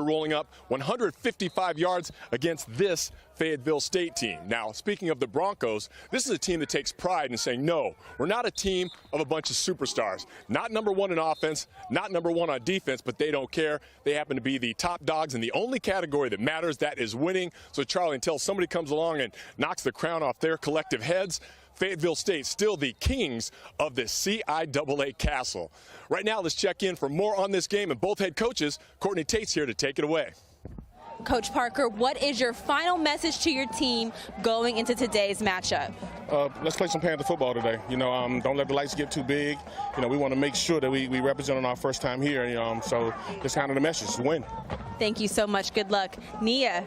rolling up 155 yards against this Fayetteville State team. Now, speaking of the Broncos, this is a team that takes pride in saying, no, we're not a team of a bunch of superstars. Not number one in offense, not number one on defense, but they don't care. They happen to be the top dogs in the only category that matters, that is winning. So, Charlie, until somebody comes along and knocks the crown off their collective heads, Fayetteville State still the kings of the CIAA castle. Right now, let's check in for more on this game, and both head coaches, Courtney Tate's here to take it away. Coach Parker, what is your final message to your team going into today's matchup? Let's play some Panther football today. Don't let the lights get too big. We want to make sure that we represent on our first time here. So that's kind of the message, win. Thank you so much. Good luck. Nia.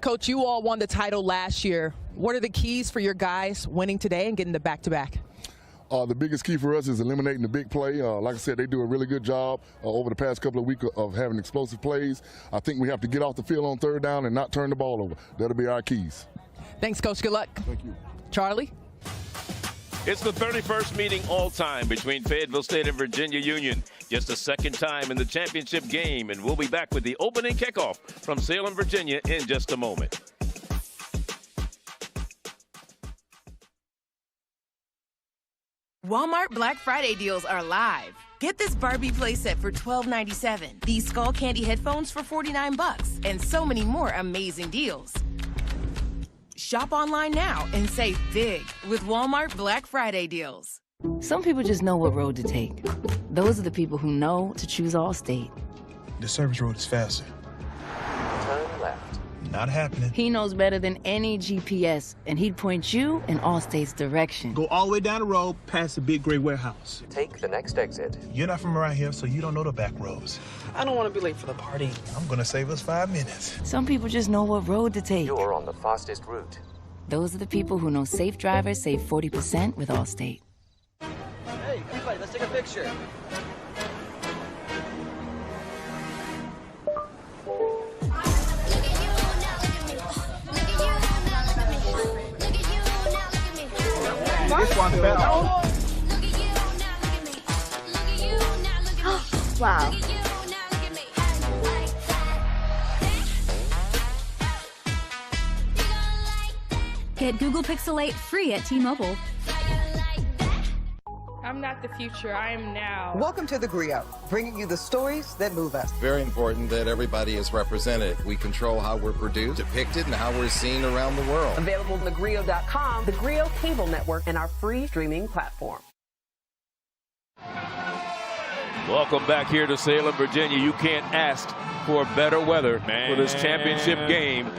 Coach, you all won the title last year. What are the keys for your guys winning today and getting the back-to-back? The biggest key for us is eliminating the big play. Like I said, they do a really good job over the past couple of weeks of having explosive plays. I think we have to get off the field on third down and not turn the ball over. That'll be our keys. Thanks, Coach. Good luck. Thank you. Charlie? It's the 31st meeting all time between Fayetteville State and Virginia Union. Just the second time in the championship game, and we'll be back with the opening kickoff from Salem, Virginia in just a moment. Walmart Black Friday deals are live. Get this Barbie playset for $12.97, these Skull Candy headphones for $49, and so many more amazing deals. Shop online now and save big with Walmart Black Friday deals. Some people just know what road to take. Those are the people who know to choose Allstate. The service road is faster. Turn left. Not happening. He knows better than any GPS, and he'd point you in Allstate's direction. Go all the way down the road past the big gray warehouse. Take the next exit. You're not from around here, so you don't know the back roads. I don't want to be late for the party. I'm gonna save us 5 minutes. Some people just know what road to take. You're on the fastest route. Those are the people who know safe drivers save 40% with Allstate. Hey, everybody, let's take a picture. This one fell. Wow. Get Google Pixel 8 free at T-Mobile. I'm not the future, I am now. Welcome to The Griot, bringing you the stories that move us. Very important that everybody is represented. We control how we're produced, depicted, and how we're seen around the world. Available on thegriot.com, the Griot cable network, and our free streaming platform. Welcome back here to Salem, Virginia. You can't ask for better weather for this championship game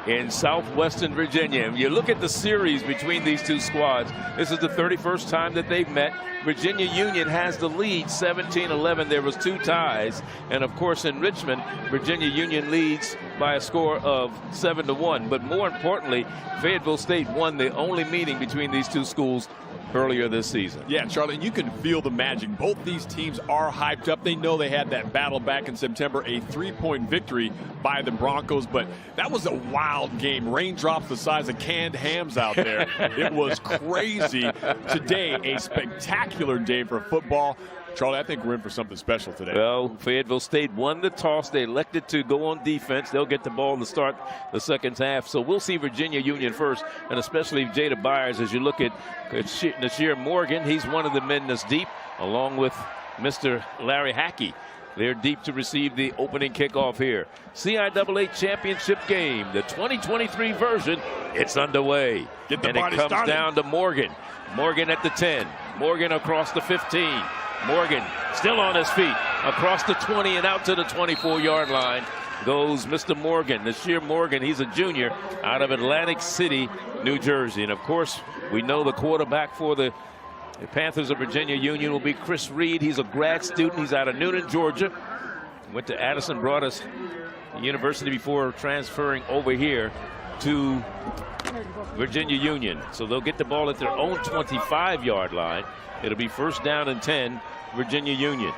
in southwestern Virginia. You look at the series between these two squads. This is the 31st time that they've met. Virginia Union has the lead 17-11. There was 2 ties. And of course in Richmond, Virginia Union leads by a score of 7-1. But more importantly, Fayetteville State won the only meeting between these two schools earlier this season. Yeah, Charlie, you can feel the magic. Both these teams are hyped up. They know they had that battle back in September, a 3-point victory by the Broncos, but that was a wild game. Raindrops the size of canned hams out there. It was crazy. Today, a spectacular day for football. Charlie, I think we're in for something special today. Well, Fayetteville State won the toss. They elected to go on defense. They'll get the ball to start the second half. So we'll see Virginia Union first, and especially Jada Byers as you look at Nasir Morgan. He's one of the men that's deep, along with Mr. Larry Hackey. They're deep to receive the opening kickoff here. CIAA championship game, the 2023 version, it's underway. Get the and it body comes started. down to Morgan. Morgan at the 10. Morgan across the 15. Morgan still on his feet across the 20 and out to the 24-yard line goes Mr. Morgan, Nasir Morgan. He's a junior out of Atlantic City, New Jersey. And of course, we know the quarterback for the Panthers of Virginia Union will be Chris Reed. He's a grad student. He's out of Newnan, Georgia. Went to Addison, brought us university before transferring over here to Virginia Union. So they'll get the ball at their own 25-yard line. It'll be first down and 10, Virginia Union.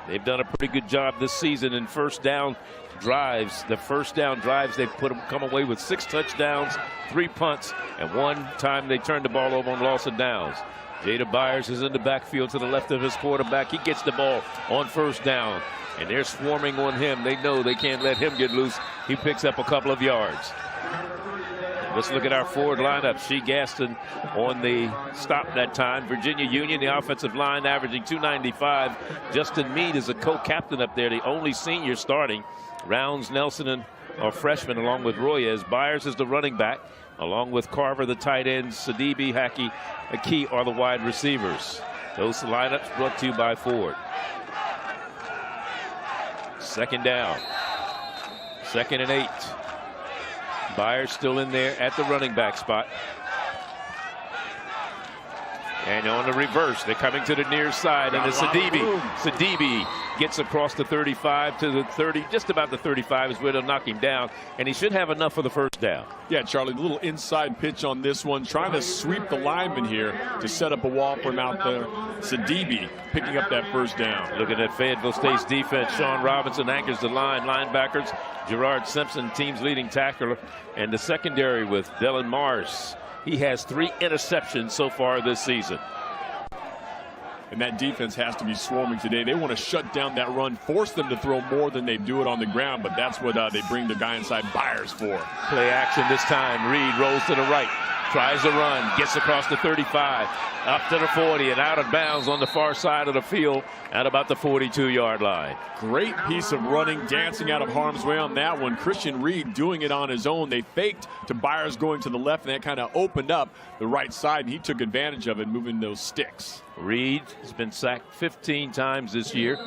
They've done a pretty good job this season in first down drives. The first down drives, they've come away with 6 touchdowns, 3 punts, and 1 time they turned the ball over on loss of downs. Jada Byers is in the backfield to the left of his quarterback. He gets the ball on first down, and they're swarming on him. They know they can't let him get loose. He picks up a couple of yards. Let's look at our forward lineup. Shea Gaston on the stop that time. Virginia Union, the offensive line, averaging 295. Justin Meade is a co-captain up there, the only senior starting. Rounds, Nelson, are freshmen, along with Royes. Byers is the running back, along with Carver, the tight end. Sidibe, Hackey, Aki are the wide receivers. Those lineups brought to you by Ford. Second down. 2nd and 8. Byers still in there at the running back spot. And on the reverse, they're coming to the near side, and it's Sidibe. Sidibe gets across the 35 to the 30, just about the 35 is where they'll knock him down, and he should have enough for the first down. Yeah, Charlie, a little inside pitch on this one, trying to sweep the lineman here to set up a wall for him out there. Sidibe picking up that first down. Looking at Fayetteville State's defense, Sean Robinson anchors the line. Linebackers, Gerard Simpson, team's leading tackler, and the secondary with Dylan Mars. He has 3 interceptions so far this season. And that defense has to be swarming today. They want to shut down that run, force them to throw more than they do it on the ground, but that's what they bring the guy inside Byers for. Play action this time. Reed rolls to the right, tries to run, gets across the 35, up to the 40, and out of bounds on the far side of the field at about the 42-yard line. Great piece of running, dancing out of harm's way on that one. Christian Reed doing it on his own. They faked to Byers going to the left, and that kind of opened up the right side, and he took advantage of it, moving those sticks. Reed has been sacked 15 times this year.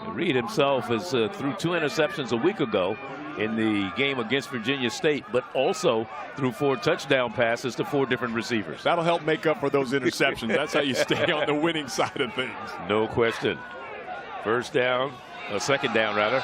Reed himself is threw 2 interceptions a week ago in the game against Virginia State, but also threw 4 touchdown passes to 4 different receivers. That'll help make up for those interceptions. That's how you stay on the winning side of things. No question. First down, second down rather.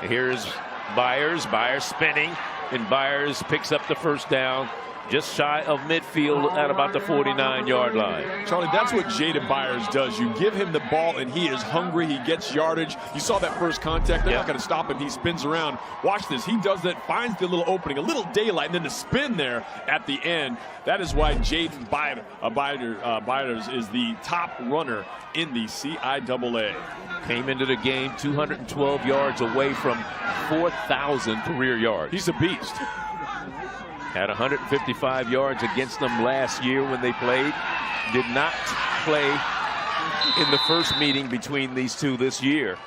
Here's Byers. Byers spinning, and Byers picks up the first down just shy of midfield at about the 49-yard line. Charlie, that's what Jada Byers does. You give him the ball, and he is hungry. He gets yardage. You saw that first contact. They're not going to stop him. He spins around. Watch this. He does that, finds the little opening, a little daylight, and then the spin there at the end. That is why Jaden Byers is the top runner in the CIAA. Came into the game 212 yards away from 4,000 career yards. He's a beast. Had 155 yards against them last year when they played. Did not play in the first meeting between these two this year.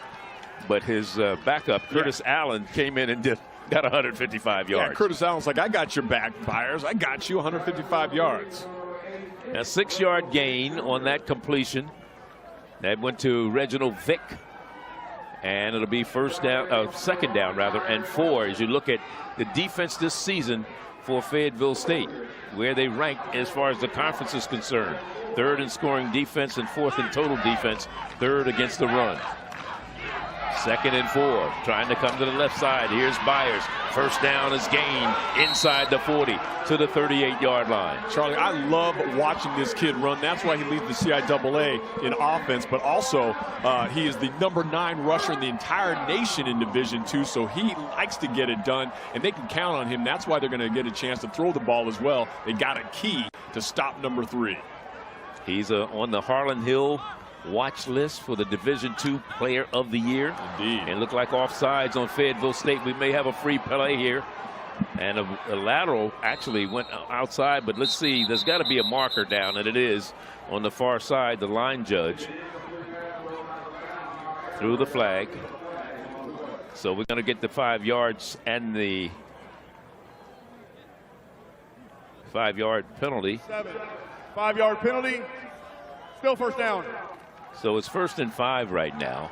But his backup, Curtis Allen, came in and got 155 yards. Yeah, Curtis Allen's like, I got your back, Byers. I got you, 155 yards. A 6-yard gain on that completion. That went to Reginald Vick. And it'll be second down rather, and 4 as you look at the defense this season for Fayetteville State, where they rank as far as the conference is concerned. 3rd in scoring defense and 4th in total defense, 3rd against the run. 2nd and 4, trying to come to the left side. Here's Byers. First down is gained inside the 40 to the 38-yard line. Charlie, I love watching this kid run. That's why he leads the CIAA in offense, but also he is the number 9 rusher in the entire nation in Division II, so he likes to get it done, and they can count on him. That's why they're going to get a chance to throw the ball as well. They got a key to stop number 3. He's on the Harlan Hill watch list for the Division II Player of the Year. Indeed. And look like offsides on Fayetteville State. We may have a free play here. And a lateral actually went outside, but let's see. There's got to be a marker down, and it is on the far side. The line judge threw the flag. So we're going to get the 5 yards and the 5-yard penalty. 5-yard penalty. Still first down. So it's 1st and 5 right now.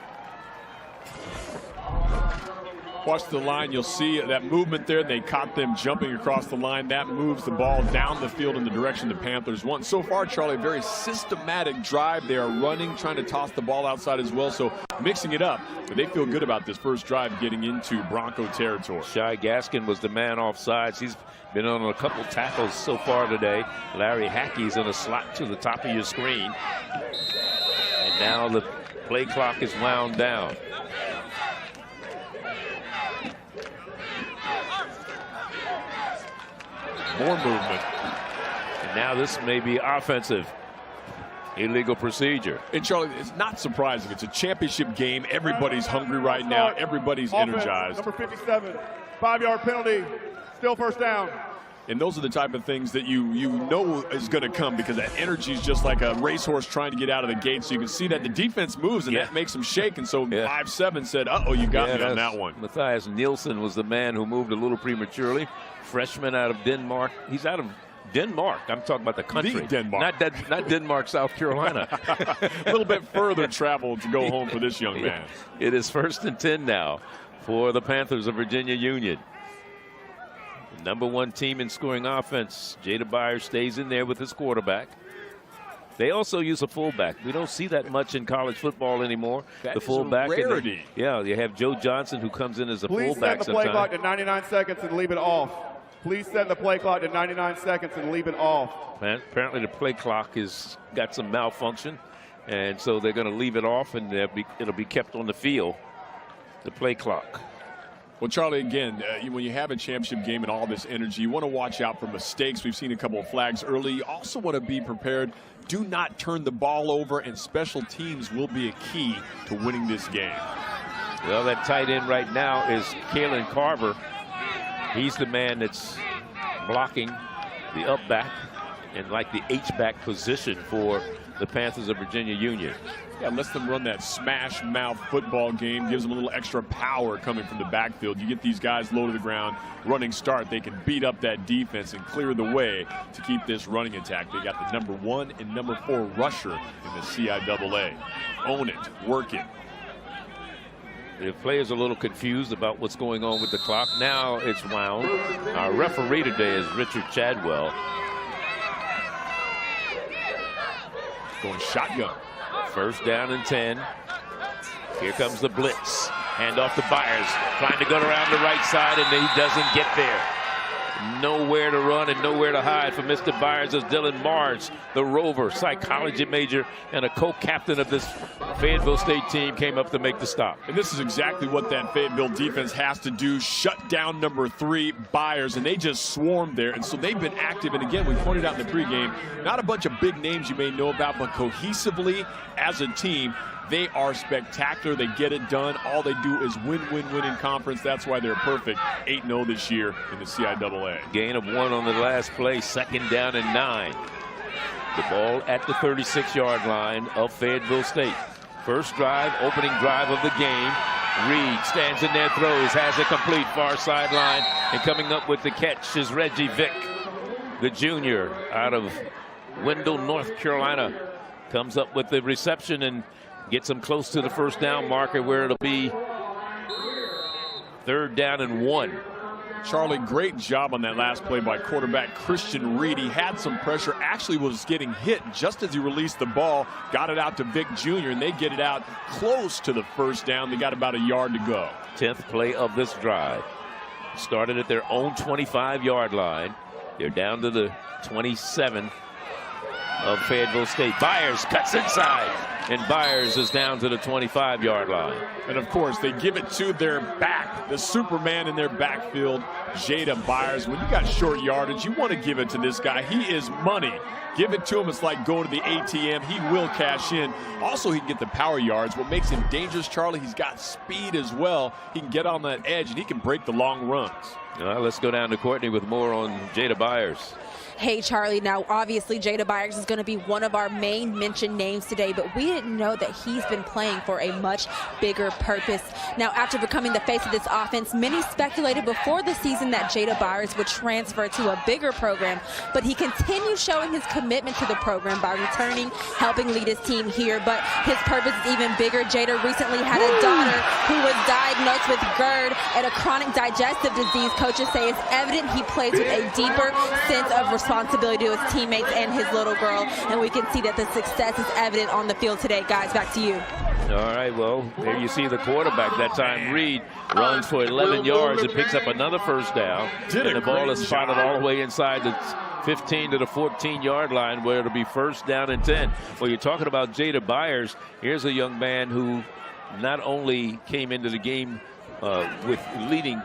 Watch the line. You'll see that movement there. They caught them jumping across the line. That moves the ball down the field in the direction the Panthers want. So far, Charlie, very systematic drive. They are running, trying to toss the ball outside as well. So mixing it up. But they feel good about this first drive getting into Bronco territory. Shea Gaskin was the man offsides. He's been on a couple tackles so far today. Larry Hackey's in a slot to the top of your screen. And now the play clock is wound down. More movement. And now this may be offensive. Illegal procedure. And Charlie, it's not surprising. It's a championship game. Everybody's hungry right now. Everybody's energized. Number 57, 5-yard penalty, still first down. And those are the type of things that you know is going to come, because that energy is just like a racehorse trying to get out of the gate. So you can see that the defense moves, and that makes them shake. And so 5-7 said, uh-oh, you got me on that one. Matthias Nielsen was the man who moved a little prematurely. Freshman out of Denmark. He's out of Denmark. I'm talking about the country. The Denmark. Not Denmark, South Carolina. A little bit further travel to go home for this young man. It is 1st and 10 now for the Panthers of Virginia Union. Number 1 team in scoring offense. Jada Byers stays in there with his quarterback. They also use a fullback. We don't see that much in college football anymore. That the fullback. is a rarity. Yeah, you have Joe Johnson, who comes in as a Please fullback set the play sometimes. clock to 99 seconds and leave it off. Please set the play clock to 99 seconds and leave it off. Apparently the play clock has got some malfunction, and so they're going to leave it off, and it'll be kept on the field, the play clock. Well, Charlie, again, when you have a championship game and all this energy, you want to watch out for mistakes. We've seen a couple of flags early. You also want to be prepared. Do not turn the ball over, and special teams will be a key to winning this game. Well, that tight end right now is Kalen Carver. He's the man that's blocking the up back and like the H-back position for the Panthers of Virginia Union. Yeah, lets them run that smash mouth football game, gives them a little extra power coming from the backfield. You get these guys low to the ground, running start, they can beat up that defense and clear the way to keep this running attack. They got the number 1 and number 4 rusher in the CIAA. Own it, work it. The players are a little confused about what's going on with the clock. Now it's wound. Our referee today is Richard Chadwell. Going shotgun. 1st down and 10. Here comes the blitz. Hand off to Byers. Trying to go around the right side, and he doesn't get there. Nowhere to run and nowhere to hide for Mr. Byers as Dylan Marge, the Rover, psychology major, and a co-captain of this Fayetteville State team, came up to make the stop. And this is exactly what that Fayetteville defense has to do. Shut down number 3, Byers, and they just swarmed there. And so they've been active. And again, we pointed out in the pregame, not a bunch of big names you may know about, but cohesively as a team, they are spectacular. They get it done. All they do is win, win, win in conference. That's why they're perfect. 8-0 this year in the CIAA. Gain of 1 on the last play. 2nd down and 9. The ball at the 36-yard line of Fayetteville State. First drive, opening drive of the game. Reed stands in there, throws, has it complete, far sideline. And coming up with the catch is Reggie Vick, the junior out of Wendell, North Carolina. Comes up with the reception and gets them close to the 1st down marker, where it'll be 3rd down and 1. Charlie, great job on that last play by quarterback Christian Reed. He had some pressure, actually was getting hit just as he released the ball, got it out to Vic Jr., and they get it out close to the 1st down. They got about a yard to go. 10th play of this drive. Started at their own 25-yard line. They're down to the 27 of Fayetteville State. Byers cuts inside, and Byers is down to the 25-yard line. And of course, they give it to their back, the Superman in their backfield, Jada Byers. When you got short yardage, you want to give it to this guy. He is money. Give it to him. It's like going to the ATM. He will cash in. Also, he can get the power yards. What makes him dangerous, Charlie, he's got speed as well. He can get on that edge, and he can break the long runs. Well, let's go down to Courtney with more on Jada Byers. Hey, Charlie, now obviously Jada Byers is going to be one of our main mentioned names today, but we didn't know that he's been playing for a much bigger purpose. Now, after becoming the face of this offense, many speculated before the season that Jada Byers would transfer to a bigger program, but he continues showing his commitment to the program by returning, helping lead his team here, but his purpose is even bigger. Jada recently had a daughter who was diagnosed with GERD and a chronic digestive disease. Coaches say it's evident he plays with a deeper sense of responsibility to his teammates and his little girl, and we can see that the success is evident on the field today. Guys, back to you. All right, well, there you see the quarterback that time. Reed runs for 11 yards and picks up another 1st down. And the ball is spotted all the way inside the 15 to the 14-yard line, where it'll be 1st down and 10. Well, you're talking about Jada Byers. Here's a young man who not only came into the game with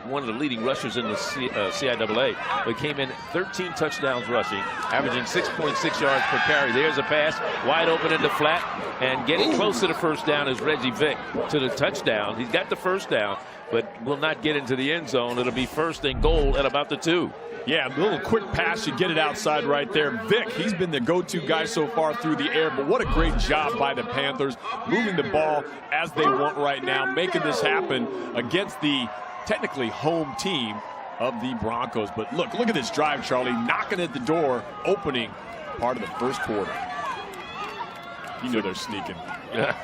one of the leading rushers in the CIAA. But came in 13 touchdowns rushing, averaging 6.6 yards per carry. There's a pass, wide open in the flat, and getting close to the first down is Reggie Vick to the touchdown. He's got the first down, but will not get into the end zone. It'll be 1st and goal at about the 2. Yeah, a little quick pass, you get it outside right there. Vick, he's been the go-to guy so far through the air, but what a great job by the Panthers, moving the ball as they want right now, making this happen against the technically home team of the Broncos. But look at this drive, Charlie, knocking at the door, opening part of the first quarter. You know they're sneaking. Yeah.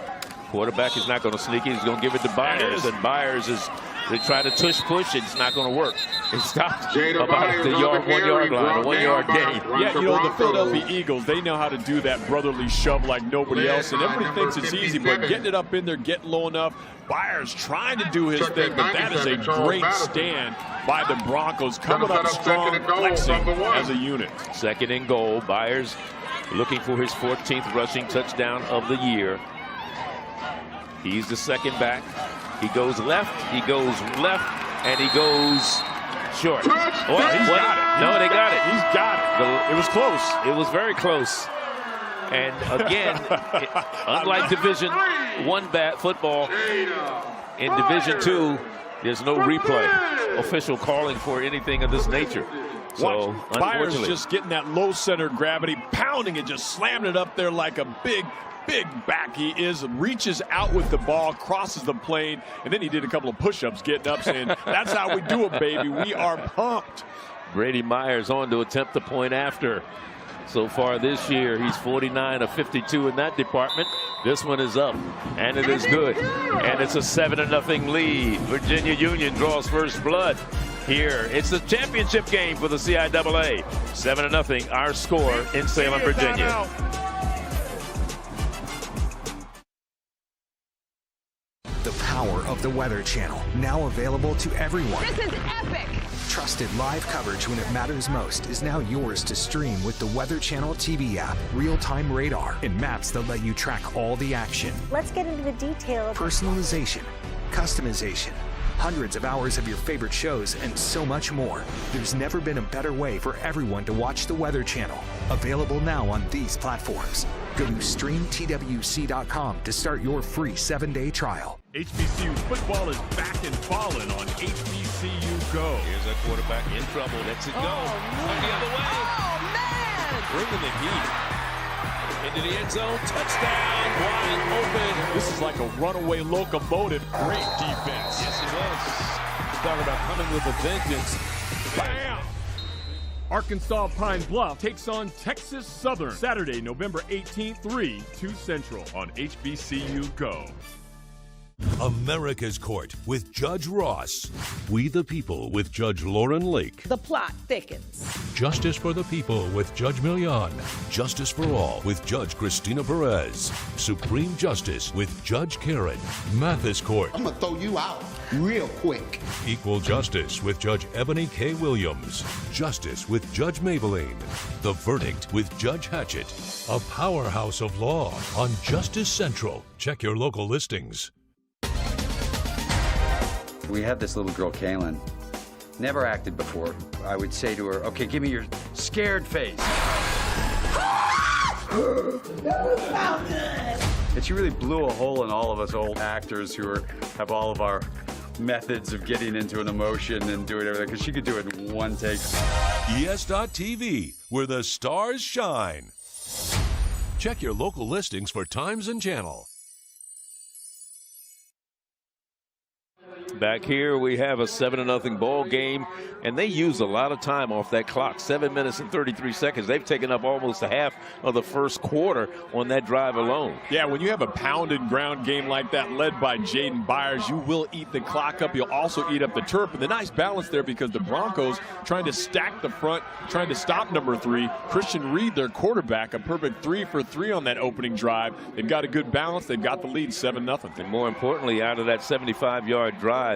Quarterback is not going to sneak it. He's going to give it to Byers, and Byers is, they try to push it. It's not going to work. It stopped about the 1 yard line, a 1 yard gain. Yeah, you know, the Philadelphia Eagles, they know how to do that brotherly shove like nobody else, and everybody thinks it's easy, but getting it up in there, getting low enough. Byers trying to do his thing, but that is a great stand by the Broncos, coming up strong, flexing as a unit. 2nd and goal. Byers looking for his 14th rushing touchdown of the year. He's the second back. He goes left, and he goes short. Well, he's got it. No, they got it. He's got it. It was close. It was very close. And again, unlike Division I football, in Division II, there's no replay official calling for anything of this nature. So, Byers just getting that low center gravity, pounding it, just slamming it up there like a big back he is, reaches out with the ball, crosses the plane, and then he did a couple of push-ups getting up, saying, that's how we do it, baby. We are pumped. Brady Myers on to attempt the point after. So far this year, he's 49 of 52 in that department. This one is up, and it is good. And it's a 7-0 lead. Virginia Union draws first blood here. It's the championship game for the CIAA. 7-0, our score in Salem, Virginia. The power of the Weather Channel, now available to everyone. This is epic! Trusted live coverage when it matters most is now yours to stream with the Weather Channel TV app, real-time radar, and maps that let you track all the action. Let's get into the details. Personalization, customization, hundreds of hours of your favorite shows, and so much more. There's never been a better way for everyone to watch the Weather Channel. Available now on these platforms. Go to streamtwc.com to start your free 7-day trial. HBCU football is back and falling on HBCU Go. Here's a quarterback in trouble. Lets it go. On the other way. Oh, man! Bringing the heat. Into the end zone. Touchdown. Wide open. This is like a runaway locomotive. Great defense. Yes, it was. Talk about coming with a vengeance. Bam! Arkansas Pine Bluff takes on Texas Southern Saturday, November 18th, 3-2 Central on HBCU Go. America's Court with Judge Ross. We the People with Judge Lauren Lake. The plot thickens. Justice for the People with Judge Milian. Justice for All with Judge Christina Perez. Supreme Justice with Judge Karen. Mathis Court. I'm going to throw you out real quick. Equal Justice with Judge Ebony K. Williams. Justice with Judge Maybelline. The Verdict with Judge Hatchett. A powerhouse of law on Justice Central. Check your local listings. We have this little girl, Kaylin. Never acted before. I would say to her, okay, give me your scared face. And she really blew a hole in all of us old actors who have all of our methods of getting into an emotion and doing everything, because she could do it in one take. ES.TV, where the stars shine. Check your local listings for times and channel. Back here, we have a 7-0 ball game, and they use a lot of time off that clock. 7 minutes and 33 seconds. They've taken up almost a half of the first quarter on that drive alone. Yeah, when you have a pounded ground game like that led by Jaden Byers, you will eat the clock up. You'll also eat up the turf. And the nice balance there, because the Broncos trying to stack the front, trying to stop number 3. Christian Reed, their quarterback, a perfect 3 for 3 on that opening drive. They've got a good balance. They've got the lead 7-0. And more importantly, out of that 75-yard drive,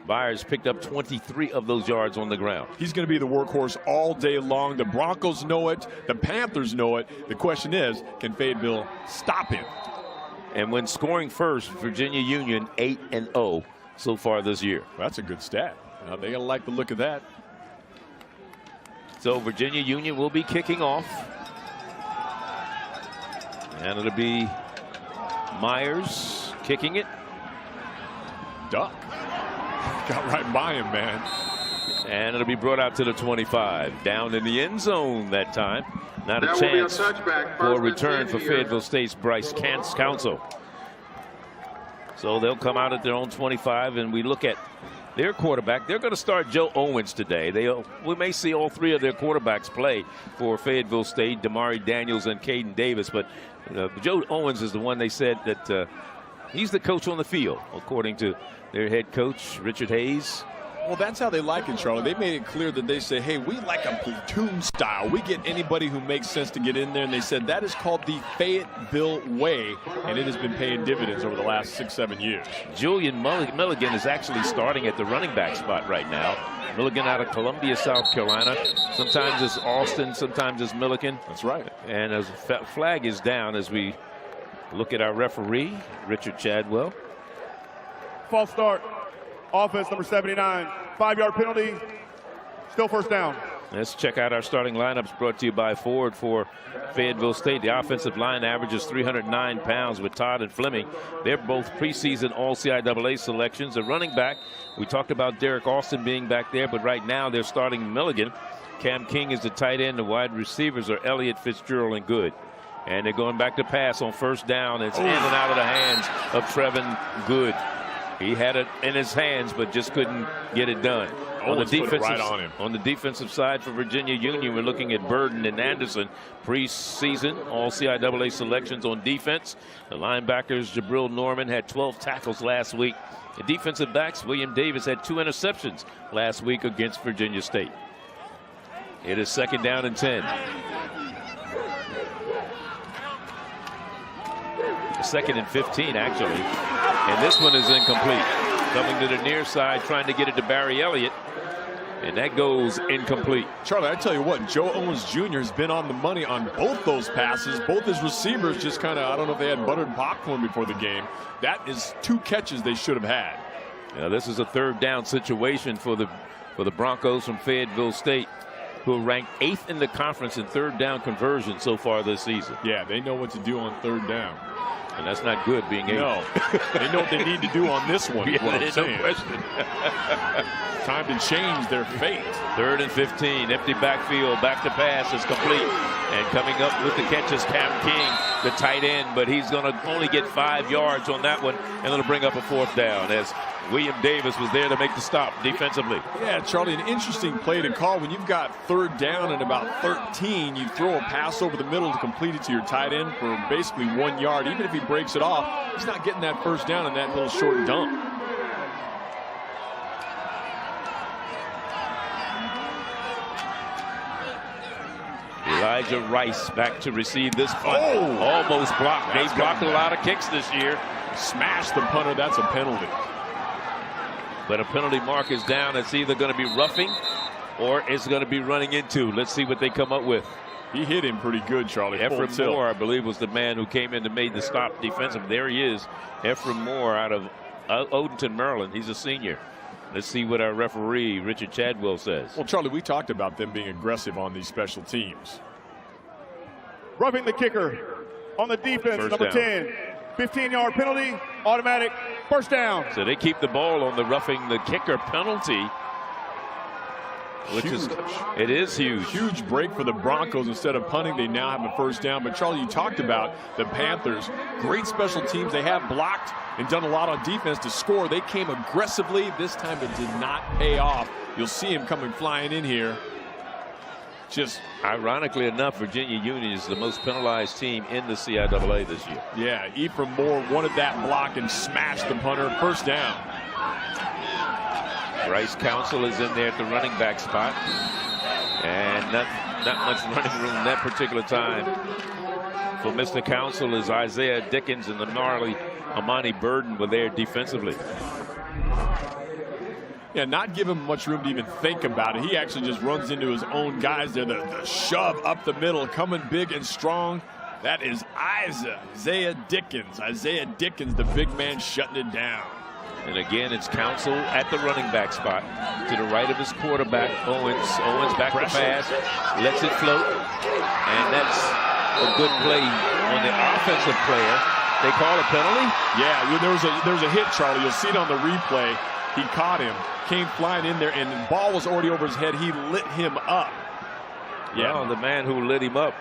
Byers picked up 23 of those yards on the ground. He's going to be the workhorse all day long. The Broncos know it. The Panthers know it. The question is, can Fayetteville stop him? And when scoring first, Virginia Union 8-0. so far this year. That's a good stat. They're going to like the look of that. So Virginia Union will be kicking off. And it'll be Myers kicking it. Duck. Got right by him, man. And it'll be brought out to the 25. Down in the end zone that time. Not a chance for a return for Fayetteville State's Bryce Council. So they'll come out at their own 25, and we look at their quarterback. They're going to start Joe Owens today. We may see all three of their quarterbacks play for Fayetteville State, Damari Daniels and Caden Davis. But Joe Owens is the one they said that he's the coach on the field, according to their head coach, Richard Hayes. Well, that's how they like it, Charlie. They made it clear that they say, hey, we like a platoon style. We get anybody who makes sense to get in there. And they said that is called the Fayetteville way. And it has been paying dividends over the last 6-7 years. Julian Milligan is actually starting at the running back spot right now. Milligan out of Columbia, South Carolina. Sometimes it's Austin, sometimes it's Milligan. That's right. And as flag is down as we look at our referee, Richard Chadwell. False start. Offense number 79. 5-yard penalty. Still first down. Let's check out our starting lineups brought to you by Ford for Fayetteville State. The offensive line averages 309 pounds with Todd and Fleming. They're both preseason all CIAA selections. The running back, we talked about Derek Austin being back there, but right now they're starting Milligan. Cam King is the tight end. The wide receivers are Elliott, Fitzgerald, and Good. And they're going back to pass on first down. It's in and out of the hands of Trevin Good. He had it in his hands, but just couldn't get it done. On the defensive side for Virginia Union, we're looking at Burden and Anderson, preseason all CIAA selections on defense. The linebackers, Jabril Norman, had 12 tackles last week. The defensive backs, William Davis, had 2 interceptions last week against Virginia State. It is 2nd down and 10. 2nd and 15, actually. And this one is incomplete. Coming to the near side, trying to get it to Barry Elliott. And that goes incomplete. Charlie, I tell you what, Joe Owens Jr. has been on the money on both those passes. Both his receivers just kind of, I don't know if they had buttered popcorn before the game. That is 2 catches they should have had. Now, this is a 3rd down situation for the Broncos from Fayetteville State, who are ranked 8th in the conference in 3rd down conversion so far this season. Yeah, they know what to do on 3rd down. And that's not good being 8th. No, they know what they need to do on this one. Yeah, what I'm saying. No question. Time to change their fate. 3rd and 15, empty backfield, back to pass is complete. And coming up with the catch is Cam King, the tight end, but he's going to only get 5 yards on that one, and it'll bring up a 4th down as William Davis was there to make the stop defensively. Yeah, Charlie, an interesting play to call. When you've got 3rd down and about 13, you throw a pass over the middle to complete it to your tight end for basically 1 yard. Even if he breaks it off, he's not getting that 1st down in that little short dump. Elijah Rice back to receive this punt. Almost blocked. They blocked a lot of kicks this year. Smashed the punter. That's a penalty. But a penalty mark is down. It's either going to be roughing or it's going to be running into. Let's see what they come up with. He hit him pretty good, Charlie. Ephraim Moore, I believe, was the man who came in and made the stop defensive. There he is. Ephraim Moore out of Odenton, Maryland. He's a senior. Let's see what our referee, Richard Chadwell, says. Well, Charlie, we talked about them being aggressive on these special teams. Roughing the kicker on the defense, number 10. 15-yard penalty, automatic, 1st down. So they keep the ball on the roughing the kicker penalty. Which huge. It is huge. Huge break for the Broncos. Instead of punting, they now have a 1st down. But Charlie, you talked about the Panthers. Great special teams. They have blocked and done a lot on defense to score. They came aggressively. This time it did not pay off. You'll see him coming flying in here. Just ironically enough, Virginia Union is the most penalized team in the CIAA this year. Yeah, Ephraim Moore wanted that block and smashed the punter. 1st down. Bryce Council is in there at the running back spot. And not much running room that particular time. For Mr. Council is Isaiah Dickens and the gnarly Amani Burden were there defensively. Yeah, not give him much room to even think about it. He actually just runs into his own guys there. The shove up the middle, coming big and strong. That is Isaiah Dickens. Isaiah Dickens, the big man, shutting it down. And again, it's Council at the running back spot to the right of his quarterback, Owens. Owens back to pass, lets it float, and that's a good play on the offensive player. They call a penalty? Yeah, there was a hit, Charlie. You'll see it on the replay. He caught him, came flying in there, and the ball was already over his head. He lit him up. Yeah, well, the man who lit him up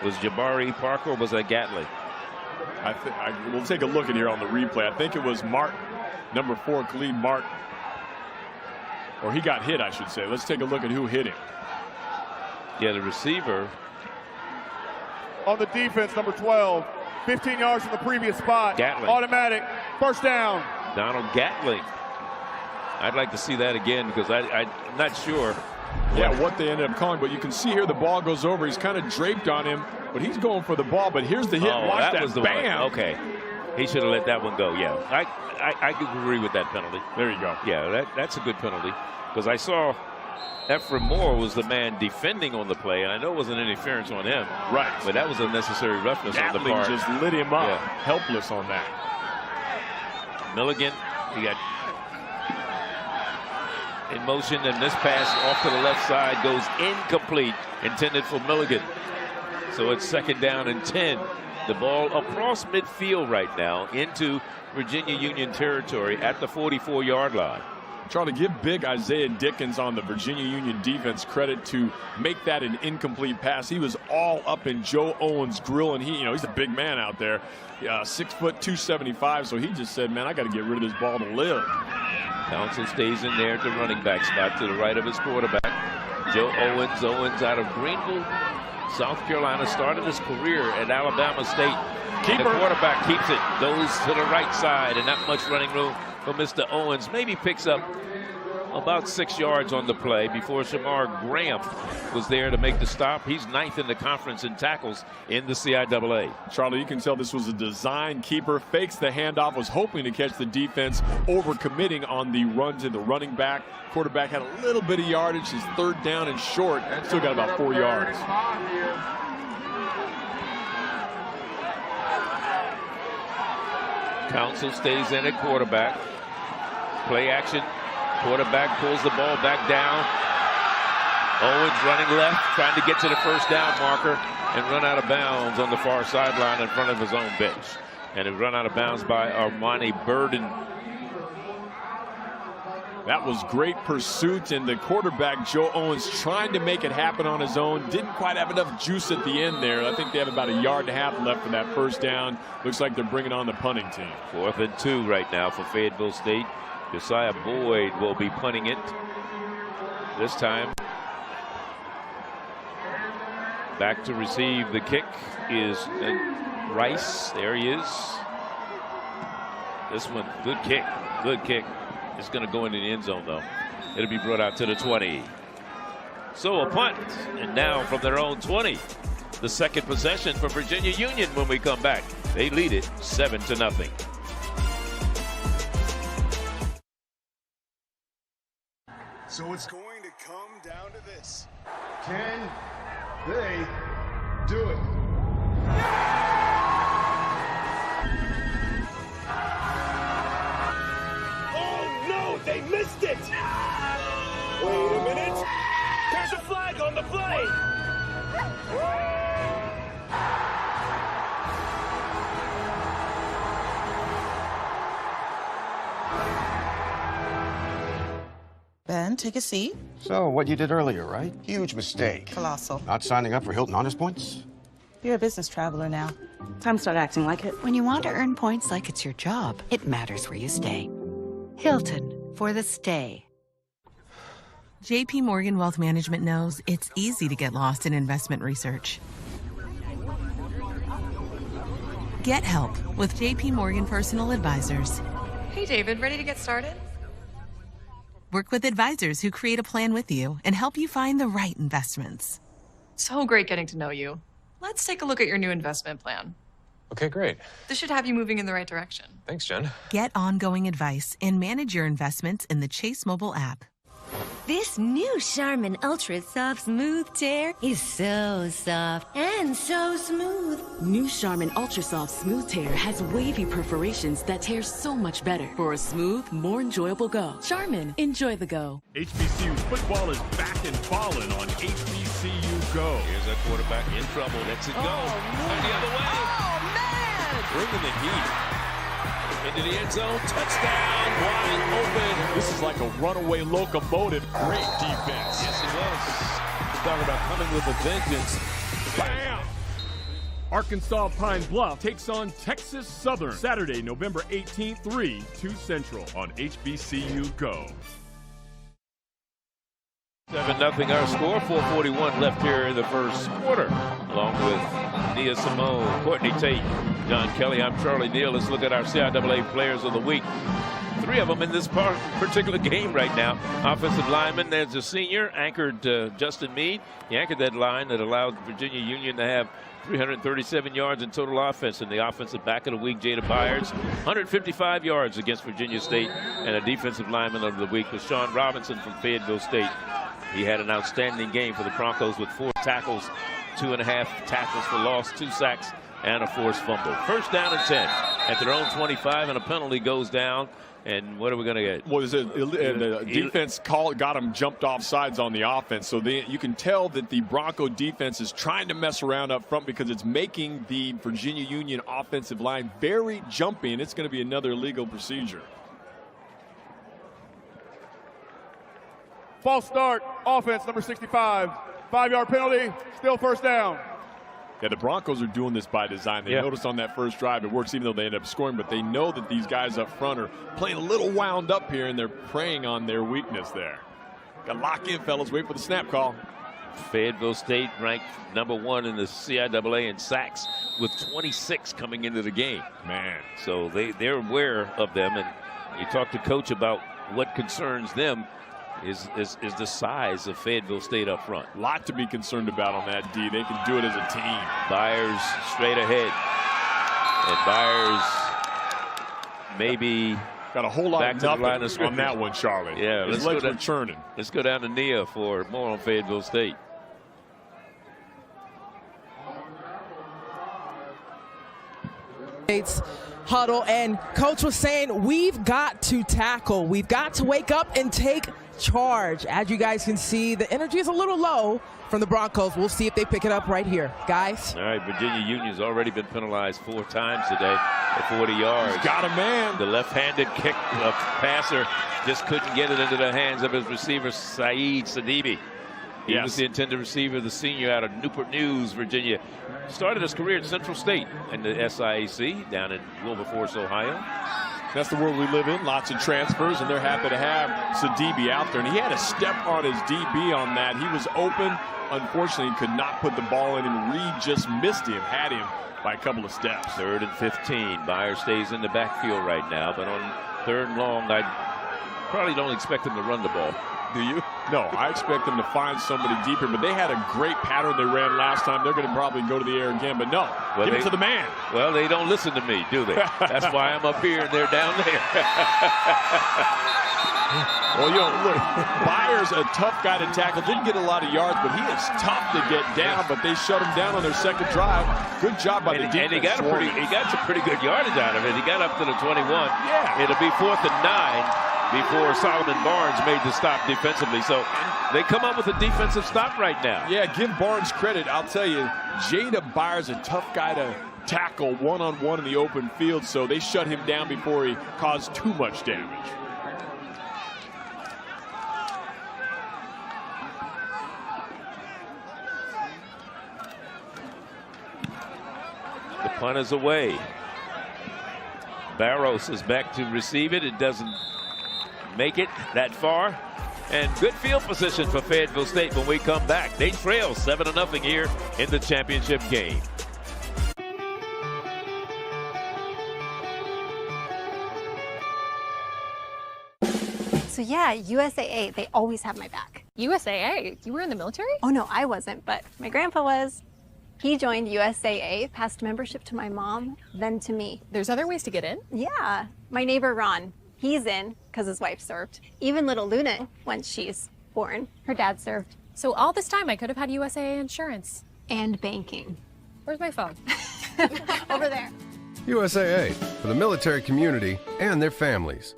was Jabari Parker, or was that Gatley? We'll take a look at here on the replay. I think it was Mark, number 4, Khalid Mark. Or he got hit, I should say. Let's take a look at who hit him. Yeah, the receiver. On the defense, number 12. 15 yards from the previous spot. Gatling. Automatic. First down. Donald Gatling. I'd like to see that again because I'm not sure. Yeah, what they ended up calling. But you can see here the ball goes over. He's kind of draped on him. But he's going for the ball. But here's the hit. Oh, Watch that was the bam. one. Okay. He should have let that one go. Yeah. I could agree with that penalty. There you go. Yeah, that's a good penalty. Because I saw Ephraim Moore was the man defending on the play, and I know it wasn't interference on him. Right. But that was unnecessary roughness on the Gatling part. just lit him up. Yeah. Helpless on that. Milligan, he got in motion, and this pass off to the left side goes incomplete, intended for Milligan. So it's 2nd down and 10. The ball across midfield right now into Virginia Union territory at the 44-yard line. Trying to give big Isaiah Dickens on the Virginia Union defense credit to make that an incomplete pass. He was all up in Joe Owens' grill, and he's a big man out there, 6 foot 275. So he just said, man, I got to get rid of this ball to live. Council stays in there at the running back spot to the right of his quarterback, Joe Owens. Owens out of Greenville, South Carolina, started his career at Alabama State. The quarterback keeps it, goes to the right side, and not much running room for Mr. Owens. Maybe picks up about 6 yards on the play before Shamar Graham was there to make the stop. He's 9th in the conference in tackles in the CIAA. Charlie, you can tell this was a design keeper. Fakes the handoff, was hoping to catch the defense, over-committing on the run to the running back. Quarterback had a little bit of yardage. His 3rd down and short. Still got about 4 yards. Council stays in at quarterback. Play action. Quarterback pulls the ball back down. Owens running left, trying to get to the 1st down marker and run out of bounds on the far sideline in front of his own bench. And it run out of bounds by Armani Burden. That was great pursuit, and the quarterback, Joe Owens, trying to make it happen on his own. Didn't quite have enough juice at the end there. I think they have about 1.5 yards left for that 1st down. Looks like they're bringing on the punting team. 4th and 2 right now for Fayetteville State. Josiah Boyd will be punting it this time. Back to receive the kick is Rice. There he is. This one, good kick, good kick. It's going to go into the end zone, though. It'll be brought out to the 20. So a punt, and now from their own 20, the 2nd possession for Virginia Union when we come back. They lead it 7-0. So it's going to come down to this. Can they do it? Oh no, they missed it! Wait a minute. There's a flag on the play. Ben, take a seat. So, what you did earlier, right? Huge mistake. Colossal. Not signing up for Hilton Honors Points? You're a business traveler now. Time to start acting like it. When you want to earn points like it's your job, it matters where you stay. Hilton, for the stay. JP Morgan Wealth Management knows it's easy to get lost in investment research. Get help with JP Morgan Personal Advisors. Hey, David, ready to get started? Work with advisors who create a plan with you and help you find the right investments. So great getting to know you. Let's take a look at your new investment plan. Okay, great. This should have you moving in the right direction. Thanks, Jen. Get ongoing advice and manage your investments in the Chase mobile app. This new Charmin Ultra Soft Smooth Tear is so soft and so smooth. New Charmin Ultra Soft Smooth Tear has wavy perforations that tear so much better for a smooth, more enjoyable go. Charmin, enjoy the go. HBCU football is back and falling on HBCU Go. Here's that quarterback in trouble. Let's it go. And the other way. Oh, man! Bringing the heat. Into the end zone. Touchdown. Wide open. This is like a runaway locomotive. Great defense. Yes, it was. Talking about coming with a vengeance. Bam! Arkansas Pine Bluff takes on Texas Southern Saturday, November 18th, 3, 2 Central on HBCU Go. 7-0 our score. 4:41 left here in the first quarter. Along with Nia Simone, Courtney Tate, John Kelly. I'm Charlie Neal. Let's look at our CIAA Players of the Week. 3 of them in this particular game right now. Offensive lineman, there's a senior, anchored Justin Meade. He anchored that line that allowed Virginia Union to have 337 yards in total offense. And the offensive back of the week, Jada Byers, 155 yards against Virginia State. And a defensive lineman of the week was Sean Robinson from Fayetteville State. He had an outstanding game for the Broncos with 4 tackles, 2.5 tackles for loss, 2 sacks, and a forced fumble. First down and 10 at their own 25, and a penalty goes down. And what are we going to get? Well, the defense got him jumped off sides on the offense. So you can tell that the Bronco defense is trying to mess around up front because it's making the Virginia Union offensive line very jumpy, and it's going to be another illegal procedure. False start, offense, number 65. 5-yard penalty, still first down. Yeah, the Broncos are doing this by design. They noticed on that first drive it works even though they end up scoring, but they know that these guys up front are playing a little wound up here, and they're preying on their weakness there. Got to lock in, fellas. Wait for the snap call. Fayetteville State ranked number 1 in the CIAA in sacks with 26 coming into the game. Man. So they're aware of them, and you talk to Coach about what concerns them. Is the size of Fayetteville State up front. A lot to be concerned about on that D. They can do it as a team. Byers straight ahead. And Byers maybe got a whole lot of nothing on that one, Charlie. Yeah, his legs were churning. Let's go down to Nia for more on Fayetteville State. Huddle, and Coach was saying we've got to tackle. We've got to wake up and take charge. As you guys can see, the energy is a little low from the Broncos. We'll see if they pick it up right here, guys. All right, Virginia Union's already been penalized 4 times today at 40 yards. He's got a man. The left-handed kick passer just couldn't get it into the hands of his receiver, Saeed Sidibe. He was the intended receiver, the senior out of Newport News, Virginia. Started his career at Central State in the SIAC down in Wilberforce, Ohio. That's the world we live in. Lots of transfers, and they're happy to have Sidibe out there. And he had a step on his DB on that. He was open. Unfortunately, he could not put the ball in, and Reed just missed him, had him by a couple of steps. 3rd and 15. Byers stays in the backfield right now, but on 3rd and long, I probably don't expect him to run the ball. Do you? No, I expect them to find somebody deeper, but they had a great pattern they ran last time. They're going to probably go to the air again, but no, give it to the man. Well, they don't listen to me, do they? That's why I'm up here and they're down there. Well, look, Byers, a tough guy to tackle, didn't get a lot of yards, but he is tough to get down, but they shut him down on their second drive. Good job by the defense. And he got some pretty good yardage out of it. He got up to the 21. Yeah. It'll be 4th and 9. Before Solomon Barnes made the stop defensively. So they come up with a defensive stop right now. Yeah, give Barnes credit. I'll tell you, Jada Byers, a tough guy to tackle one-on-one in the open field, so they shut him down before he caused too much damage. The punt is away. Barros is back to receive it. It doesn't make it that far. And good field position for Fayetteville State when we come back. They trail 7-0 here in the championship game. So yeah, USAA, they always have my back. USAA? You were in the military? Oh no, I wasn't, but my grandpa was. He joined USAA, passed membership to my mom, then to me. There's other ways to get in? Yeah, my neighbor Ron, he's in because his wife served. Even little Luna, once she's born. Her dad served. So all this time I could have had USAA insurance. And banking. Where's my phone? Over there. USAA, for the military community and their families.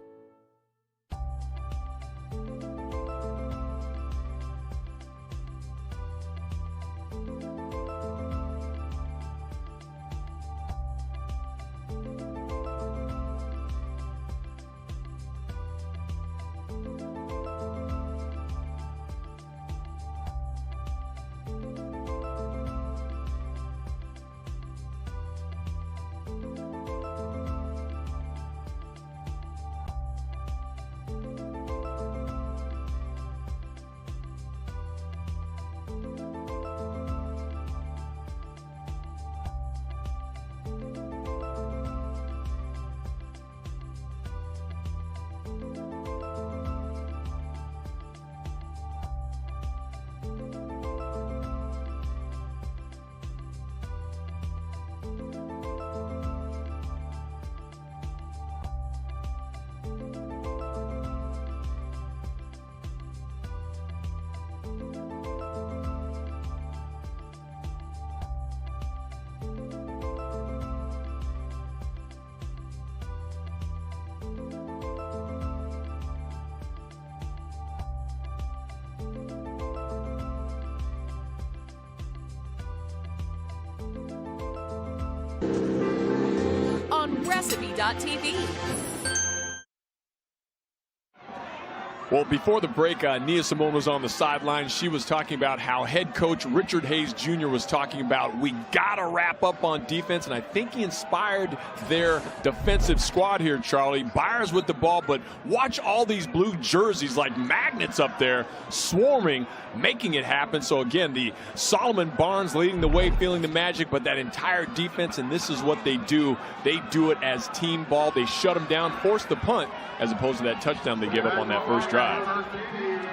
On Recipe.tv. Well, before the break, Nia Simone was on the sideline. She was talking about how head coach Richard Hayes Jr. was talking about we got to wrap up on defense, and I think he inspired their defensive squad here, Charlie. Byers with the ball, but watch all these blue jerseys like magnets up there swarming, making it happen. So, again, the Solomon Barnes leading the way, feeling the magic, but that entire defense, and this is what they do. They do it as team ball. They shut them down, force the punt, as opposed to that touchdown they gave up on that first drive.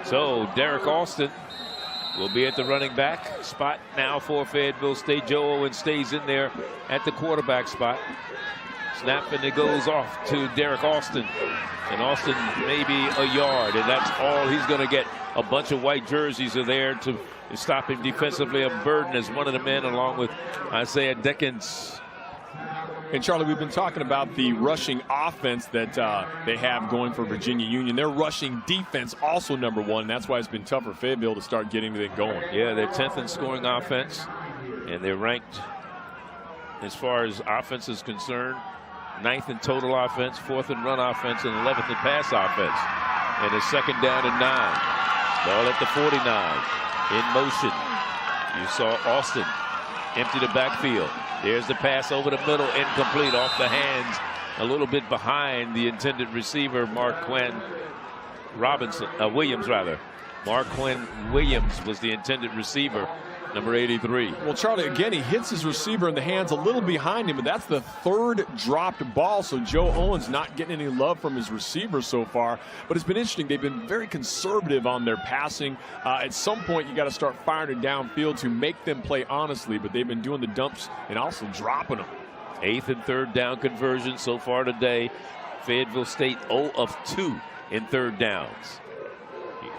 So Derek Austin will be at the running back spot now for Fayetteville State. Joe Owens stays in there at the quarterback spot. Snap, and it goes off to Derek Austin. And Austin maybe a yard, and that's all he's going to get. A bunch of white jerseys are there to stop him defensively. A burden as one of the men, along with Isaiah Dickens. And Charlie, we've been talking about the rushing offense that they have going for Virginia Union. Their rushing defense also #1. That's why it's been tough for Fayetteville to start getting it going. Yeah, they're 10th in scoring offense, and they're ranked, as far as offense is concerned, 9th in total offense, 4th in run offense, and 11th in pass offense. And it's 2nd down and 9. Ball at the 49. In motion. You saw Austin empty the backfield. There's the pass over the middle, incomplete, off the hands, a little bit behind the intended receiver, Marquand Williams. Marquand Williams was the intended receiver, number 83. Well, Charlie, again, he hits his receiver in the hands a little behind him, but that's the 3rd dropped ball, so Joe Owens not getting any love from his receiver so far. But it's been interesting. They've been very conservative on their passing. At some point, you got to start firing it downfield to make them play honestly, but they've been doing the dumps and also dropping them. 8th and 3rd down conversion so far today. Fayetteville State 0 of 2 in 3rd downs.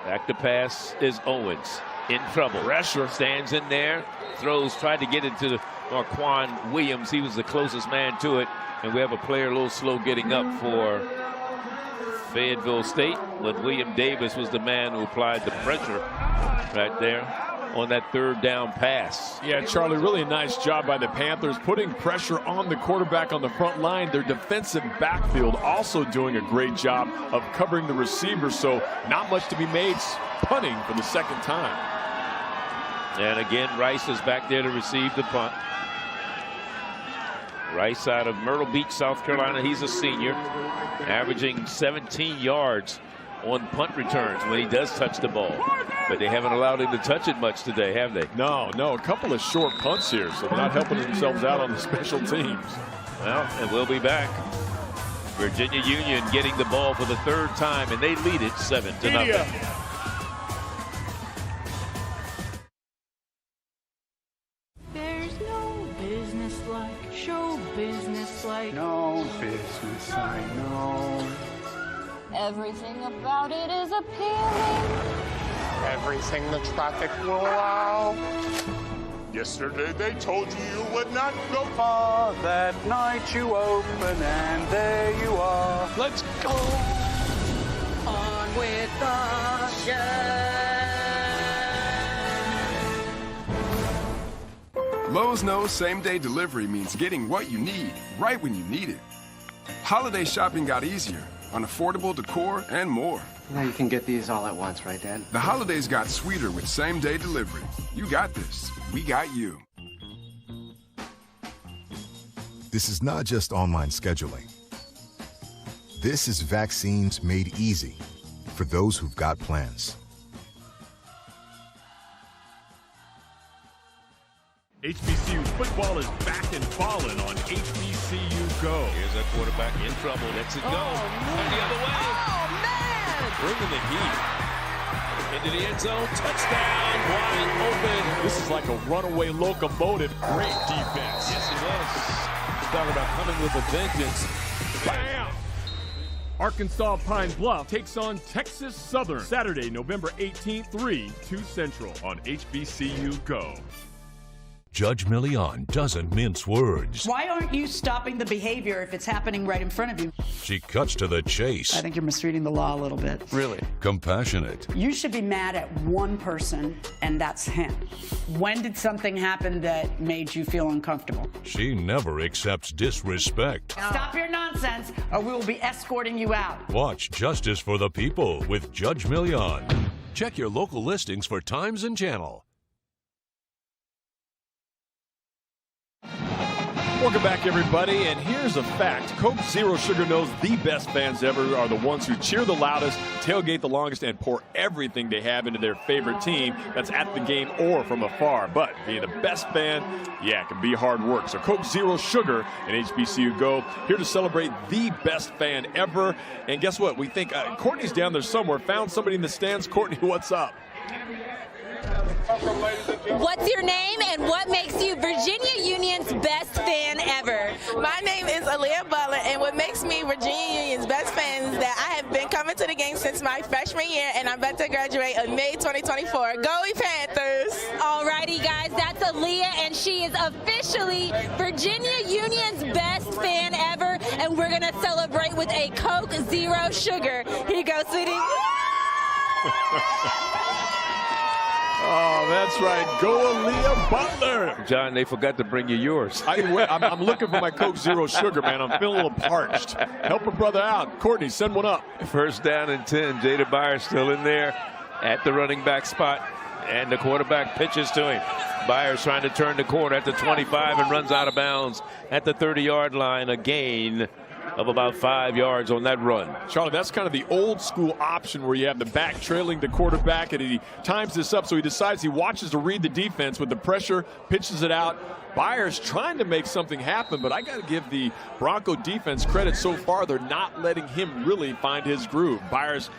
Back to pass is Owens. In trouble. Pressure. Stands in there. Throws. Tried to get into Marquand Williams. He was the closest man to it. And we have a player a little slow getting up for Fayetteville State. But William Davis was the man who applied the pressure right there on that 3rd down pass. Yeah, Charlie, really a nice job by the Panthers putting pressure on the quarterback on the front line. Their defensive backfield also doing a great job of covering the receiver, so not much to be made punting for the 2nd time. And again, Rice is back there to receive the punt. Rice out of Myrtle Beach, South Carolina. He's a senior, averaging 17 yards on punt returns when he does touch the ball. But they haven't allowed him to touch it much today, have they? No, a couple of short punts here, so they're not helping themselves out on the special teams. Well, and we'll be back. Virginia Union getting the ball for the 3rd time, and they lead it 7-0. There's no business like show business like. No business, I know. Everything about it is appealing. everything the traffic will allow. Yesterday they told you would not go far. That night you open and there you are. Let's go. On with the show. Lowe's knows same-day delivery means getting what you need right when you need it. Holiday shopping got easier on affordable decor and more. Now you can get these all at once, right, Dad? The holidays got sweeter with same-day delivery. You got this. We got you. This is not just online scheduling. This is vaccines made easy for those who've got plans. HBCU football is back and ballin' on HBCU Go. Here's that quarterback in trouble. Lets it go. And the other way. Oh, man! Bringing the heat. Into the end zone. Touchdown. Wide open. This is like a runaway locomotive. Great defense. Yes, it was. Talking about coming with a vengeance. Bam! Arkansas Pine Bluff takes on Texas Southern Saturday, November 18th, 3-2 Central on HBCU Go. Judge Millian doesn't mince words. Why aren't you stopping the behavior if it's happening right in front of you? She cuts to the chase. I think you're misreading the law a little bit. Really? Compassionate. You should be mad at one person, and that's him. When did something happen that made you feel uncomfortable? She never accepts disrespect. Stop your nonsense, or we will be escorting you out. Watch Justice for the People with Judge Millian. Check your local listings for times and channel. Welcome back, everybody, and here's a fact. Coke Zero Sugar knows the best fans ever are the ones who cheer the loudest, tailgate the longest, and pour everything they have into their favorite team that's at the game or from afar. But being the best fan, yeah, it can be hard work. So Coke Zero Sugar and HBCU Go, here to celebrate the best fan ever. And guess what? We think Courtney's down there somewhere, found somebody in the stands. Courtney, what's up? What's your name and what makes you Virginia Union's best fan ever? My name is Aaliyah Butler, and what makes me Virginia Union's best fan is that I have been coming to the game since my freshman year, and I'm about to graduate in May 2024. Go Panthers! Alrighty, guys, that's Aaliyah, and she is officially Virginia Union's best fan ever, and we're going to celebrate with a Coke Zero Sugar. Here you go, sweetie. Oh, that's right. Go Aaliyah Butler. John, they forgot to bring you yours. I'm looking for my Coke Zero Sugar, man. I'm feeling a little parched. Help a brother out. Courtney, send one up. First down and 10. Jada Byers still in there at the running back spot. And the quarterback pitches to him. Byers trying to turn the corner at the 25 and runs out of bounds at the 30-yard line. A gain of about 5 yards on that run. Charlie, that's kind of the old school option where you have the back trailing the quarterback, and he times this up, so he decides he watches to read the defense with the pressure, pitches it out. Byers trying to make something happen, but I got to give the Bronco defense credit so far. They're not letting him really find his groove. Byers,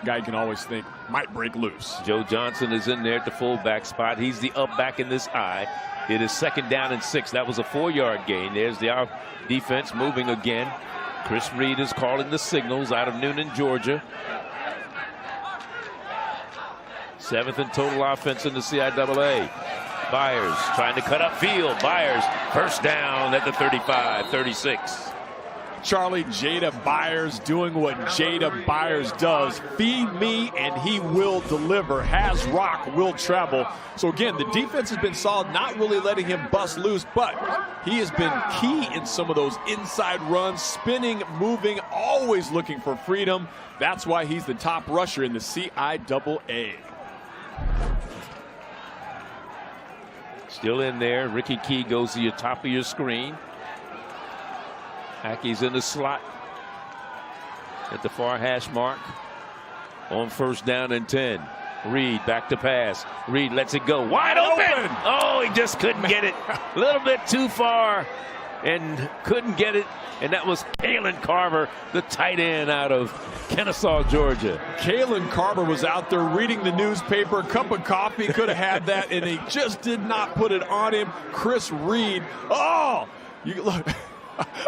guy you can always think, might break loose. Joe Johnson is in there at the fullback spot. He's the up back in this eye. It is 2nd down and 6. That was a 4-yard gain. There's the defense moving again. Chris Reed is calling the signals out of Noonan, Georgia. 7th in total offense in the CIAA. Byers trying to cut upfield. Byers, first down at the 35, 36. Charlie, Jada Byers doing what Jada Byers does. Feed me and he will deliver. Has rock, will travel. So again, the defense has been solid, not really letting him bust loose, but he has been key in some of those inside runs, spinning, moving, always looking for freedom. That's why he's the top rusher in the CIAA. Still in there. Ricky Key goes to your top of your screen. Hackey's in the slot at the far hash mark on 1st down and 10. Reed back to pass. Reed lets it go wide open. Oh, he just couldn't get it. A little bit too far and couldn't get it. And that was Kalen Carver, the tight end out of Kennesaw, Georgia. Kalen Carver was out there reading the newspaper, cup of coffee, could have had that, and he just did not put it on him. Chris Reed, oh, you look.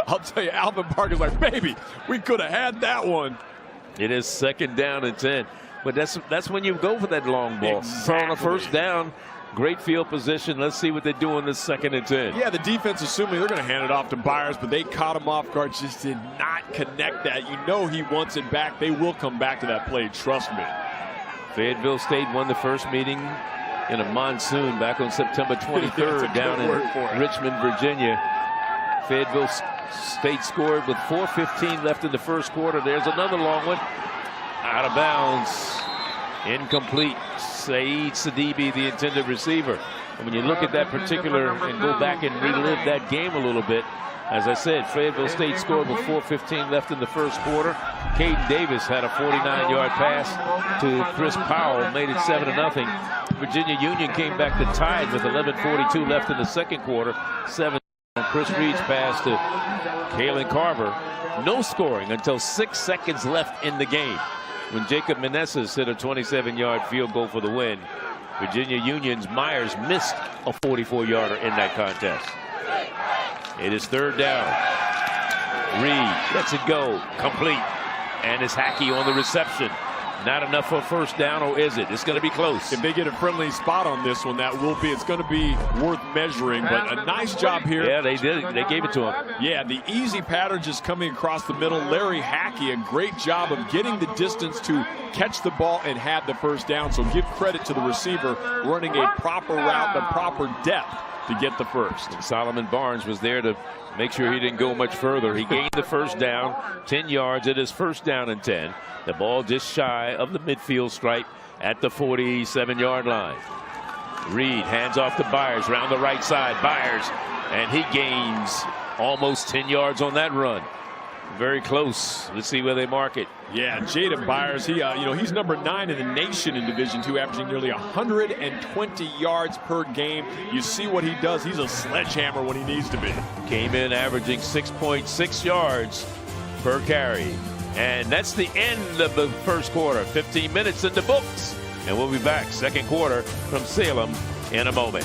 I'll tell you, Alvin Parker's like, baby, we could have had that one. It is 2nd down and 10. But that's when you go for that long ball. Exactly. So on a first down, great field position. Let's see what they do in this 2nd and 10. Yeah, the defense, assuming they're going to hand it off to Byers, but they caught him off guard, just did not connect that. You know he wants it back. They will come back to that play, trust me. Fayetteville State won the first meeting in a monsoon back on September 23rd down in Richmond, Virginia. Fayetteville State scored with 4:15 left in the first quarter. There's another long one. Out of bounds. Incomplete. Saeed Sidibe, the intended receiver. And when you look at that particular and go back and relive that game a little bit, as I said, Fayetteville State scored with 4:15 left in the first quarter. Caden Davis had a 49-yard pass to Chris Powell, made it 7-0. Virginia Union came back to tie it with 11:42 left in the second quarter. 7 on Chris Reed's pass to Kalen Carver. No scoring until 6 seconds left in the game, when Jacob Meneses hit a 27-yard field goal for the win. Virginia Union's Myers missed a 44-yarder in that contest. It is 3rd down. Reed lets it go, complete, and it's Hackey on the reception. Not enough for a first down, or is it? It's going to be close. If they get a friendly spot on this one, that will be. It's going to be worth measuring, but a nice job here. Yeah, they did. They gave it to him. Yeah, the easy pattern just coming across the middle. Larry Hackey, a great job of getting the distance to catch the ball and have the first down. So give credit to the receiver running a proper route, the proper depth to get the first. And Solomon Barnes was there to make sure he didn't go much further. He gained the first down, 10 yards at his first down and 10. The ball just shy of the midfield stripe at the 47-yard line. Reed hands off to Byers, round the right side. Byers, and he gains almost 10 yards on that run. Very close. Let's see where they mark it. Yeah, Jaden Byers, he's number 9 in the nation in Division II, averaging nearly 120 yards per game. You see what he does. He's a sledgehammer when he needs to be. Came in averaging 6.6 yards per carry. And that's the end of the first quarter. 15 minutes in the books. And we'll be back second quarter from Salem in a moment.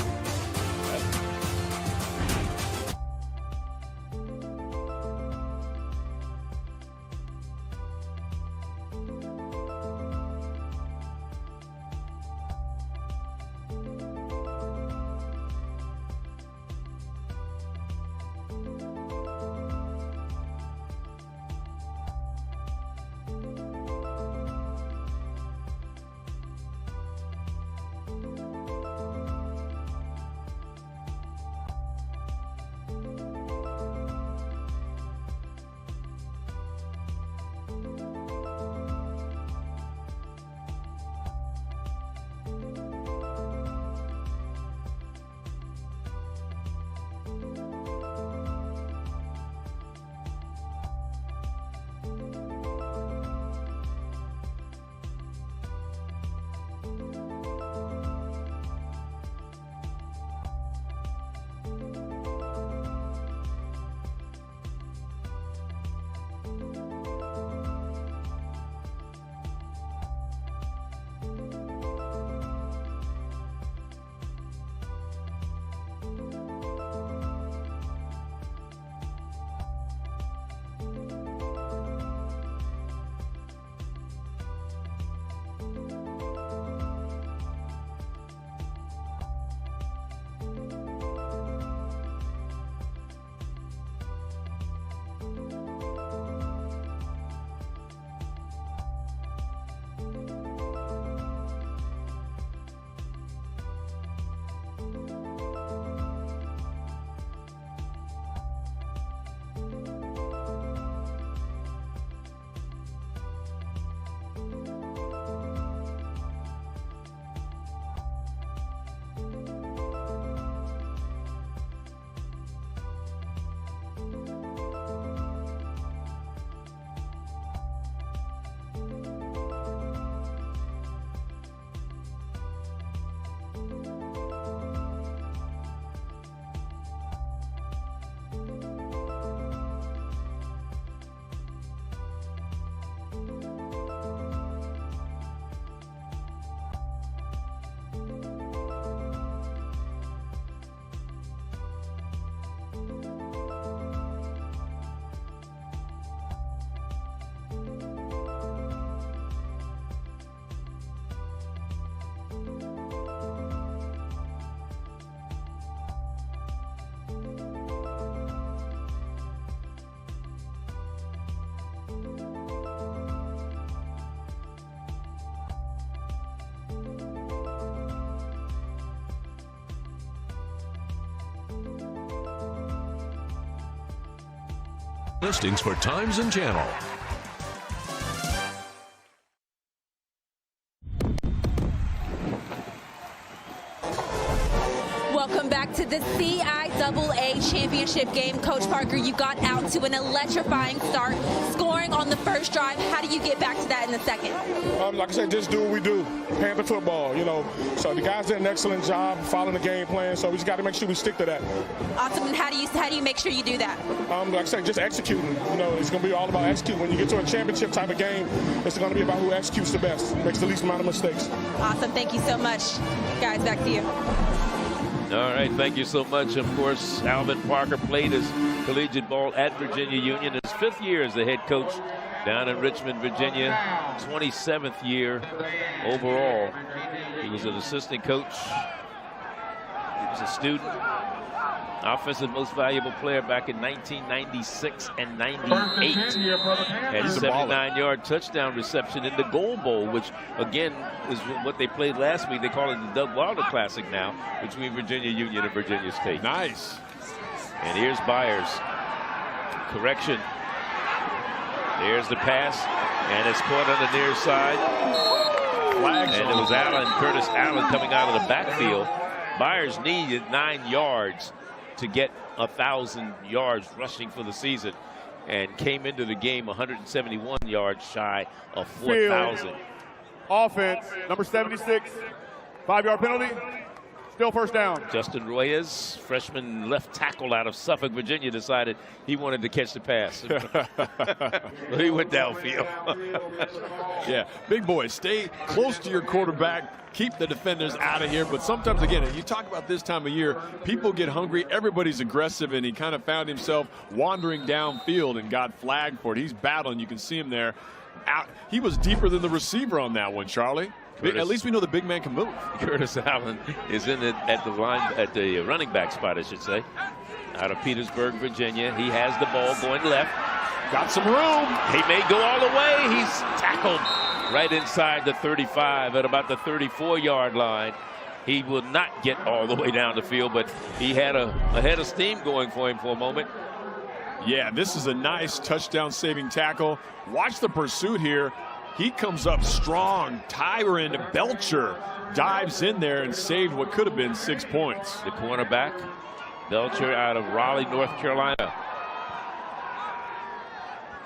Listings for times and channel. Welcome back to the CIAA championship game. Coach Parker, you got out to an electrifying start, scoring on the first drive. How do you get back to that in the second? Like I said, just do what we do, Panther football, you know. So the guys did an excellent job following the game plan, so we just got to make sure we stick to that. Awesome. And how do you make sure you do that? Like I said, just executing. You know, it's going to be all about executing. When you get to a championship type of game, it's going to be about who executes the best, makes the least amount of mistakes. Awesome. Thank you so much. Guys, back to you. All right, thank you so much. Of course, Alvin Parker played his collegiate ball at Virginia Union. His 5th year as the head coach down in Richmond, Virginia. 27th year overall. He was an assistant coach. He was a student. Offensive most valuable player back in 1996 and 98. Had 79-yard touchdown reception in the Goal Bowl, which, again, is what they played last week. They call it the Doug Wilder Classic now, between Virginia Union and Virginia State. Nice. And here's Byers. Correction. There's the pass, and it's caught on the near side. And it was Curtis Allen coming out of the backfield. Byers needed 9 yards to get 1,000 yards rushing for the season, and came into the game 171 yards shy of 4,000. Offense, number 76, 5-yard penalty, still first down. Justin Royes, freshman left tackle out of Suffolk, Virginia, decided he wanted to catch the pass. He went downfield. Yeah, big boy, stay close to your quarterback. Keep the defenders out of here. But sometimes, again, you talk about this time of year, people get hungry. Everybody's aggressive, and he kind of found himself wandering downfield and got flagged for it. He's battling. You can see him there. He was deeper than the receiver on that one, Charlie. At least we know the big man can move. Curtis Allen is in it at the running back spot, I should say. Out of Petersburg, Virginia. He has the ball going left. Got some room. He may go all the way. He's tackled right inside the 35 at about the 34-yard line. He will not get all the way down the field, but he had a head of steam going for him for a moment. Yeah, this is a nice touchdown-saving tackle. Watch the pursuit here. He comes up strong. Tyron Belcher dives in there and saved what could have been 6 points. The cornerback, Belcher, out of Raleigh, North Carolina.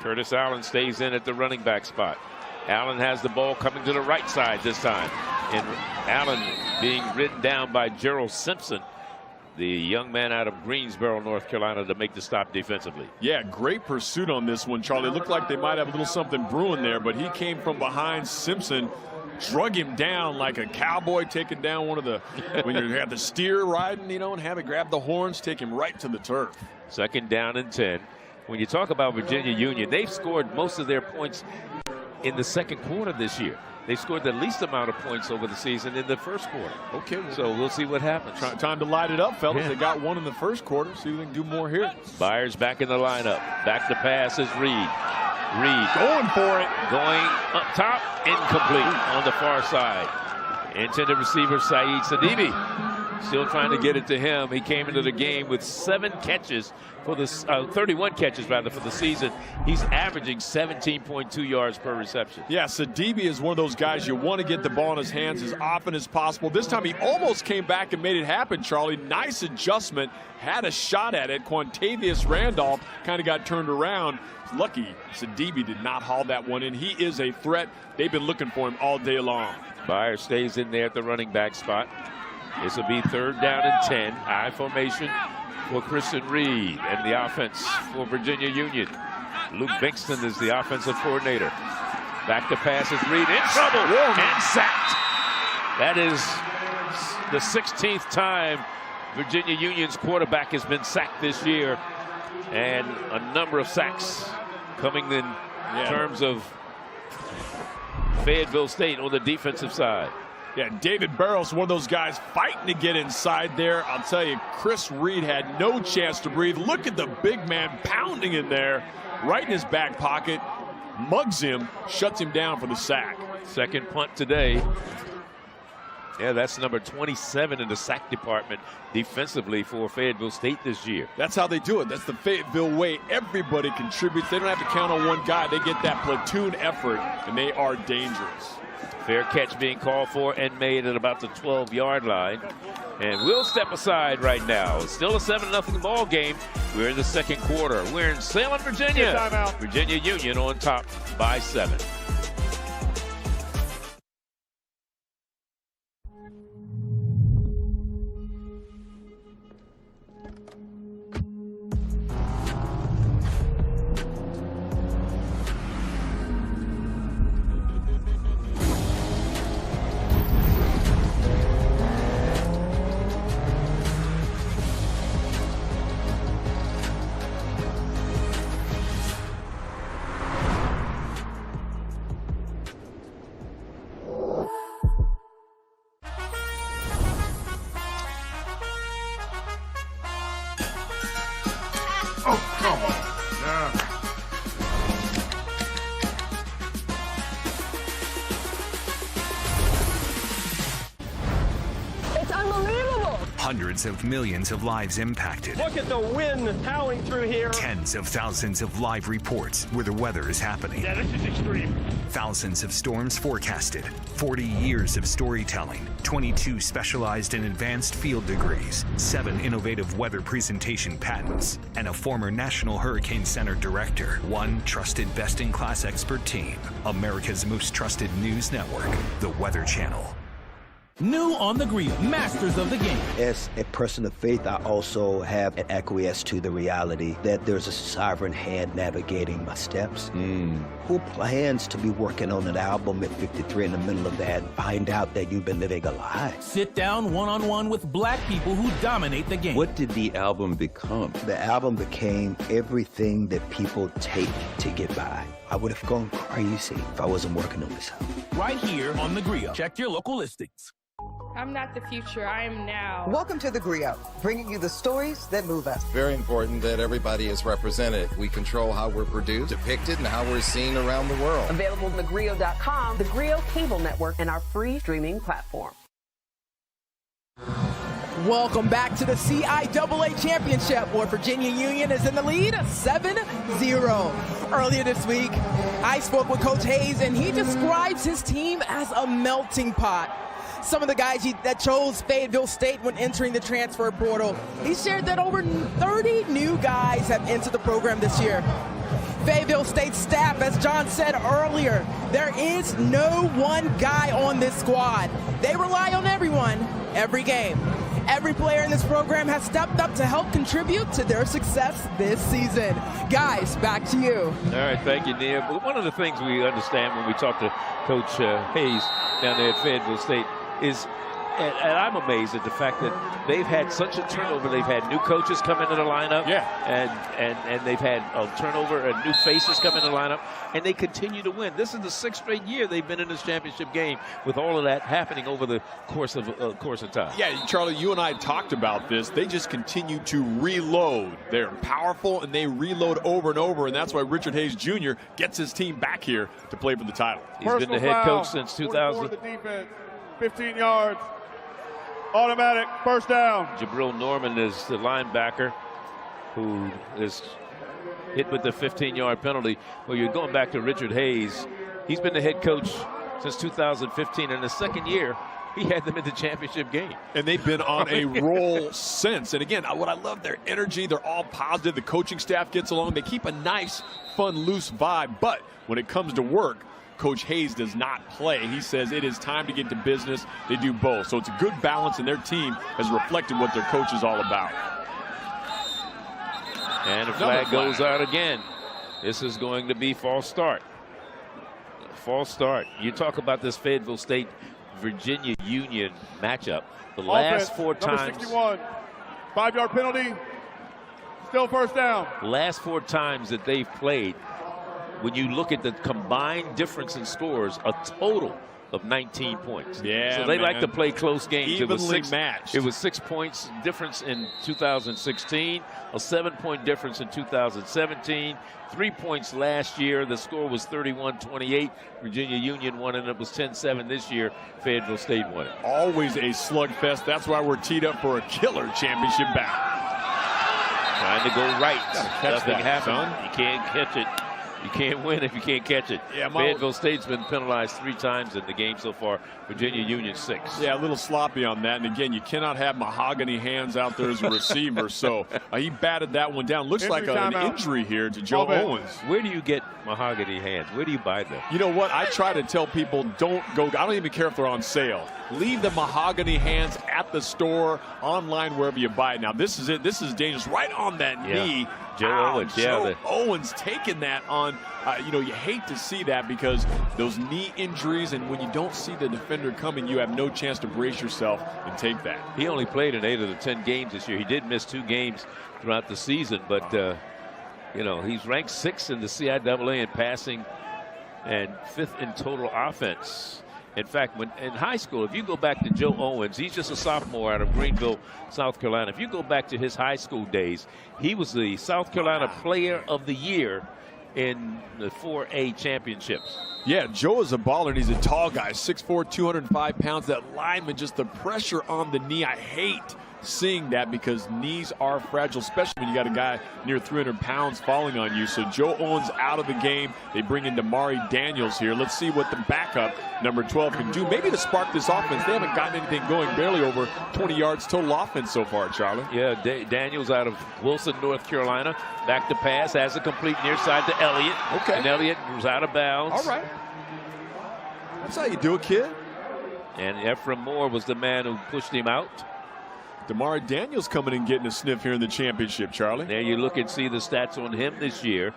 Curtis Allen stays in at the running back spot. Allen has the ball coming to the right side this time. And Allen being ridden down by Gerald Simpson, the young man out of Greensboro, North Carolina, to make the stop defensively. Yeah, great pursuit on this one, Charlie. Looked like they might have a little something brewing there, but he came from behind Simpson, drug him down like a cowboy taking down one of the, when you have the steer riding, you know, and have it grab the horns, take him right to the turf. 2nd down and 10. When you talk about Virginia Union, they've scored most of their points in the second quarter this year. They scored the least amount of points over the season in the first quarter. Okay. So we'll see what happens. Time to light it up, fellas. Yeah. They got one in the first quarter. See if they can do more here. Byers back in the lineup. Back to pass is Reed. Reed going for it. Going up top. Incomplete on the far side. Intended receiver Saeed Sidibe. Still trying to get it to him. He came into the game with 7 catches for the 31 catches rather for the season. He's averaging 17.2 yards per reception. Yeah, Sidibe is one of those guys you want to get the ball in his hands as often as possible. This time he almost came back and made it happen, Charlie. Nice adjustment. Had a shot at it. Quantavious Randolph kind of got turned around. Lucky Sidibe did not haul that one in. He is a threat. They've been looking for him all day long. Byers stays in there at the running back spot. This will be 3rd down and 10. I formation for Christian Reed and the offense for Virginia Union. Luke Bingston is the offensive coordinator. Back to pass is Reed in trouble and sacked. That is the 16th time Virginia Union's quarterback has been sacked this year, and a number of sacks coming in terms of Fayetteville State on the defensive side. Yeah, David Barrows, one of those guys fighting to get inside there. I'll tell you, Chris Reed had no chance to breathe. Look at the big man pounding in there, right in his back pocket. Mugs him, shuts him down for the sack. Second punt today Yeah, that's number 27 in the sack department defensively for Fayetteville State this year. That's how they do it. That's the Fayetteville way. Everybody contributes. They don't have to count on one guy. They get that platoon effort, and they are dangerous. Fair catch being called for and made at about the 12-yard line. And we'll step aside right now. It's still a 7-0 ball game. We're in the second quarter. We're in Salem, Virginia. Virginia Union on top by 7. Hundreds of millions of lives impacted. Look at the wind howling through here. Tens of thousands of live reports where the weather is happening. Yeah, this is extreme. Thousands of storms forecasted. 40 years of storytelling. 22 specialized and advanced field degrees. 7 innovative weather presentation patents. And a former National Hurricane Center director. One trusted best-in-class expert team. America's most trusted news network. The Weather Channel. New on the grill, masters of the game. As a person of faith, I also have an acquiesce to the reality that there's a sovereign hand navigating my steps. Who plans to be working on an album at 53 in the middle of that? Find out that you've been living a lie. Sit down one-on-one with black people who dominate the game. What did the album become? The album became everything that people take to get by. I would have gone crazy if I wasn't working on this album. Right here on The Grill. Check your local listings. I'm not the future, I am now. Welcome to The Griot, bringing you the stories that move us. Very important that everybody is represented. We control how we're produced, depicted, and how we're seen around the world. Available on thegriot.com, the Griot cable network, and our free streaming platform. Welcome back to the CIAA Championship, where Virginia Union is in the lead 7-0. Earlier this week, I spoke with Coach Hayes, and he describes his team as a melting pot. Some of the guys that chose Fayetteville State when entering the transfer portal. He shared that over 30 new guys have entered the program this year. Fayetteville State staff, as John said earlier, there is no one guy on this squad. They rely on everyone, every game. Every player in this program has stepped up to help contribute to their success this season. Guys, back to you. All right, thank you, Nia. But one of the things we understand when we talk to Coach Hayes down there at Fayetteville State is, and I'm amazed at the fact that they've had such a turnover. They've had new coaches come into the lineup, and they've had a turnover and new faces come into the lineup, and they continue to win. This is the 6th straight year they've been in this championship game with all of that happening over the course of time. Yeah, Charlie, you and I talked about this. They just continue to reload. They're powerful, and they reload over and over, and that's why Richard Hayes Jr. gets his team back here to play for the title. He's been the head coach since 2000. The defense, 15 yards. Automatic, first down. Jabril Norman is the linebacker who is hit with the 15-yard penalty. Well, you're going back to Richard Hayes. He's been the head coach since 2015. In the second year, he had them in the championship game. And they've been on a roll since. And again, what I love, their energy. They're all positive. The coaching staff gets along. They keep a nice, fun, loose vibe. But when it comes to work, Coach Hayes does not play. He says it is time to get to business. They do both. So it's a good balance, and their team has reflected what their coach is all about. And the flag goes out again. This is going to be false start. False start. You talk about this Fayetteville State Virginia Union matchup. The last 4 times. 61. 5-yard penalty. Still first down. Last 4 times that they've played, when you look at the combined difference in scores, a total of 19 points. Yeah, so they man. like to play close games. Evenly matched. It was 6 points difference in 2016, a 7-point difference in 2017, 3 points last year. The score was 31-28. Virginia Union won, and it was 10-7 this year. Fayetteville State won it. Always a slugfest. That's why we're teed up for a killer championship battle. Trying to go right. Nothing happened. Son. You can't catch it. You can't win if you can't catch it. Yeah, Fayetteville State's been penalized 3 times in the game so far. Virginia Union 6. Yeah, a little sloppy on that. And again, you cannot have mahogany hands out there as a receiver. So he batted that one down. Looks like an injury here to Joe Owens. Where do you get mahogany hands? Where do you buy them? You know what? I try to tell people don't go. I don't even care if they're on sale. Leave the mahogany hands at the store, online, wherever you buy it. Now, this is it. This is dangerous. Right on that knee. Joe Owens. Joe Owens taking that on. You know, you hate to see that because those knee injuries, and when you don't see the defender coming, you have no chance to brace yourself and take that. He only played in 8 of the 10 games this year. He did miss 2 games throughout the season, but you know, he's ranked 6th in the CIAA in passing and 5th in total offense. In fact, when in high school, if you go back to Joe Owens, he's just a sophomore out of Greenville, South Carolina. If you go back to his high school days, he was the South Carolina Player of the Year in the 4A championships. Yeah, Joe is a baller, and he's a tall guy, 6'4", 205 pounds. That lineman, just the pressure on the knee, I hate seeing that because knees are fragile, especially when you got a guy near 300 pounds falling on you. So Joe Owens out of the game. They bring in Damari Daniels here. Let's see what the backup, number 12, can do. Maybe to spark this offense. They haven't gotten anything going, barely over 20 yards total offense so far, Charlie. Yeah, Daniels out of Wilson, North Carolina. Back to pass, has a complete near side to Elliott. Okay. And Elliott was out of bounds. All right. That's how you do it, kid. And Ephraim Moore was the man who pushed him out. Damari Daniels coming and getting a sniff here in the championship, Charlie. There you look and see the stats on him this year.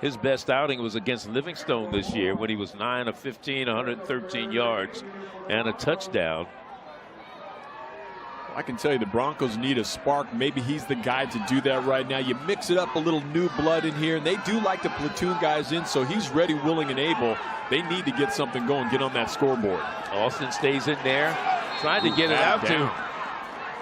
His best outing was against Livingstone this year when he was 9 of 15, 113 yards and a touchdown. I can tell you the Broncos need a spark. Maybe he's the guy to do that right now. You mix it up, a little new blood in here, and they do like to platoon guys in, so he's ready, willing, and able. They need to get something going, get on that scoreboard. Austin stays in there, trying to get it out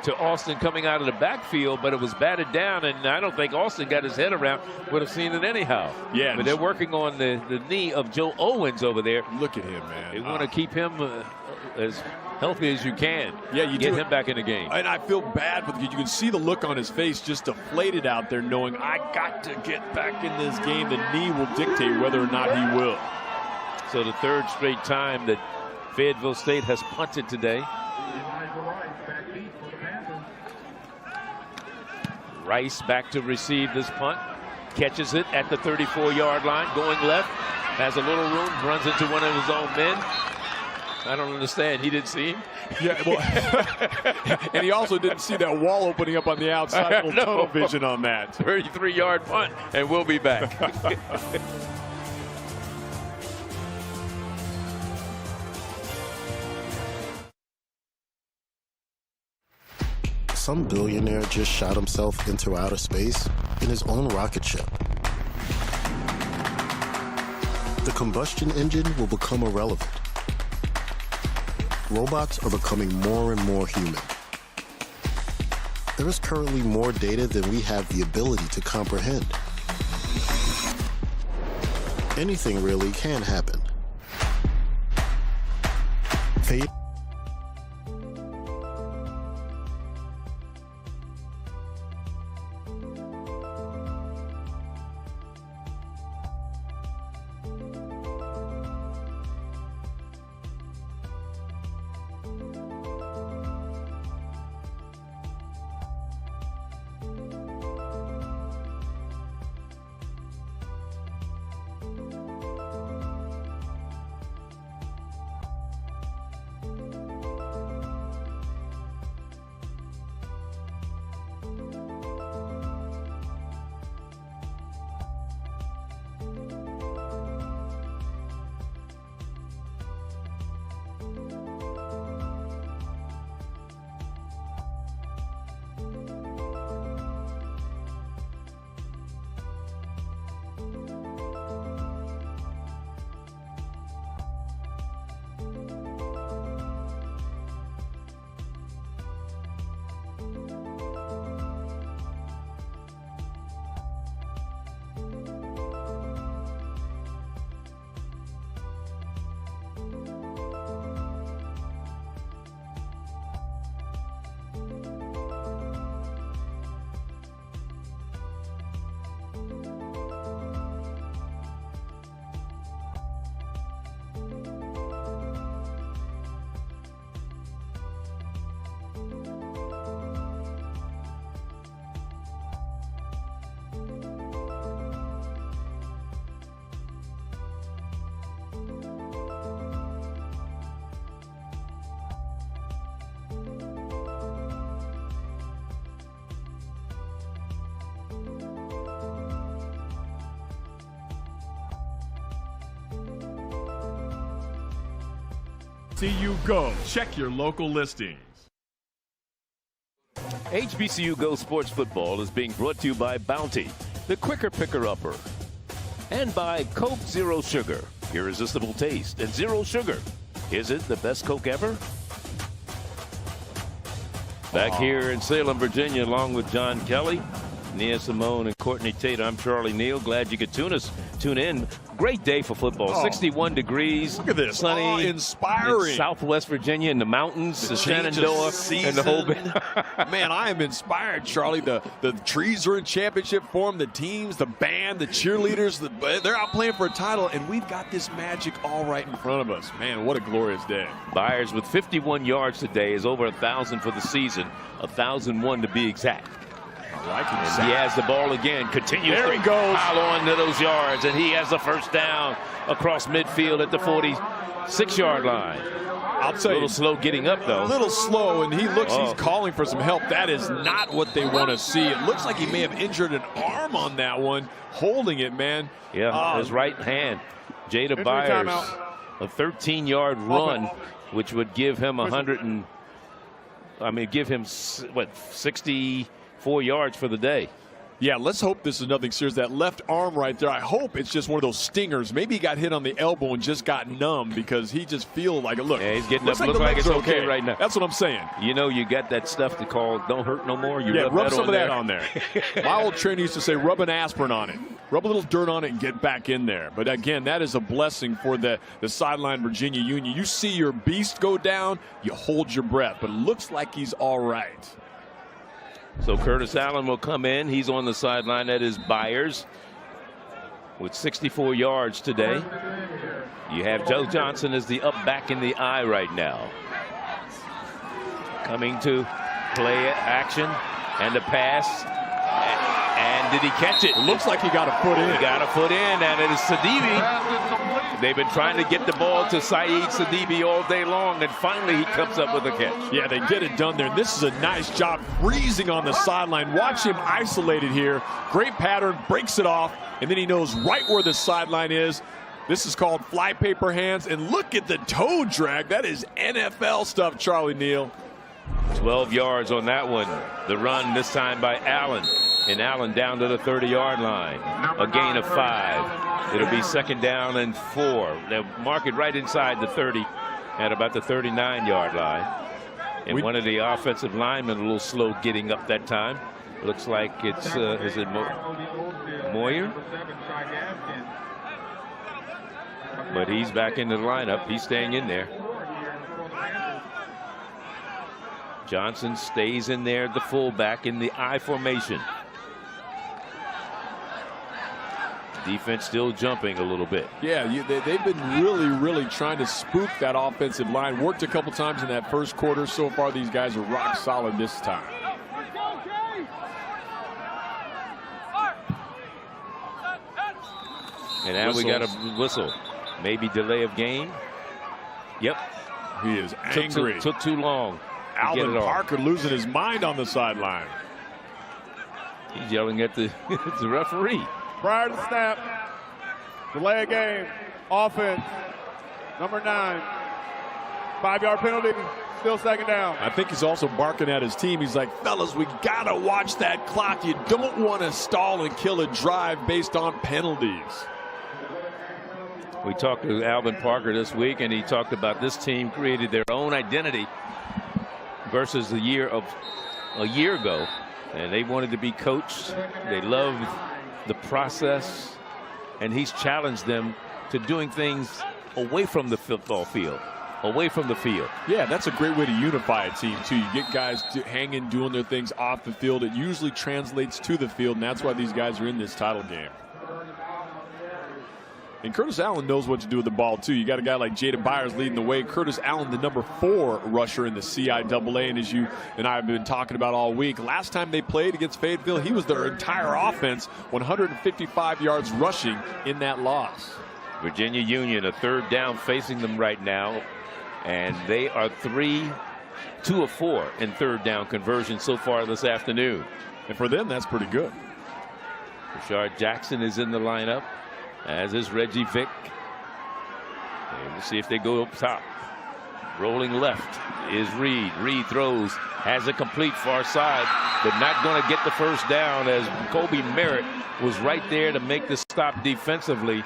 to Austin coming out of the backfield, but it was batted down, and I don't think Austin got his head around, would have seen it anyhow. Yeah. But they're working on the knee of Joe Owens over there. Look at him, man. They want to keep him as healthy as you can. Yeah, you get him back in the game. And I feel bad because you can see the look on his face, just deflated out there, knowing I got to get back in this game. The knee will dictate whether or not he will. So the 3rd straight time that Fayetteville State has punted today. Rice back to receive this punt. Catches it at the 34-yard line, going left. Has a little room, runs into one of his own men. I don't understand. He didn't see him. Yeah, well, and he also didn't see that wall opening up on the outside. A little tunnel vision on that. 33-yard punt, and we'll be back. Some billionaire just shot himself into outer space in his own rocket ship. The combustion engine will become irrelevant. Robots are becoming more and more human. There is currently more data than we have the ability to comprehend. Anything really can happen. Fate. HBCU Go. Check your local listings. HBCU Go Sports Football is being brought to you by Bounty, the quicker picker-upper, and by Coke Zero Sugar, irresistible taste, and zero sugar. Is it the best Coke ever? Back here in Salem, Virginia, along with John Kelly, Nia Simone, and Courtney Tate, I'm Charlie Neal. Glad you could tune in. Great day for football. 61 degrees. Look at this. Sunny. Inspiring. In Southwest Virginia, in the mountains, the Shenandoah, and the whole bit. Man, I am inspired, Charlie. The trees are in championship form. The teams, the band, the cheerleaders, they're out playing for a title, and we've got this magic all right in front of us. Man, what a glorious day. Byers with 51 yards today is over 1,000 for the season, 1,001 to be exact. I like him. And he has the ball again. Continues there he goes. Pile on to those yards, and he has the first down across midfield at the 46-yard line. I'll tell you, a little slow getting up, though. A little slow, and he looks, he's calling for some help. That is not what they want to see. It looks like he may have injured an arm on that one, holding it, man. Yeah, his right hand. Jada Byers, a 13-yard run, which would give him give him, what, 64 yards for the day. Yeah, let's hope this is nothing serious. That left arm right there, I hope it's just one of those stingers. Maybe he got hit on the elbow and just got numb because he just feels like, look, yeah, he's getting up. Looks Looks like it's okay right now. That's what I'm saying. You know, you got that stuff to call don't hurt no more. You rub some of that on there. My old trainer used to say, rub an aspirin on it. Rub a little dirt on it and get back in there. But again, that is a blessing for the sideline Virginia Union. You see your beast go down, you hold your breath. But it looks like he's all right. So Curtis Allen will come in. He's on the sideline. That is Byers with 64 yards today. You have Joe Johnson as the up back in the eye right now. Coming to play action and the pass. And did he catch it? It looks like he got a foot in. He got a foot in, and it is Sidibe. They've been trying to get the ball to Saeed Sidibe all day long, and finally he comes up with a catch. Yeah, they get it done there. This is a nice job freezing on the sideline. Watch him isolated here. Great pattern, breaks it off, and then he knows right where the sideline is. This is called flypaper hands, and look at the toe drag. That is NFL stuff, Charlie Neal. 12 yards on that one. The run this time by Allen. And Allen down to the 30-yard line. A gain of 5. It'll be 2nd down and 4. They'll mark it right inside the 30 at about the 39-yard line. And one of the offensive linemen a little slow getting up that time. Looks like it's, is it Moyer? But he's back into the lineup. He's staying in there. Johnson stays in there, the fullback in the I formation. Defense still jumping a little bit. Yeah, they've been really trying to spook that offensive line. Worked a couple times in that first quarter. So far, these guys are rock solid this time. And now we got a whistle. Maybe delay of game. Yep. He is angry. Took too long. Alvin Parker losing his mind on the sideline. He's yelling at the, the referee. Prior to the snap, delay of game, offense, number 9, 5-yard penalty, still 2nd down. I think he's also barking at his team. He's like, fellas, we got to watch that clock. You don't want to stall and kill a drive based on penalties. We talked to Alvin Parker this week, and he talked about this team created their own identity versus a year ago, and they wanted to be coached. They loved the process, and he's challenged them to doing things away from the football field, away from the field. Yeah, that's a great way to unify a team too. You get guys hanging, doing their things off the field. It usually translates to the field, and that's why these guys are in this title game. And Curtis Allen knows what to do with the ball, too. You got a guy like Jada Byers leading the way. Curtis Allen, the number 4 rusher in the CIAA. And as you and I have been talking about all week, last time they played against Fayetteville, he was their entire offense, 155 yards rushing in that loss. Virginia Union, a 3rd down facing them right now. And they are 2 of 4 in 3rd down conversions so far this afternoon. And for them, that's pretty good. Rashard Jackson is in the lineup, as is Reggie Vick. And we'll see if they go up top. Rolling left is Reed. Reed throws, has it complete far side, but not going to get the first down as Kobe Merritt was right there to make the stop defensively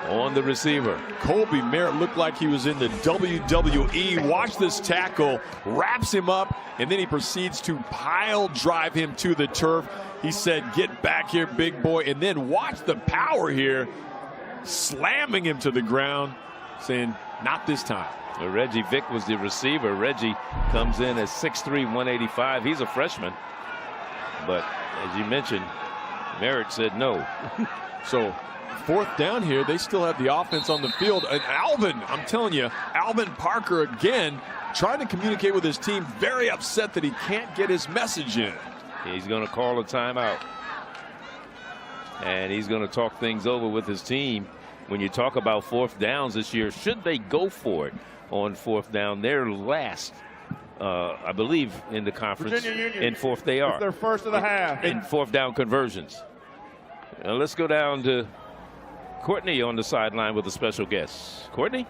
on the receiver. Kobe Merritt looked like he was in the WWE. Watch this tackle, wraps him up, and then he proceeds to pile drive him to the turf. He said, "Get back here, big boy." And then watch the power here, slamming him to the ground, saying, "Not this time." Reggie Vick was the receiver. Reggie comes in at 6'3", 185. He's a freshman. But as you mentioned, Merritt said no. So 4th down here, they still have the offense on the field. And Alvin, I'm telling you, Alvin Parker again trying to communicate with his team, very upset that he can't get his message in. He's going to call a timeout. And he's going to talk things over with his team. When you talk about 4th downs this year, should they go for it on 4th down? They're last, I believe, in the conference. In 4th they are. It's their first of the half. In 4th down conversions. Now let's go down to Courtney on the sideline with a special guest. Courtney?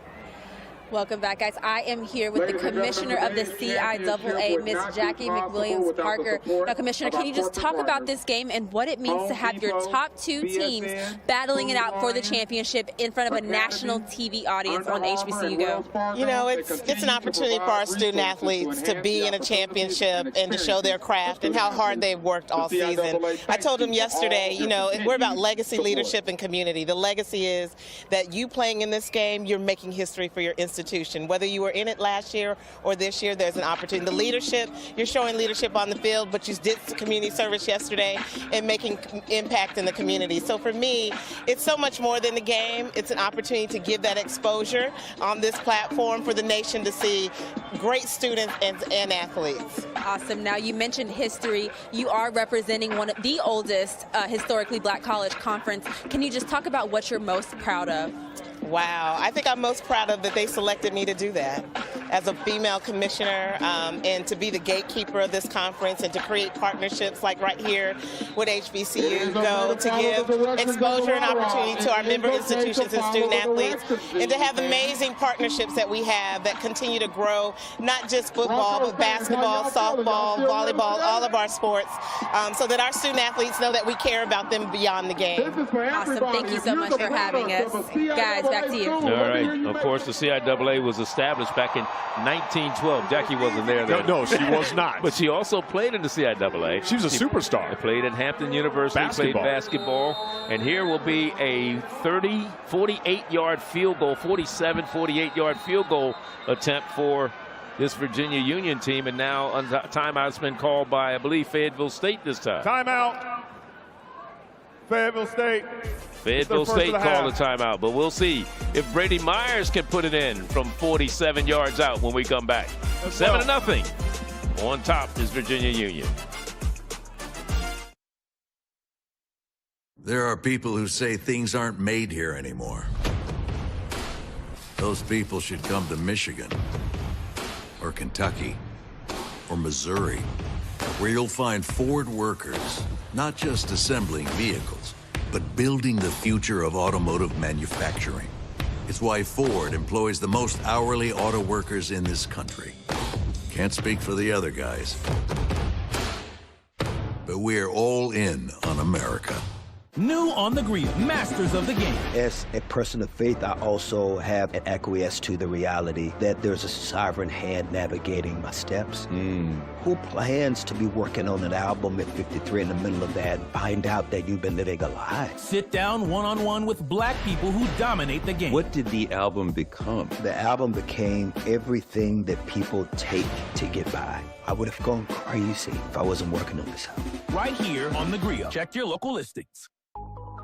Welcome back, guys. I am here with the commissioner of the CIAA, Miss Jackie McWilliams Parker. Now, Commissioner, can you just talk about this game and what it means to have your top 2 teams battling it out for the championship in front of a national TV audience on HBCU Go? You know, it's an opportunity for our student athletes to be in a championship and to show their craft and how hard they've worked all season. I told them yesterday, you know, we're about legacy, leadership, and community. The legacy is that you playing in this game, you're making history for your institution. Whether you were in it last year or this year, there's an opportunity. The leadership, you're showing leadership on the field, but you did community service yesterday and making impact in the community. So for me, it's so much more than the game. It's an opportunity to give that exposure on this platform for the nation to see great students and athletes. Awesome. Now, you mentioned history. You are representing one of the oldest historically black college conference. Can you just talk about what you're most proud of? Wow. I think I'm most proud of that they selected me to do that as a female commissioner and to be the gatekeeper of this conference and to create partnerships like right here with HBCU Go to give exposure and opportunity to our member institutions and student athletes and to have amazing partnerships that we have that continue to grow, not just football, but basketball, softball, volleyball, all of our sports, so that our student athletes know that we care about them beyond the game. Awesome. Thank you so much for having us. Guys, back to you. All right. Of course, the CIAA was established back in 1912. Jackie wasn't there then. No, she was not. But she also played in the CIAA. She was a superstar. Played at Hampton University, played basketball. And here will be a 48-yard field goal, 48-yard field goal attempt for this Virginia Union team. And now a timeout's been called by, I believe, Fayetteville State this time. Timeout. Fayetteville State. Fayetteville State called a timeout, but we'll see if Brady Myers can put it in from 47 yards out when we come back. 7-0. On top is Virginia Union. There are people who say things aren't made here anymore. Those people should come to Michigan or Kentucky or Missouri, where you'll find Ford workers, not just assembling vehicles, but building the future of automotive manufacturing. It's why Ford employs the most hourly auto workers in this country. Can't speak for the other guys, but we're all in on America. New on the Grill, masters of the game. As a person of faith, I also have an acquiesce to the reality that there's a sovereign hand navigating my steps. Who plans to be working on an album at 53 in the middle of that? Find out that you've been living a lie. Sit down one-on-one with black people who dominate the game. What did the album become? The album became everything that people take to get by. I would have gone crazy if I wasn't working on this album. Right here on The Grill. Check your local listings.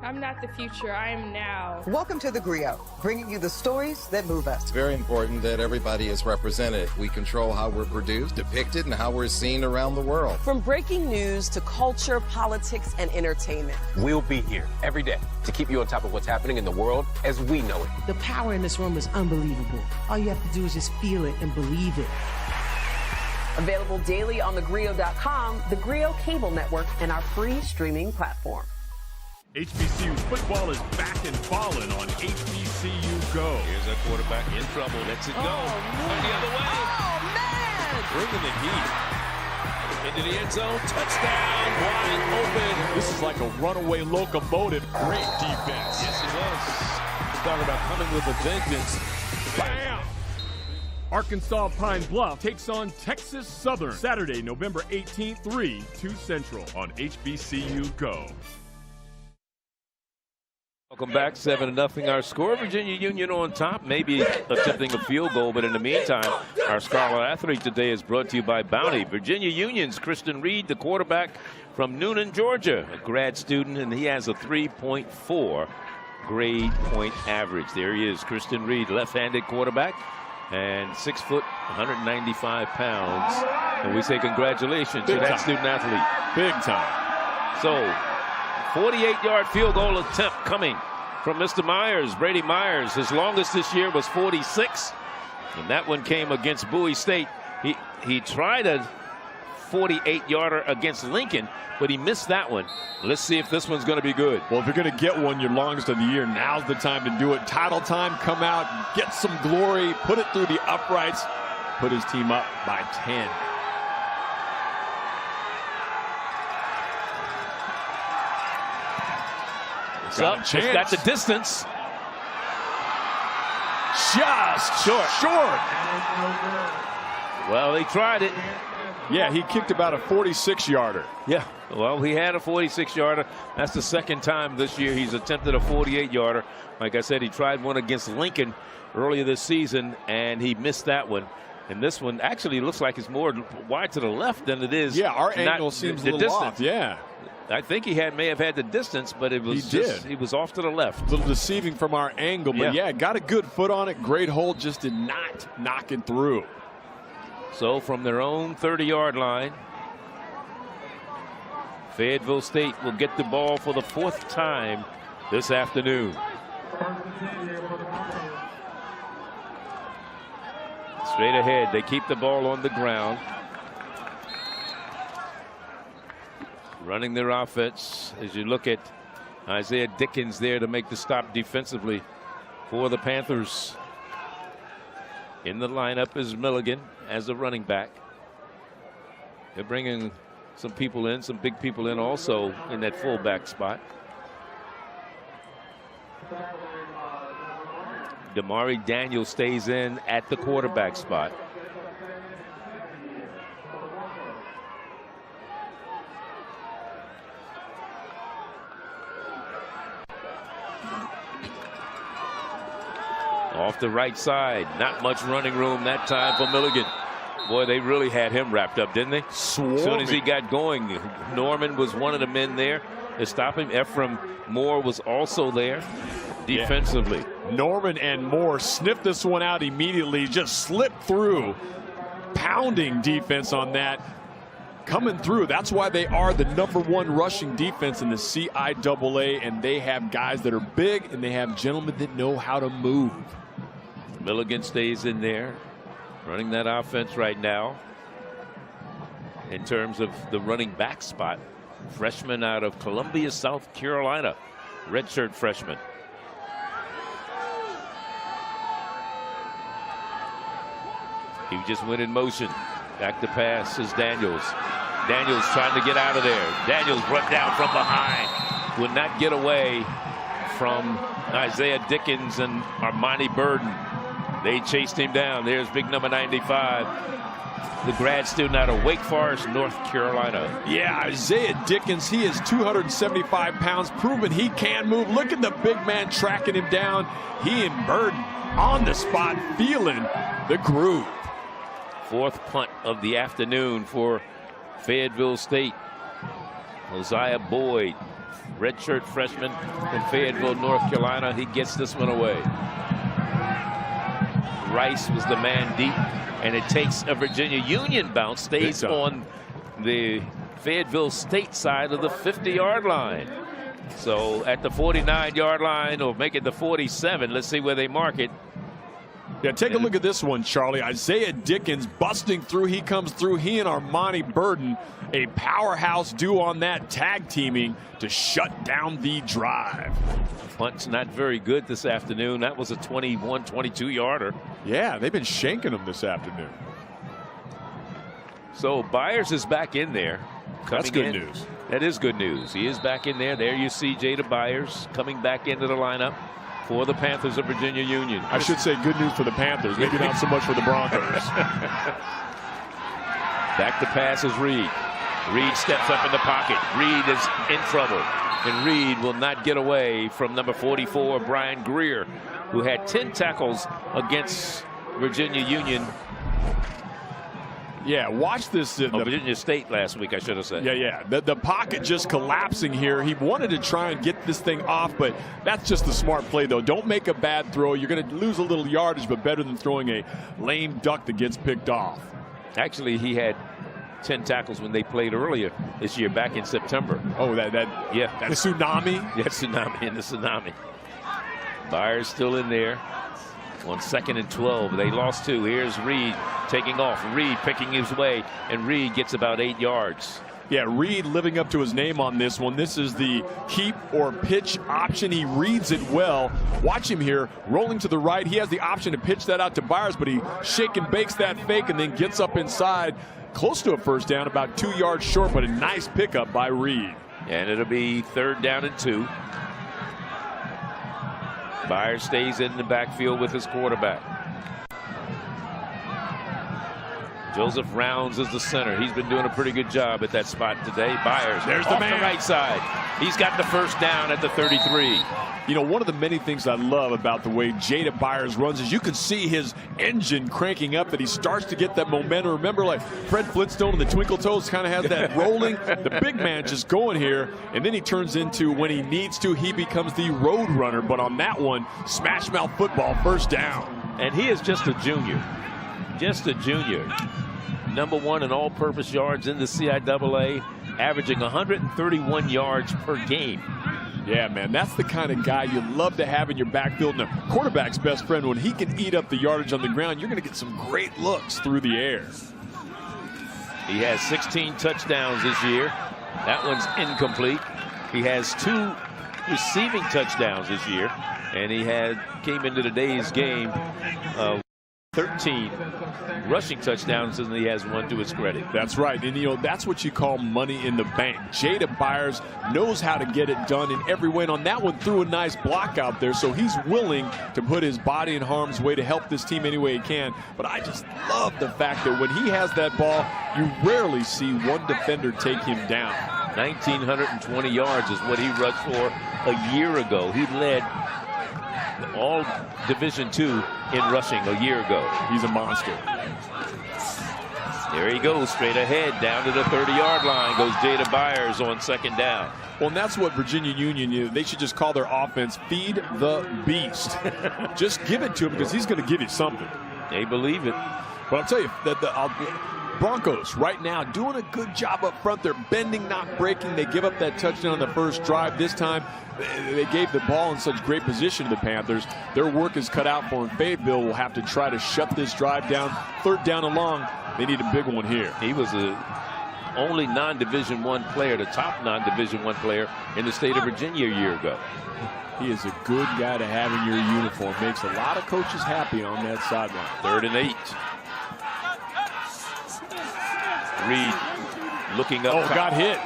I'm not the future, I am now. Welcome to The Griot, bringing you the stories that move us. It's very important that everybody is represented. We control how we're produced, depicted, and how we're seen around the world. From breaking news to culture, politics, and entertainment. We'll be here every day to keep you on top of what's happening in the world as we know it. The power in this room is unbelievable. All you have to do is just feel it and believe it. Available daily on thegrio.com, the Grio Cable Network, and our free streaming platform. HBCU football is back and falling on HBCU Go. Here's our quarterback in trouble. Lets it go. On the other way. Oh, man! Bringing the heat. Into the end zone. Touchdown. Wide open. This is like a runaway locomotive. Great defense. Yes, it was. Talking about coming with a vengeance. Bam! Arkansas Pine Bluff takes on Texas Southern Saturday, November 18th, 3, 2 Central on HBCU Go. Welcome back, 7-0 our score. Virginia Union on top, maybe attempting a field goal, but in the meantime, our Scarlet Athlete today is brought to you by Bounty. Virginia Union's Kristen Reed, the quarterback from Noonan, Georgia, a grad student, and he has a 3.4 grade point average. There he is, Kristen Reed, left-handed quarterback, and 6 foot, 195 pounds. And we say congratulations to that student athlete. Big time. So, 48-yard field goal attempt coming from Mr. Myers, Brady Myers. His longest this year was 46, and that one came against Bowie State. He tried a 48-yarder against Lincoln, but he missed that one. Let's see if this one's going to be good. Well, if you're going to get one your longest of the year, now's the time to do it. Title time, come out, get some glory, put it through the uprights, put his team up by 10. It's got the distance. Just short. Well, he tried it. Yeah, he kicked about a 46-yarder. Yeah, well, he had a 46-yarder. That's the second time this year he's attempted a 48-yarder. Like I said, he tried one against Lincoln earlier this season, and he missed that one. And this one actually looks like it's more wide to the left than it is. Yeah, our angle seems a little off. Yeah. I think he may have had the distance, but it was he was off to the left. A little deceiving from our angle, but yeah, got a good foot on it. Great hold, just did not knock it through. So from their own 30-yard line, Fayetteville State will get the ball for the 4th time this afternoon. Straight ahead, they keep the ball on the ground. Running their offense as you look at Isaiah Dickens there to make the stop defensively for the Panthers. In the lineup is Milligan as a running back. They're bringing some people in, some big people in also in that fullback spot. Damari Daniel stays in at the quarterback spot. Off the right side, not much running room that time for Milligan. Boy, they really had him wrapped up, didn't they? Swarming. As soon as he got going, Norman was one of the men there to stop him. Ephraim Moore was also there defensively. Yeah. Norman and Moore sniffed this one out immediately, just slipped through. Pounding defense on that. Coming through. That's why they are the #1 rushing defense in the CIAA, and they have guys that are big, and they have gentlemen that know how to move. Milligan stays in there, running that offense right now. In terms of the running back spot, freshman out of Columbia, South Carolina, redshirt freshman. He just went in motion. Back to pass is Daniels. Daniels trying to get out of there. Daniels run down from behind. Would not get away from Isaiah Dickens and Armani Burden. They chased him down. There's big number 95. The grad student out of Wake Forest, North Carolina. Yeah, Isaiah Dickens, he is 275 pounds, proven he can move. Look at the big man tracking him down. He and Burden on the spot, feeling the groove. 4th punt of the afternoon for Fayetteville State. Hosea Boyd, redshirt freshman from Fayetteville, North Carolina. He gets this one away. Rice was the man deep, and it takes a Virginia Union bounce. Stays on the Fayetteville State side of the 50-yard line. So at the 49-yard line, or make it the 47. Let's see where they mark it. Yeah, take a look at this one, Charlie. Isaiah Dickens busting through. He comes through. He and Armani Burden, a powerhouse duo on that, tag teaming to shut down the drive. Punt's not very good this afternoon. That was a 21, 22-yarder. Yeah, they've been shanking them this afternoon. So Byers is back in there. That's good news. That is good news. He is back in there. There you see Jada Byers coming back into the lineup for the Panthers of Virginia Union. I should say good news for the Panthers, maybe not so much for the Broncos. Back to pass is Reed. Reed steps up in the pocket. Reed is in trouble. And Reed will not get away from number 44, Brian Greer, who had 10 tackles against Virginia Union. Yeah, watch this. Virginia State last week, I should have said. Yeah. The pocket just collapsing here. He wanted to try and get this thing off, but that's just the smart play, though. Don't make a bad throw. You're going to lose a little yardage, but better than throwing a lame duck that gets picked off. Actually, he had 10 tackles when they played earlier this year, back in September. Oh, that tsunami? Yeah, tsunami and the tsunami. Byers still in there. On 2nd and 12, they lost 2. Here's Reed taking off. Reed picking his way, and Reed gets about 8 yards. Yeah, Reed living up to his name on this one. This is the keep or pitch option. He reads it well. Watch him here, rolling to the right. He has the option to pitch that out to Byers, but he shake and bakes that fake and then gets up inside, close to a first down, about 2 yards short, but a nice pickup by Reed. And it'll be 3rd down and 2. Byers stays in the backfield with his quarterback. Joseph Rounds is the center. He's been doing a pretty good job at that spot today. Byers, there's off the man. The right side. He's got the first down at the 33. You know, one of the many things I love about the way Jada Byers runs is you can see his engine cranking up, that he starts to get that momentum. Remember, like Fred Flintstone and the Twinkle Toes kind of has that rolling. The big man just going here, and then he turns into, when he needs to, he becomes the road runner. But on that one, smash mouth football, first down. And he is just a junior. Just a junior. Number 1 in all-purpose yards in the CIAA, averaging 131 yards per game. Yeah, man, that's the kind of guy you love to have in your backfield. And a quarterback's best friend, when he can eat up the yardage on the ground, you're going to get some great looks through the air. He has 16 touchdowns this year. That one's incomplete. He has 2 receiving touchdowns this year, and he came into today's game 13 rushing touchdowns, and he has 1 to his credit. That's right, and you know, that's what you call money in the bank. Jada Byers knows how to get it done in every way, and on that one threw a nice block out there, so he's willing to put his body in harm's way to help this team any way he can. But I just love the fact that when he has that ball, you rarely see one defender take him down. 1,920 yards is what he rushed for a year ago. He led all Division II in rushing a year ago. He's a monster. There he goes, straight ahead, down to the 30-yard line goes Jada Byers on 2nd down. Well, and that's what Virginia Union is. They should just call their offense Feed the Beast. Just give it to him, because he's going to give you something. They believe it. But I'll tell you, the Broncos right now doing a good job up front. They're bending, not breaking. They give up that touchdown on the first drive. This time, they gave the ball in such great position to the Panthers. Their work is cut out for them. Fayetteville will have to try to shut this drive down. 3rd down and long. They need a big one here. He was the only non-Division I player, the top non-Division I player in the state of Virginia a year ago. He is a good guy to have in your uniform. Makes a lot of coaches happy on that sideline. 3rd and 8. Reed looking up. Oh, got hit.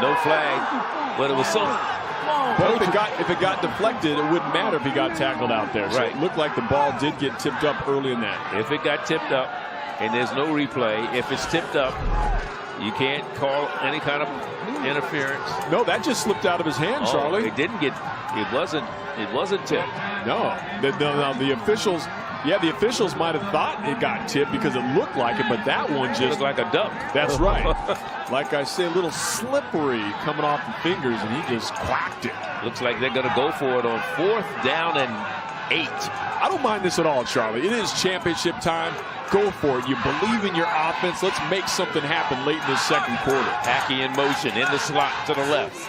No flag, but it was so. But if it got deflected, it wouldn't matter if he got tackled out there. So right. It looked like the ball did get tipped up early in that. If it got tipped up, and there's no replay, if it's tipped up, you can't call any kind of interference. No, that just slipped out of his hand, Charlie. It didn't get. It wasn't tipped. No, the officials. Yeah, the officials might have thought it got tipped because it looked like it, but that one just looked like a duck. That's right. Like I say, a little slippery coming off the fingers, and he just quacked it. Looks like they're going to go for it on 4th down and 8. I don't mind this at all, Charlie. It is championship time. Go for it. You believe in your offense. Let's make something happen late in the 2nd quarter. Hackey in motion in the slot to the left.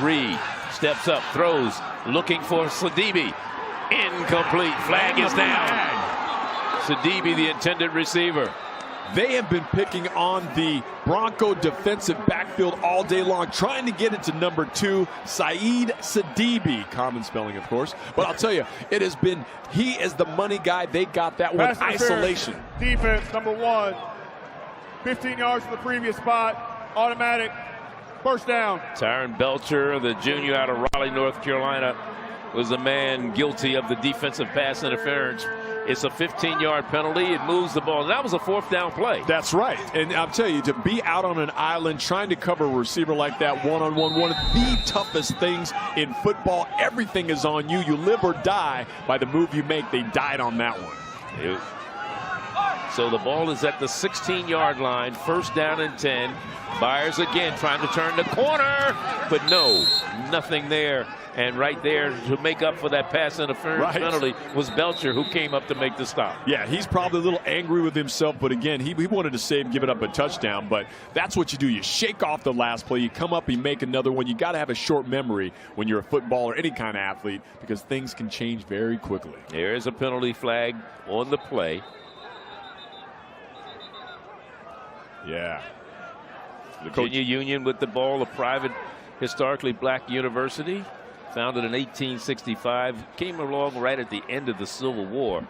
Reed steps up, throws, looking for Sladibi. Incomplete. Flag is down. Sidibe, the intended receiver. They have been picking on the Bronco defensive backfield all day long, trying to get it to number 2, Saeed Sidibe. Common spelling, of course. But I'll tell you, it has been, he is the money guy. They got that one. Isolation. Defense, number 1. 15 yards from the previous spot. Automatic. First down. Tyron Belcher, the junior out of Raleigh, North Carolina, was the man guilty of the defensive pass interference. It's a 15-yard penalty. It moves the ball. That was a 4th down play. That's right. And I'll tell you, to be out on an island trying to cover a receiver like that one-on-one, one of the toughest things in football. Everything is on you. You live or die by the move you make. They died on that one. So the ball is at the 16-yard line. First down and 10. Byers again trying to turn the corner, but no, nothing there. And right there to make up for that pass interference penalty was Belcher, who came up to make the stop. Yeah, he's probably a little angry with himself, but again, he wanted to save, give it up a touchdown. But that's what you do. You shake off the last play. You come up, you make another one. You got to have a short memory when you're a football or any kind of athlete, because things can change very quickly. There is a penalty flag on the play. Yeah. Virginia Union with the ball, a private, historically black university. Founded in 1865, came along right at the end of the Civil War.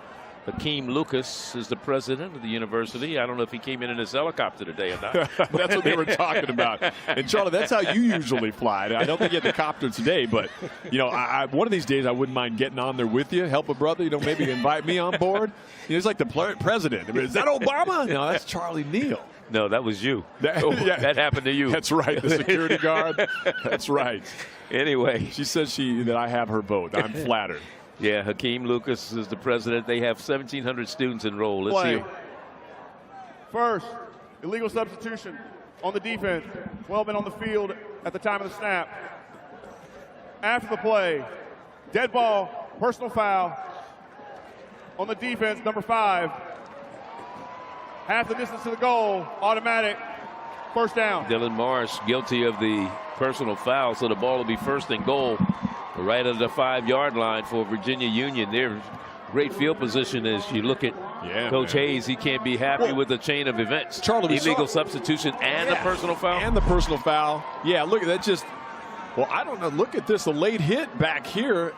Hakeem Lucas is the president of the university. I don't know if he came in his helicopter today or not. That's what they were talking about. And Charlie, that's how you usually fly. I don't think you had the copter today, but you know, one of these days I wouldn't mind getting on there with you, help a brother. You know, maybe invite me on board. You know, it's like the president. I mean, is that Obama? No, that's Charlie Neal. No, that was you. That happened to you. That's right. The security guard. That's right. Anyway, she says that I have her vote. I'm flattered. Yeah, Hakeem Lucas is the president. They have 1,700 students enrolled. Let's see. First, illegal substitution on the defense. 12 men on the field at the time of the snap. After the play, dead ball, personal foul on the defense, number 5. Half the distance to the goal, automatic, first down. Dylan Morris guilty of the personal foul, so the ball will be first and goal right at the 5-yard line for Virginia Union. Their great field position as you look at Coach Hayes. He can't be happy with the chain of events. Charlie, illegal substitution and the personal foul. And the personal foul. Yeah, look at that. Well, I don't know. Look at this. A late hit back here.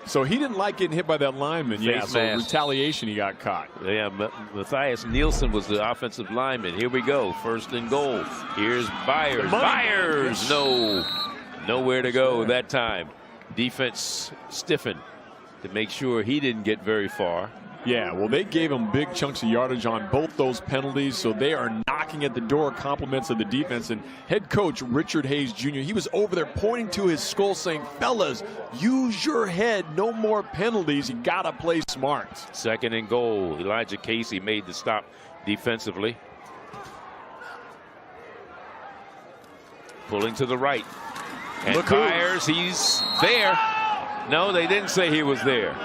So he didn't like getting hit by that lineman. So retaliation, he got caught. Yeah, Matthias Nielsen was the offensive lineman. Here we go. First and goal. Here's Byers. Byers! No. Nowhere to go that time. Defense stiffened to make sure he didn't get very far. Yeah, well, they gave him big chunks of yardage on both those penalties, so they are knocking at the door, compliments of the defense. And head coach Richard Hayes Jr., he was over there pointing to his skull saying, fellas, use your head, no more penalties. You got to play smart. Second and goal. Elijah Casey made the stop defensively. Pulling to the right. And Byers, he's there. No, they didn't say he was there.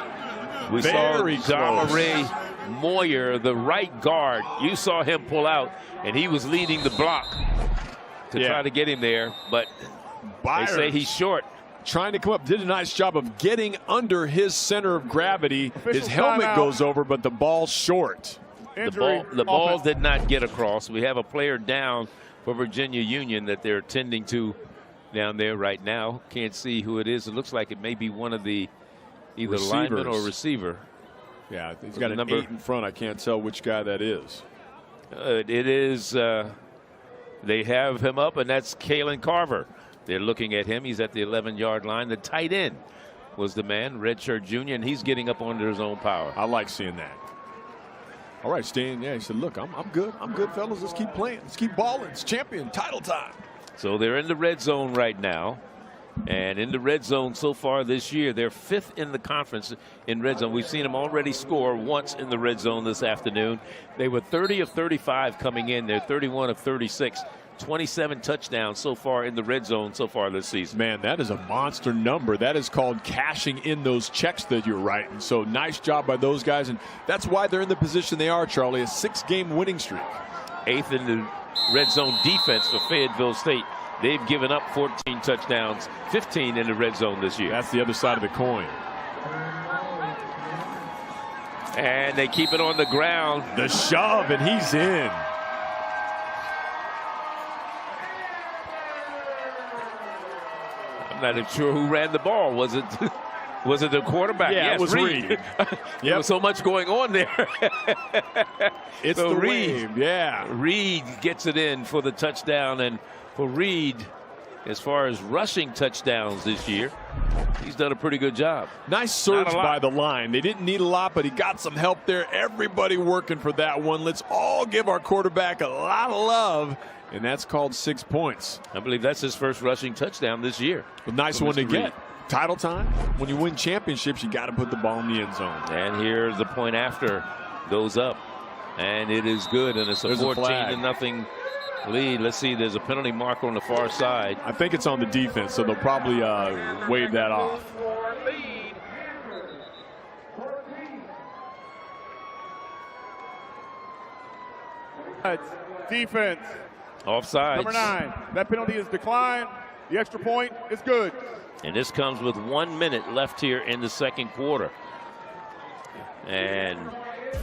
We saw Damare Moyer, the right guard. You saw him pull out, and he was leading the block to try to get him there. But Byers, they say he's short. Trying to come up, did a nice job of getting under his center of gravity. His helmet goes over, but the ball's short. The ball did not get across. We have a player down for Virginia Union that they're tending to down there right now. Can't see who it is. It looks like it may be one of the either lineman or receiver. Yeah, he's got an 8 in front. I can't tell which guy that is. It is. They have him up, and that's Kalen Carver. They're looking at him. He's at the 11-yard line. The tight end was the man, redshirt junior, and he's getting up under his own power. I like seeing that. All right, Stan. Yeah, he said, look, I'm good. I'm good, fellas. Let's keep playing. Let's keep balling. It's champion title time. So they're in the red zone right now. And in the red zone so far this year, they're 5th in the conference in red zone. We've seen them already score once in the red zone this afternoon. They were 30 of 35 coming in. They're 31 of 36. 27 touchdowns so far in the red zone so far this season. Man, that is a monster number. That is called cashing in those checks that you're writing. So nice job by those guys. And that's why they're in the position they are, Charlie. A 6-game winning streak. 8th in the red zone defense for Fayetteville State. They've given up 14 touchdowns, 15 in the red zone this year. That's the other side of the coin. And they keep it on the ground. The shove, and he's in. I'm not even sure who ran the ball. Was it the quarterback? Yeah, yes, it was Reed. There was so much going on there. It's so the Reed, wave, yeah. Reed gets it in for the touchdown, and for Reed, as far as rushing touchdowns this year, he's done a pretty good job. Nice surge by the line. They didn't need a lot, but he got some help there. Everybody working for that one. Let's all give our quarterback a lot of love, and that's called 6 points. I believe that's his first rushing touchdown this year. A nice one to get. Title time. When you win championships, you got to put the ball in the end zone. And here's the point after. Goes up, and it is good, and it's a 14-0 lead. Let's see, there's a penalty marker on the far side. I think it's on the defense, so they'll probably wave that off. Defense. Offside. Number 9. That penalty is declined. The extra point is good. And this comes with 1 minute left here in the second quarter. And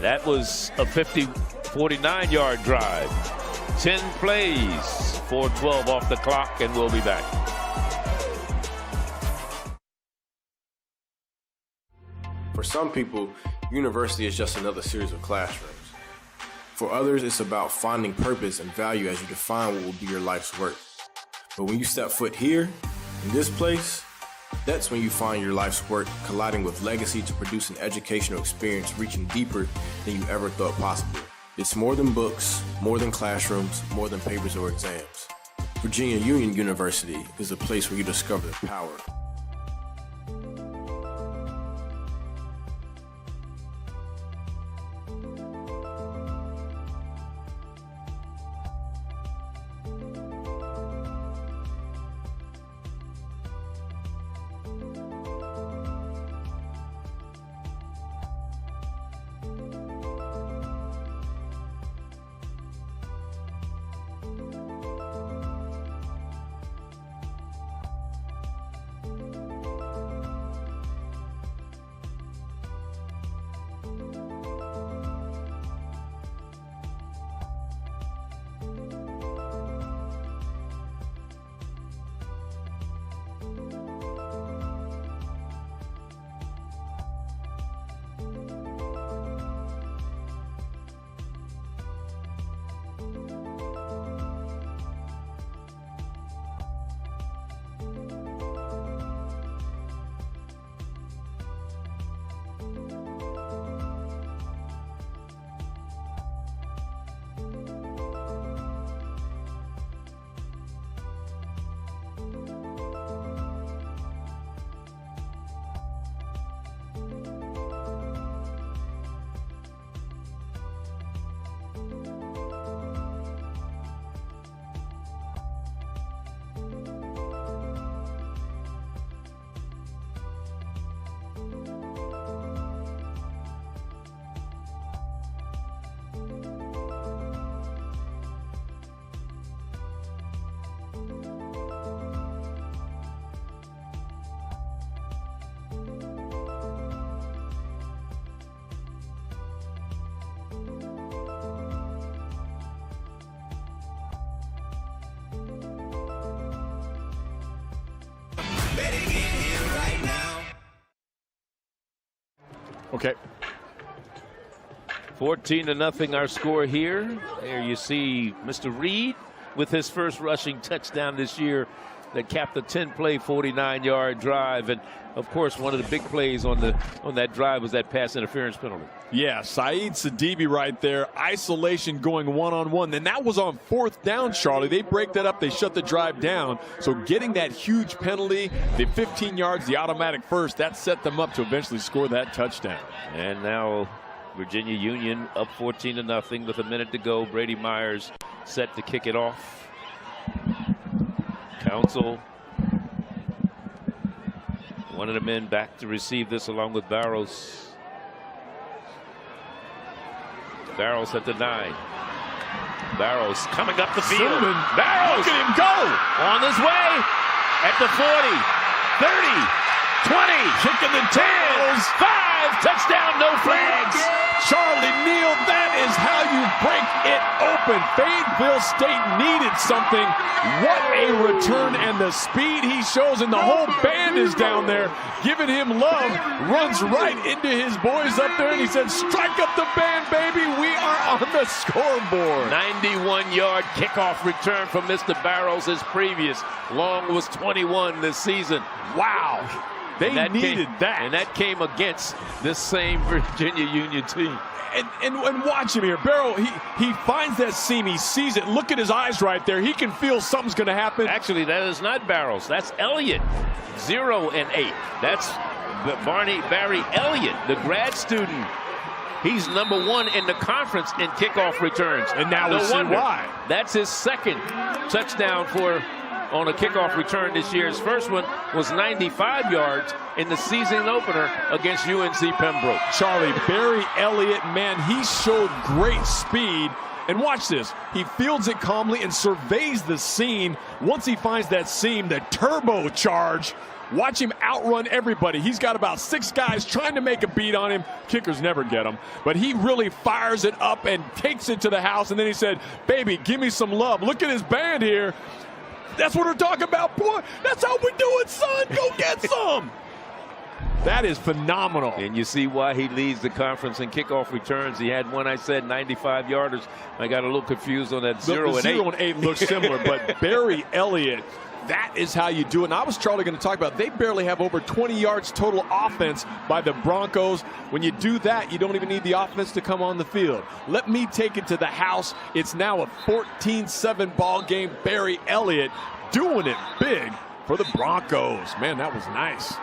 that was a 49-yard drive. 10 plays, 4:12 off the clock, and we'll be back. For some people, university is just another series of classrooms. For others, it's about finding purpose and value as you define what will be your life's work. But when you step foot here, in this place, that's when you find your life's work colliding with legacy to produce an educational experience reaching deeper than you ever thought possible. It's more than books, more than classrooms, more than papers or exams. Virginia Union University is a place where you discover the power. Okay. 14-0 our score here. There you see Mr. Reed with his first rushing touchdown this year that capped a 10-play, 49-yard drive. And, of course, one of the big plays on that drive was that pass interference penalty. Yeah, Saeed Sidibe right there. Isolation going one-on-one. Then that was on 4th down, Charlie. They break that up. They shut the drive down. So getting that huge penalty, the 15 yards, the automatic first, that set them up to eventually score that touchdown. And now Virginia Union up 14-0 with a minute to go. Brady Myers set to kick it off. Council, one of the men back to receive this along with Barrows. Barrows at the 9. Barrows coming up the field. Barrows! Look at him go! On his way at the 40, 30, 20, kicking the 10, 5. drive, touchdown, no flags. Charlie Neal, that is how you break it open. Fayetteville State needed something. What a return, and the speed he shows, and the whole band is down there giving him love. Runs right into his boys up there, and he said, strike up the band, baby. We are on the scoreboard. 91-yard kickoff return from Mr. Barrows. His previous long was 21 this season. Wow. They needed that. And that came against this same Virginia Union team. And watch him here. Barrow, he finds that seam. He sees it. Look at his eyes right there. He can feel something's going to happen. Actually, that is not Barrows. That's Elliott. 0 and 8. That's Barry Elliott, the grad student. He's number 1 in the conference in kickoff returns. And now we see why. That's his second touchdown on a kickoff return this year. His first one was 95 yards in the season opener against UNC Pembroke. Charlie, Barry Elliott, man, he showed great speed. And watch this. He fields it calmly and surveys the scene. Once he finds that seam, the turbo charge. Watch him outrun everybody. He's got about 6 guys trying to make a beat on him. Kickers never get him. But he really fires it up and takes it to the house. And then he said, baby, give me some love. Look at his band here. That's what we're talking about, boy. That's how we do it, son. Go get some. That is phenomenal. And you see why he leads the conference in kickoff returns. He had one, I said, 95-yarders. I got a little confused on that 0 and 8. 0 and 8 looks similar, but Barry Elliott, that is how you do it. And I was, Charlie, going to talk about, they barely have over 20 yards total offense by the Broncos. When you do that, you don't even need the offense to come on the field. Let me take it to the house. It's now a 14-7 ball game. Barry Elliott doing it big for the Broncos. Man, that was nice.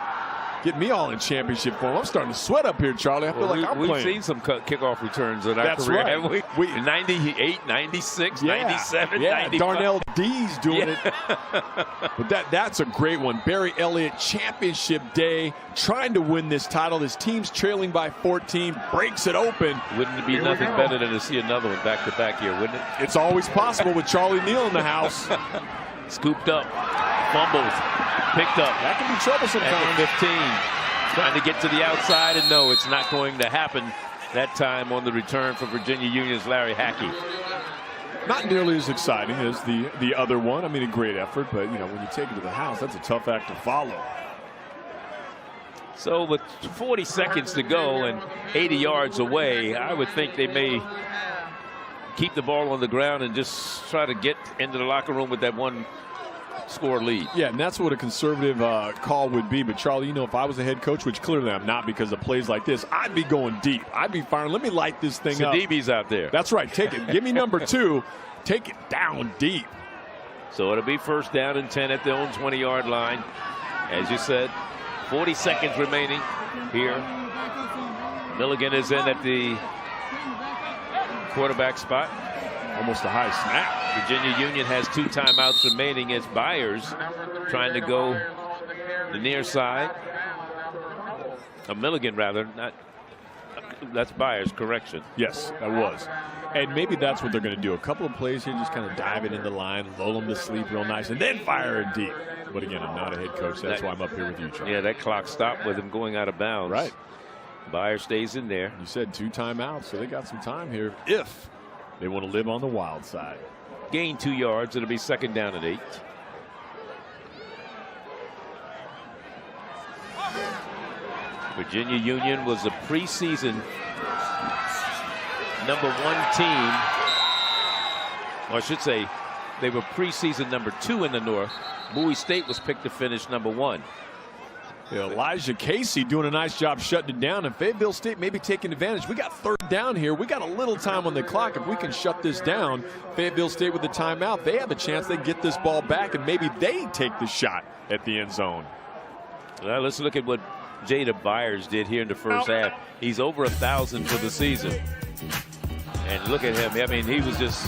Get me all in championship form. I'm starting to sweat up here, Charlie. I feel like I'm playing. We've seen some kickoff returns in our career, haven't we? 98, 96, 97, yeah, 95. Darnell D's doing it. But that's a great one. Barry Elliott, championship day, trying to win this title. His team's trailing by 14, breaks it open. Wouldn't it be nothing better than to see another one back-to-back here, wouldn't it? It's always possible with Charlie Neal in the house. Scooped up, fumbles, picked up. That can be troublesome. At 15, trying to get to the outside, and no, it's not going to happen that time on the return for Virginia Union's Larry Hackey. Not nearly as exciting as the other one. I mean, a great effort, but you know, when you take it to the house, that's a tough act to follow. So with 40 seconds to go and 80 yards away, I would think they may keep the ball on the ground and just try to get into the locker room with that one score lead. Yeah, and that's what a conservative call would be. But Charlie, you know, if I was a head coach, which clearly I'm not because of plays like this, I'd be going deep. I'd be firing. Let me light this thing up. Sidibe's out there. That's right. Take it. Give me number 2. Take it down deep. So it'll be first down and 10 at their own 20-yard line. As you said, 40 seconds remaining here. Milligan is in at the quarterback spot. Almost a high snap. Virginia Union has 2 timeouts remaining as Byers trying to go the near side. Milligan, rather. That's Byers, correction. Yes, that was. And maybe that's what they're going to do. A couple of plays here, just kind of dive it in the line, lull them to sleep real nice, and then fire it deep. But again, I'm not a head coach. That's why I'm up here with you, Charlie. Yeah, that clock stopped with him going out of bounds. Right. Byers stays in there. You said 2 timeouts, so they got some time here if they want to live on the wild side. Gain 2 yards. It'll be second down and 8. Virginia Union was a preseason number 1 team. Or I should say, they were preseason number 2 in the North. Bowie State was picked to finish number 1. Yeah, Elijah Casey doing a nice job shutting it down, and Fayetteville State maybe taking advantage. We got 3rd down here. We got a little time on the clock. If we can shut this down, Fayetteville State with the timeout, they have a chance they get this ball back, and maybe they take the shot at the end zone. Well, let's look at what Jada Byers did here in the first half. He's over 1,000 for the season. And look at him. I mean, he was just...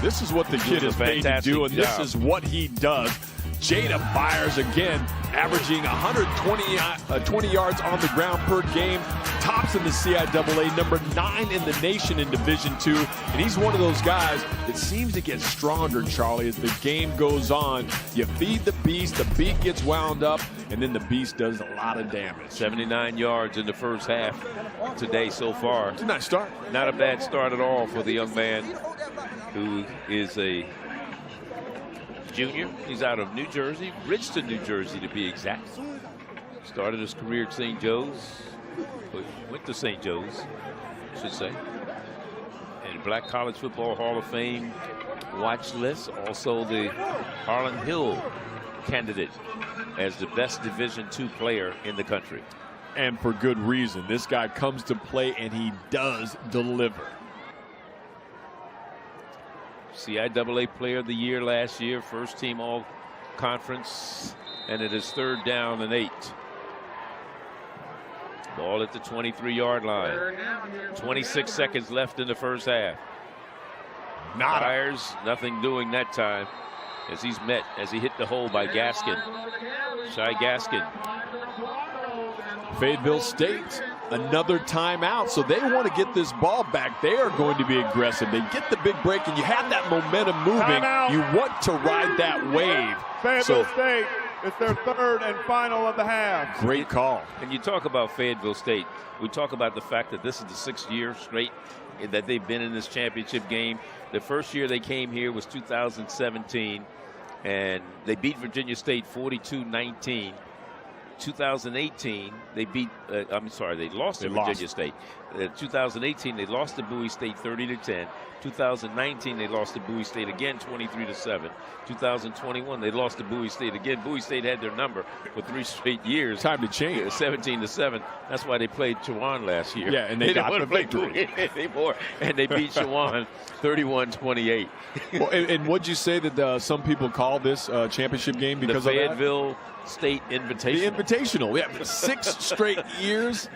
This is what the kid is paid to do, and this is what he does. Jada Byers again averaging 120 yards on the ground per game. Top tops in the CIAA, number 9 in the nation in Division II. And he's one of those guys that seems to get stronger, Charlie, as the game goes on. You feed the beast, the beat gets wound up, and then the beast does a lot of damage. 79 yards in the first half today so far. It's a nice start. Not a bad start at all for the young man who is a junior. He's out of New Jersey, Bridgeton, New Jersey to be exact. Started his career at St. Joe's, went to St. Joe's, I should say. And Black College Football Hall of Fame watch list. Also the Harlan Hill candidate as the best Division II player in the country. And for good reason. This guy comes to play and he does deliver. CIAA Player of the Year last year, first team all conference, and it is 3rd down and 8. Ball at the 23-yard line. 26 seconds left in the first half. Myers, nothing doing that time as he's met, as he hit the hole by Gaskin. Shy Gaskin. Fayetteville State, another timeout, so they want to get this ball back. They are going to be aggressive. They get the big break, and you have that momentum moving. Timeout. You want to ride that wave. Fayetteville State, it's their 3rd and final of the half. Great call. And you talk about Fayetteville State. We talk about the fact that this is the 6th year straight that they've been in this championship game. The first year they came here was 2017, and they beat Virginia State 42-19. 2018, they lost to Virginia State. 2018, they lost to Bowie State 30-10. 2019, they lost to Bowie State again 23-7. 2021, they lost to Bowie State again. Bowie State had their number for 3 straight years. Time to change. 17-7. That's why they played Chowan last year. Yeah, and they got the victory. And they beat Chowan 31-28. Well, and what'd you say that some people call this championship game because the of that? Fayetteville State Invitational. The Invitational. Yeah, 6 straight years.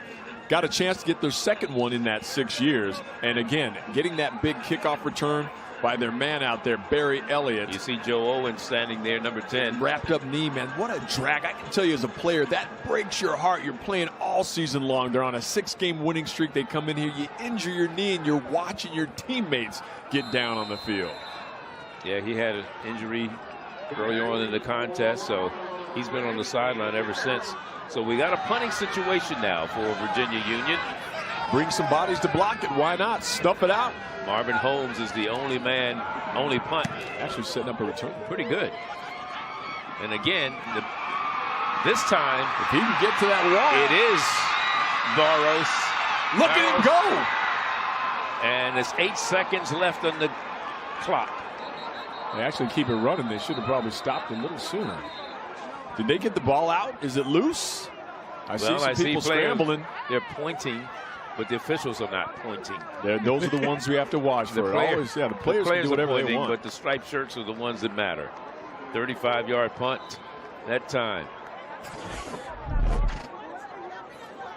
Got a chance to get their 2nd one in that 6 years. And again, getting that big kickoff return by their man out there, Barry Elliott. You see Joe Owen standing there, number 10. Wrapped up knee, man. What a drag. I can tell you as a player, that breaks your heart. You're playing all season long. They're on a 6-game winning streak. They come in here, you injure your knee, and you're watching your teammates get down on the field. Yeah, he had an injury early on in the contest, so he's been on the sideline ever since. So we got a punting situation now for Virginia Union. Bring some bodies to block it. Why not? Stuff it out. Marvin Holmes is the only punt. Actually setting up a return. Pretty good. And again, this time, if he can get to that wall, it is Barros. Look at him go. And it's 8 seconds left on the clock. They actually keep it running. They should have probably stopped a little sooner. Did they get the ball out? Is it loose? I see some people scrambling. They're pointing, but the officials are not pointing. Those are the ones we have to watch for. The players can do whatever they want. But the striped shirts are the ones that matter. 35-yard punt that time.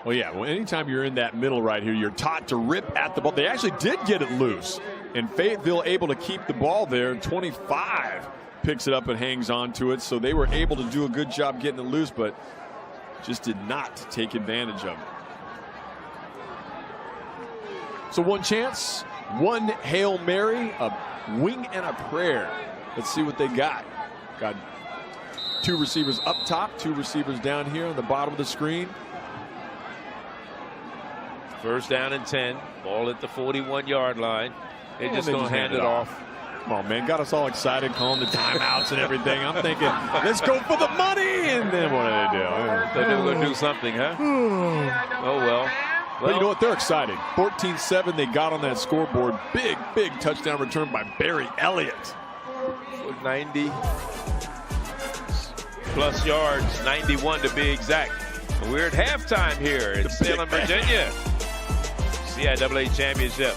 Well, yeah, anytime you're in that middle right here, you're taught to rip at the ball. They actually did get it loose, and Fayetteville able to keep the ball there. 25 picks it up and hangs on to it, so they were able to do a good job getting it loose, but just did not take advantage of it. So one chance, one Hail Mary, a wing and a prayer. Let's see what they got. Got 2 receivers up top, 2 receivers down here on the bottom of the screen. 1st down and 10. Ball at the 41-yard line. They're just going to hand it off. Come on, man. Got us all excited, calling the timeouts and everything. I'm thinking, let's go for the money. And then what did they do? Thought they were going to do something, huh? Oh, well. But you know what? They're excited. 14-7. They got on that scoreboard. Big, big touchdown return by Barry Elliott. 90+ yards, 91 to be exact. We're at halftime here in Salem, Virginia. CIAA Championship.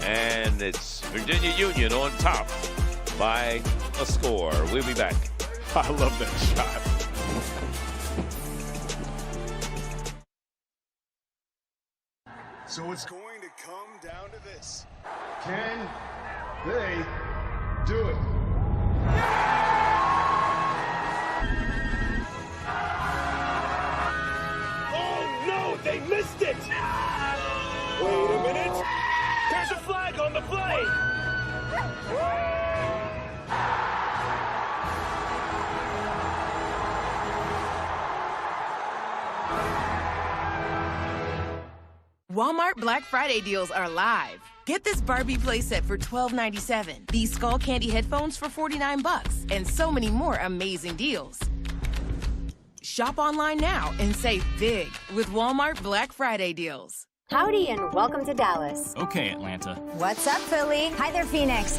And it's Virginia Union on top by a score. We'll be back. I love that shot. So it's going to come down to this. Can they do it? Oh no, they missed it! Walmart Black Friday deals are live. Get this Barbie playset for $12.97. These Skull Candy headphones for $49, and so many more amazing deals. Shop online now and save big with Walmart Black Friday deals. Howdy and welcome to Dallas. Okay, Atlanta. What's up, Philly? Hi there, Phoenix.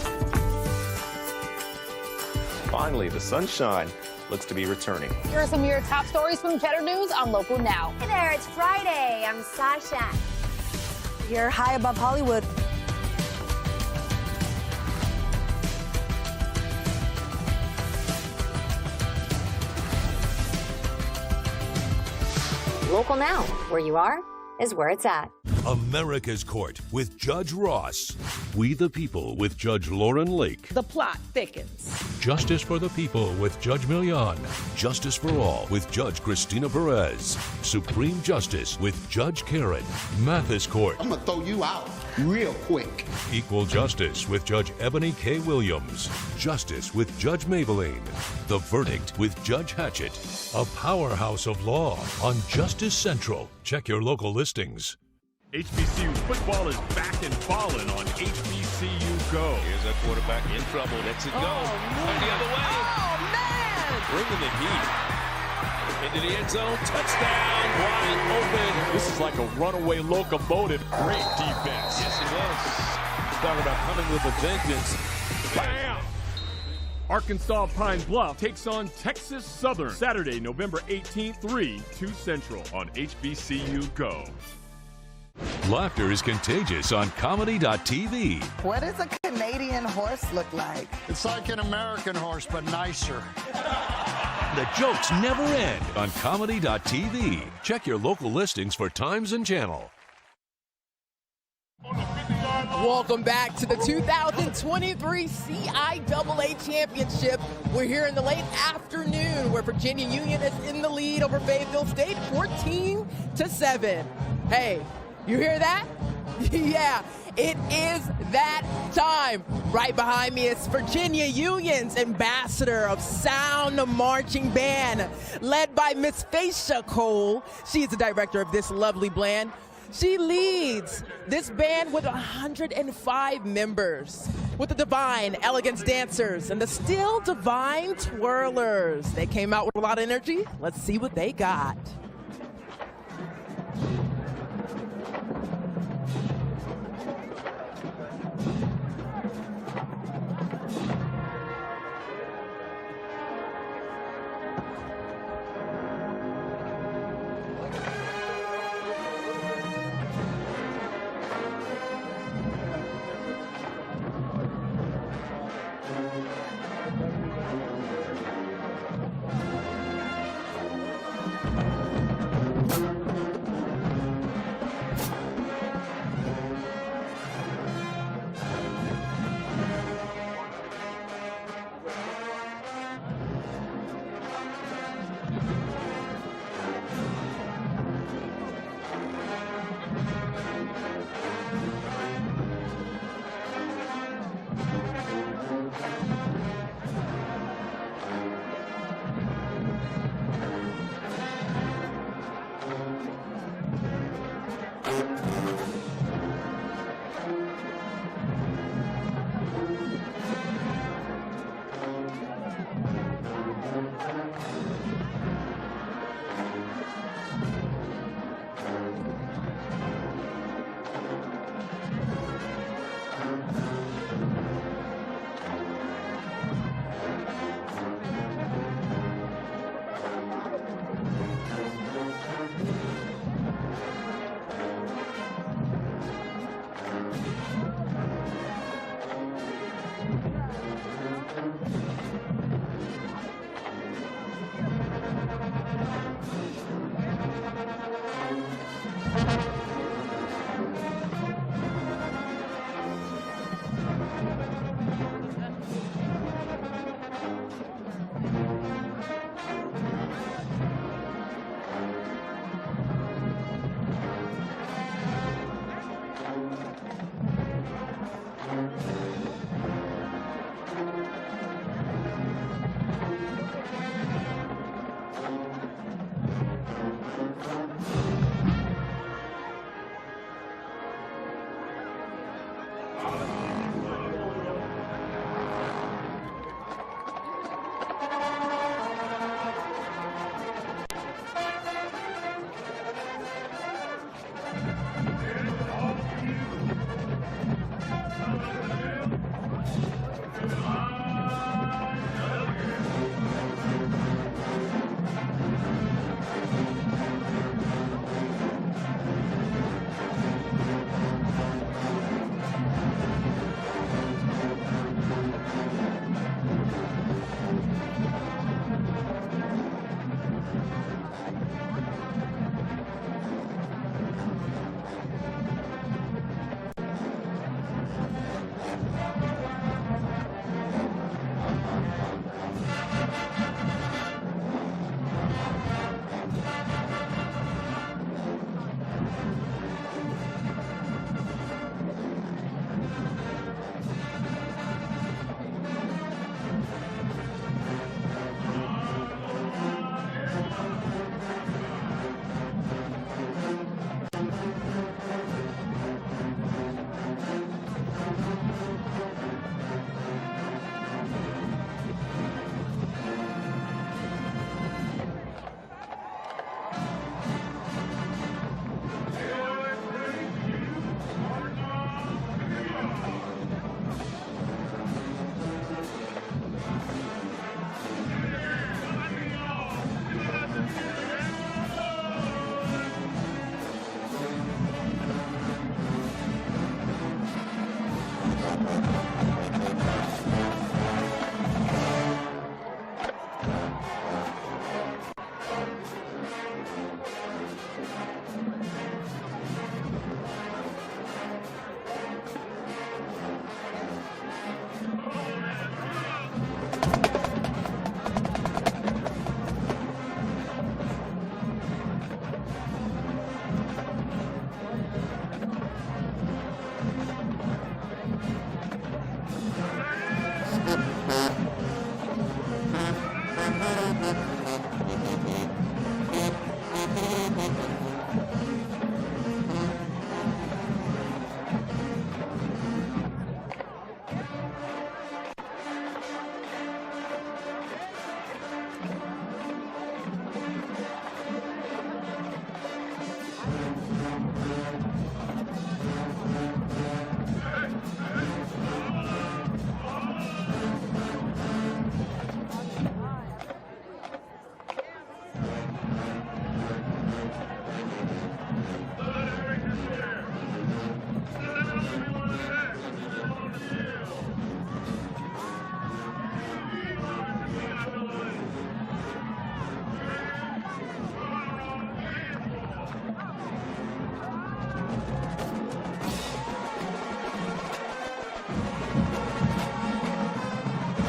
Finally, the sunshine looks to be returning. Here are some of your top stories from Cheddar News on Local Now. Hey there, it's Friday. I'm Sasha. You're high above Hollywood. Local Now, where you are is where it's at. America's Court with Judge Ross. We the People with Judge Lauren Lake. The plot thickens. Justice for the People with Judge Milian. Justice for All with Judge Christina Perez. Supreme Justice with Judge Karen. Mathis Court. I'm going to throw you out real quick. Equal Justice with Judge Ebony K. Williams. Justice with Judge Maybelline. The Verdict with Judge Hatchett. A powerhouse of law on Justice Central. Check your local listings. HBCU football is back and falling on HBCU Go. Here's that quarterback in trouble. Lets it go. And the other way. Oh, man! Bringing the heat. Into the end zone. Touchdown. Wide open. This is like a runaway locomotive. Great defense. Yes, it was. Talk about coming with a vengeance. Bam! Arkansas Pine Bluff takes on Texas Southern Saturday, November 18th, 2 Central on HBCU Go. Laughter is contagious on comedy.tv. What does a Canadian horse look like? It's like an American horse, but nicer. The jokes never end on comedy.tv. Check your local listings for times and channel. Welcome back to the 2023 CIAA Championship. We're here in the late afternoon where Virginia Union is in the lead over Fayetteville State, 14-7. Hey, you hear that? Yeah, it is that time. Right behind me is Virginia Union's ambassador of sound marching band, led by Miss Faisha Cole. She is the director of this lovely band. She leads this band with 105 members, with the Divine Elegance Dancers and the Still Divine Twirlers. They came out with a lot of energy. Let's see what they got.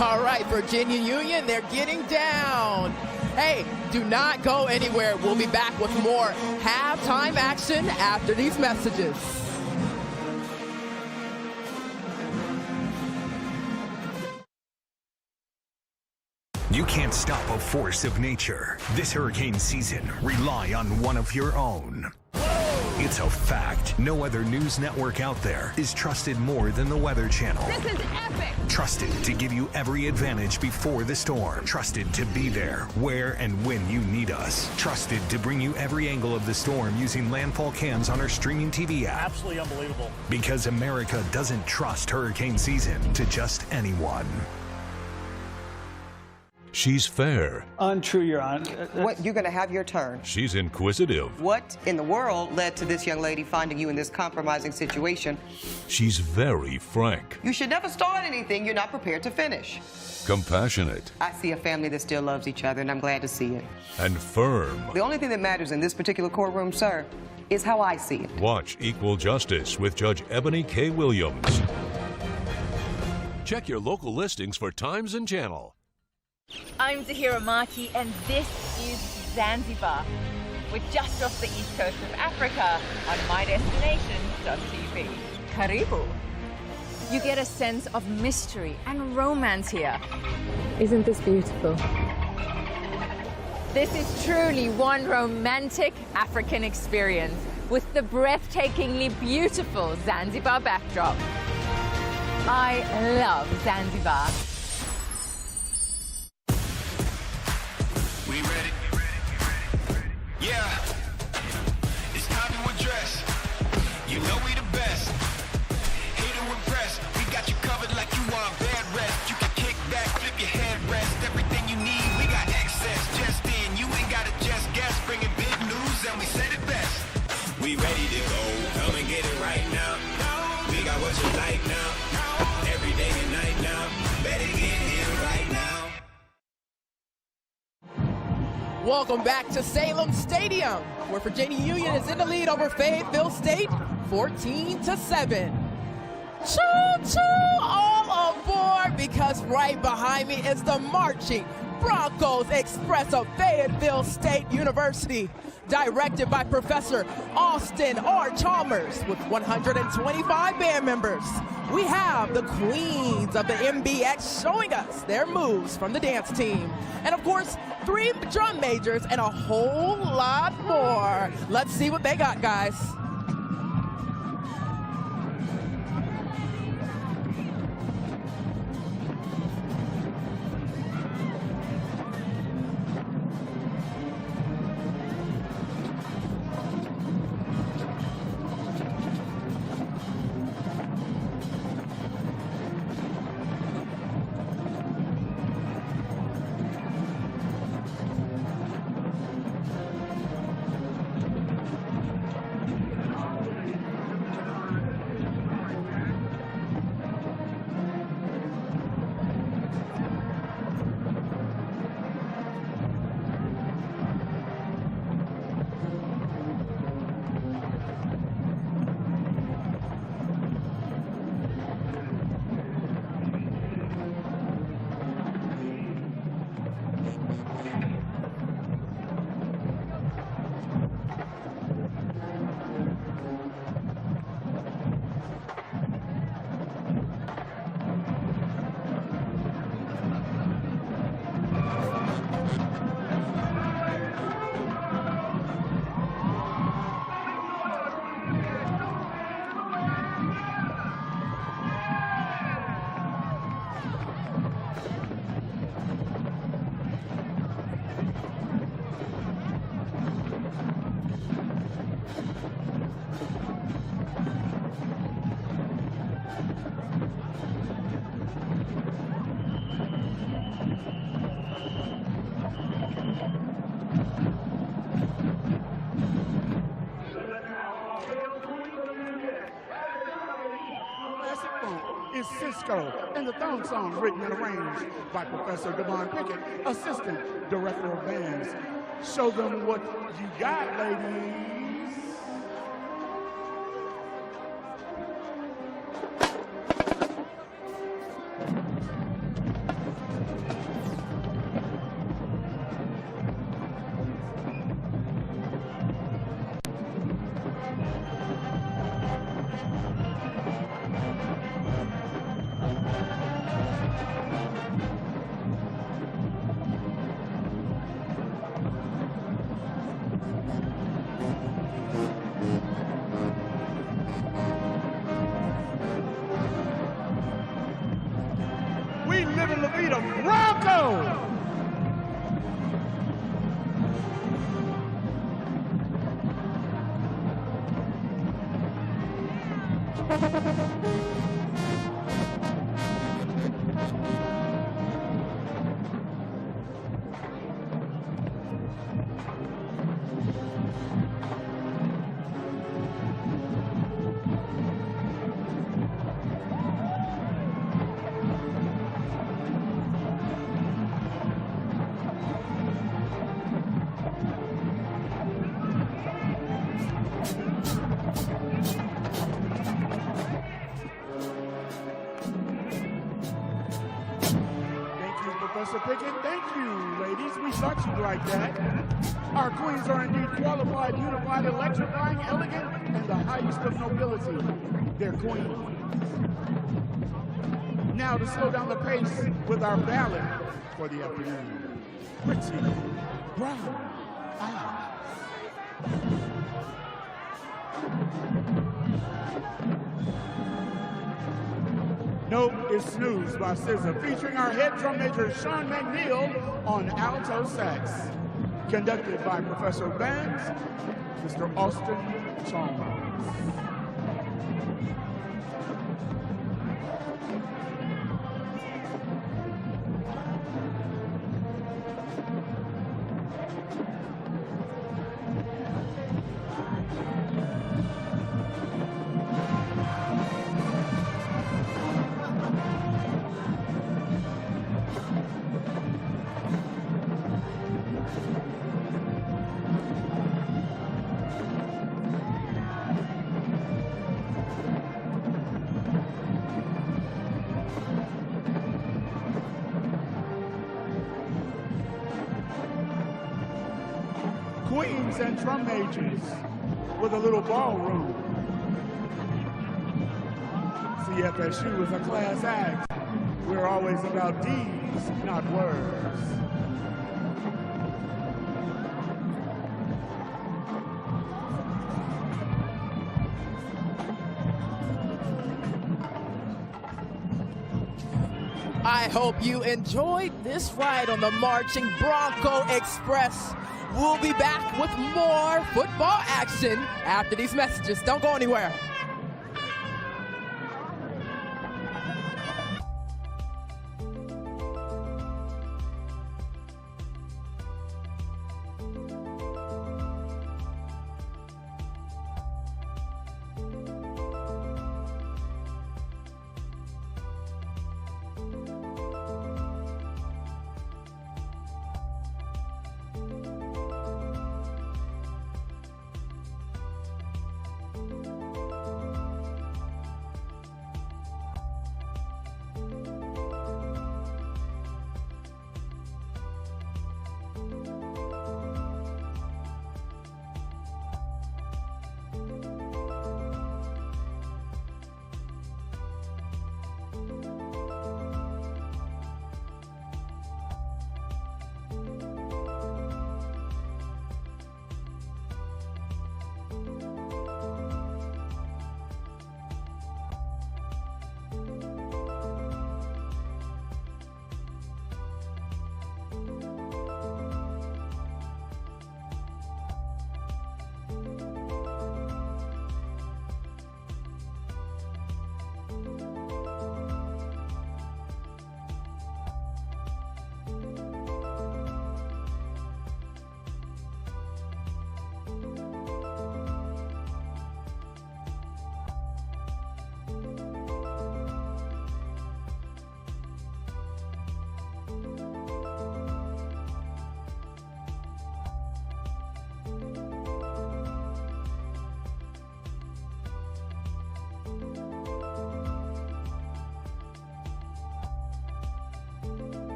All right, Virginia Union, they're getting down. Hey, do not go anywhere. We'll be back with more halftime action after these messages. You can't stop a force of nature. This hurricane season, rely on one of your own. It's a fact. No other news network out there is trusted more than the Weather Channel. This is epic! Trusted to give you every advantage before the storm. Trusted to be there, where and when you need us. Trusted to bring you every angle of the storm using landfall cams on our streaming TV app. Absolutely unbelievable. Because America doesn't trust hurricane season to just anyone. She's fair. Untrue, Your Honor. What, you're going to have your turn. She's inquisitive. What in the world led to this young lady finding you in this compromising situation? She's very frank. You should never start anything you're not prepared to finish. Compassionate. I see a family that still loves each other, and I'm glad to see it. And firm. The only thing that matters in this particular courtroom, sir, is how I see it. Watch Equal Justice with Judge Ebony K. Williams. Check your local listings for times and channel. I'm Tahira Maki, and this is Zanzibar. We're just off the east coast of Africa on MyDestination.tv. Karibu. You get a sense of mystery and romance here. Isn't this beautiful? This is truly one romantic African experience with the breathtakingly beautiful Zanzibar backdrop. I love Zanzibar. We ready? Yeah. It's time to address. You know we the best. Here to impress. We got you covered like you want bed rest. You can kick back, flip your head rest. Everything you need, we got access. Just in, you ain't gotta just guess. Bringing big news and we said it best. We ready to go. Come and get it right now. We got what you like now. Every day and night now. Better get here right now. Welcome back to Salem Stadium, where Virginia Union is in the lead over Fayetteville State, 14-7. Choo-choo, all aboard, because right behind me is the marching Broncos Express of Fayetteville State University, directed by Professor Austin R. Chalmers with 125 band members. We have the queens of the MBX showing us their moves from the dance team. And of course, 3 drum majors and a whole lot more. Let's see what they got, guys. Is Cisco, and the thong song written and arranged by Professor Devon Pickett, Assistant Director of Bands. Show them what you got, ladies. We live in La Vida, Bronco! Professor Pickett, thank you, ladies. We thought you'd like that. Our queens are indeed qualified, unified, electrifying, elegant, and the highest of nobility. They're queens. Now to slow down the pace with our ballad for the afternoon. Pretty brown eyes. Note is Snooze by SZA, featuring our head drum major Sean McNeil on alto sax. Conducted by Professor Bands, Mr. Austin Chalmers. Queens and drum majors with a little ballroom. CFSU is a class act. We're always about deeds, not words. I hope you enjoyed this ride on the Marching Bronco Express. We'll be back with more football action after these messages. Don't go anywhere.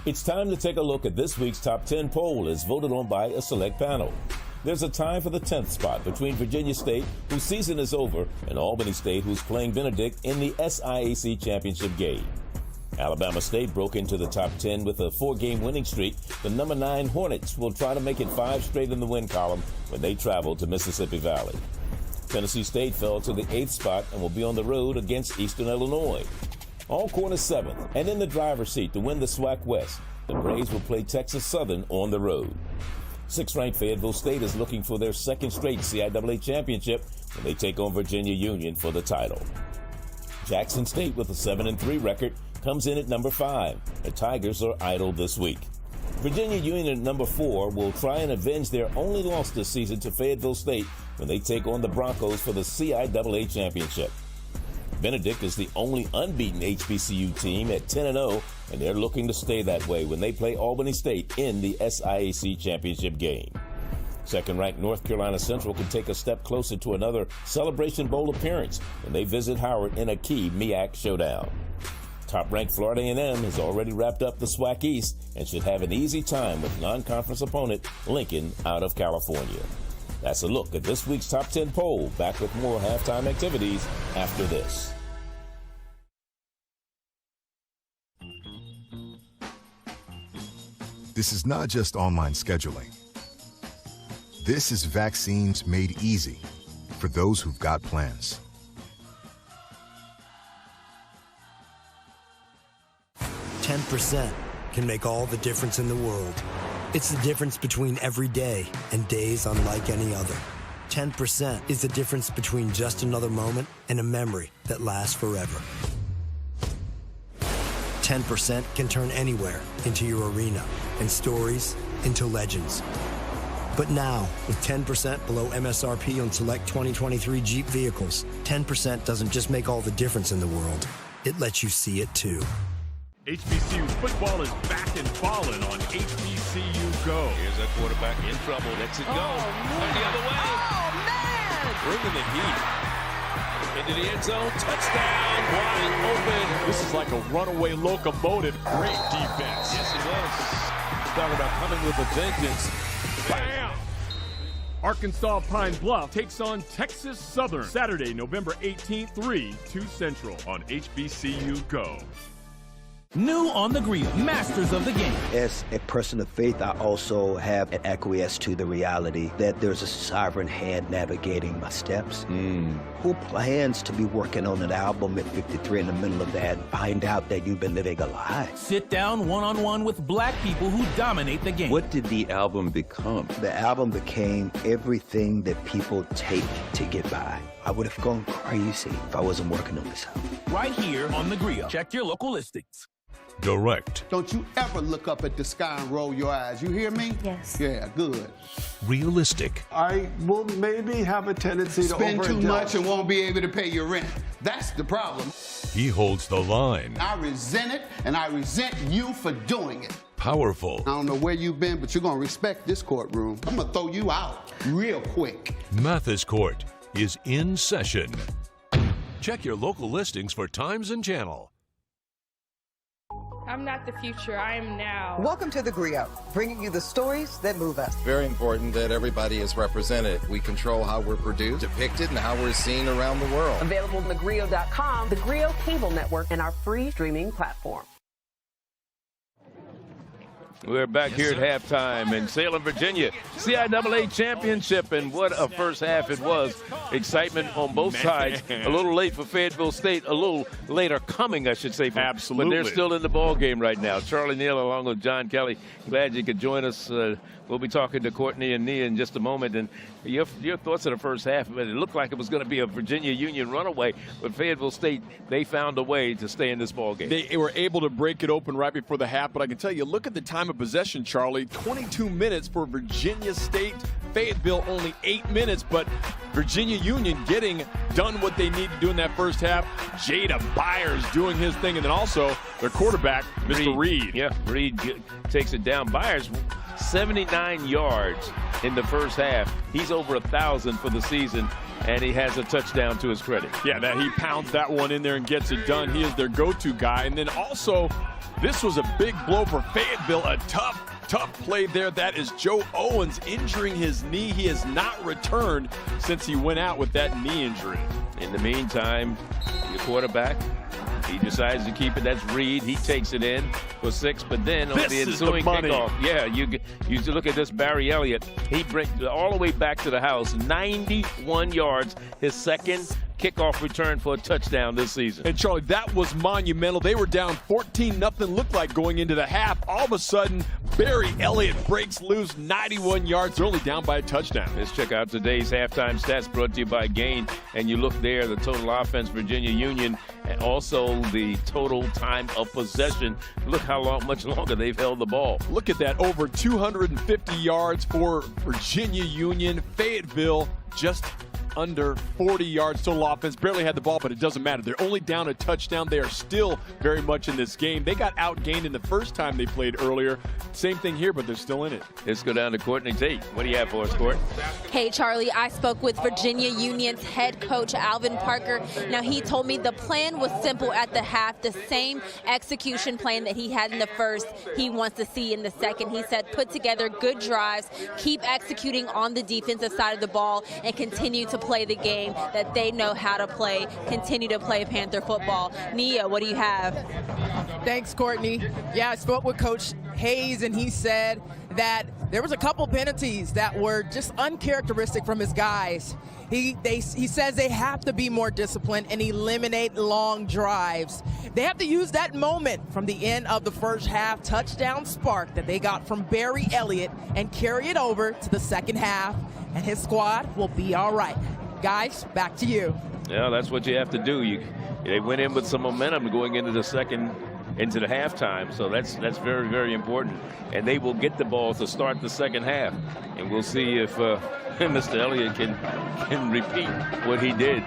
It's time to take a look at this week's Top 10 poll as voted on by a select panel. There's a tie for the 10th spot between Virginia State, whose season is over, and Albany State, who's playing Benedict in the SIAC championship game. Alabama State broke into the top 10 with a 4-game winning streak. The number 9 Hornets will try to make it 5 straight in the win column when they travel to Mississippi Valley. Tennessee State fell to the 8th spot and will be on the road against Eastern Illinois. Alcorn is 7th and in the driver's seat to win the SWAC West. The Braves will play Texas Southern on the road. 6th-ranked Fayetteville State is looking for their 2nd straight CIAA championship when they take on Virginia Union for the title. Jackson State, with a 7-3 record, comes in at number 5. The Tigers are idle this week. Virginia Union at number 4 will try and avenge their only loss this season to Fayetteville State when they take on the Broncos for the CIAA championship. Benedict is the only unbeaten HBCU team at 10-0, and they're looking to stay that way when they play Albany State in the SIAC championship game. 2nd-ranked North Carolina Central can take a step closer to another Celebration Bowl appearance when they visit Howard in a key MEAC showdown. Top-ranked Florida A&M has already wrapped up the SWAC East and should have an easy time with non-conference opponent Lincoln out of California. That's a look at this week's Top 10 poll. Back with more halftime activities after this. This is not just online scheduling. This is vaccines made easy for those who've got plans. %10 can make all the difference in the world. It's the difference between every day and days unlike any other. 10% is the difference between just another moment and a memory that lasts forever. 10% can turn anywhere into your arena and stories into legends. But now, with 10% below MSRP on select 2023 Jeep vehicles, 10% doesn't just make all the difference in the world, it lets you see it too. HBCU football is back and falling on HBCU Go. Here's that quarterback in trouble. Lets it go. Going the other way. Oh, man! Bringing the heat. Into the end zone. Touchdown. Wide open. This is like a runaway locomotive. Great defense. Yes, it was. Talk about coming with a vengeance. Bam! Arkansas Pine Bluff takes on Texas Southern Saturday, November 18th, 3, 2 Central on HBCU Go. New on the grill, masters of the game. As a person of faith, I also have an acquiesce to the reality that there's a sovereign hand navigating my steps. Who plans to be working on an album at 53 in the middle of that and find out that you've been living a lie? Sit down one-on-one with black people who dominate the game. What did the album become? The album became everything that people take to get by. I would have gone crazy if I wasn't working on this album. Right here on The Grill. Check your local listings. Direct. Don't you ever look up at the sky and roll your eyes. You hear me? Yes. Yeah, good. Realistic. I will maybe have a tendency to Spend too much and won't be able to pay your rent. That's the problem. He holds the line. I resent it, and I resent you for doing it. Powerful. I don't know where you've been, but you're going to respect this courtroom. I'm going to throw you out real quick. Mathis Court is in session. Check your local listings for times and channel. I'm not the future, I am now. Welcome to The Griot, bringing you the stories that move us. Very important that everybody is represented. We control how we're produced, depicted, and how we're seen around the world. Available on thegrio.com, the Griot Cable Network, and our free streaming platform. We're back here at halftime in Salem, Virginia. CIAA championship, and what a first half it was. Excitement on both sides. A little late for Fayetteville State, a little later coming, I should say. Absolutely. But they're still in the ball game right now. Charlie Neal along with John Kelly. Glad you could join us. We'll be talking to Courtney and Nia in just a moment. And your thoughts of the first half. It looked like it was going to be a Virginia Union runaway, but Fayetteville State, they found a way to stay in this ball game. They were able to break it open right before the half, but I can tell you, look at the time of possession, Charlie. 22 minutes for Virginia State. Fayetteville only 8 minutes, but Virginia Union getting done what they need to do in that first half. Jada Byers doing his thing, and then also their quarterback, Mr. Reed. Yeah, Reed takes it down. Byers, 79 yards in the first half. He's over 1,000 for the season, and he has a touchdown to his credit. Yeah, that he pounds that one in there and gets it done. He is their go-to guy. And then also, this was a big blow for Fayetteville, a tough play there. That is Joe Owens injuring his knee. He has not returned since he went out with that knee injury. In the meantime, your quarterback He decides to keep it. That's Reed. He takes it in for 6, but then on the ensuing kickoff, yeah, you look at this Barry Elliott. He brings it all the way back to the house, 91 yards, his second kickoff return for a touchdown this season. And Charlie, that was monumental. They were down 14-0, looked like going into the half. All of a sudden, Barry Elliott breaks loose, 91 yards. They're only down by a touchdown. Let's check out today's halftime stats brought to you by Gain. And you look there, the total offense, Virginia Union, and also the total time of possession. Look how much longer they've held the ball. Look at that, over 250 yards for Virginia Union. Fayetteville just under 40 yards total offense. Barely had the ball, but it doesn't matter. They're only down a touchdown. They are still very much in this game. They got outgained in the first time they played earlier. Same thing here, but they're still in it. Let's go down to Courtney Tate. What do you have for us, Court? Hey, Charlie, I spoke with Virginia Union's head coach, Alvin Parker. Now, he told me the plan was simple at the half, the same execution plan that he had in the first, he wants to see in the second. He said, put together good drives, keep executing on the defensive side of the ball, and continue to play the game that they know how to play, continue to play Panther football. Nia, what do you have? Thanks, Courtney. Yeah, I spoke with Coach Hayes, and he said that there was a couple penalties that were just uncharacteristic from his guys. He says they have to be more disciplined and eliminate long drives. They have to use that moment from the end of the first half touchdown spark that they got from Barry Elliott and carry it over to the second half, and his squad will be all right. Guys, back to you. Yeah, that's what you have to do. They went in with some momentum going into the halftime, so that's very, very important. And they will get the ball to start the second half, and we'll see if Mr. Elliott can repeat what he did.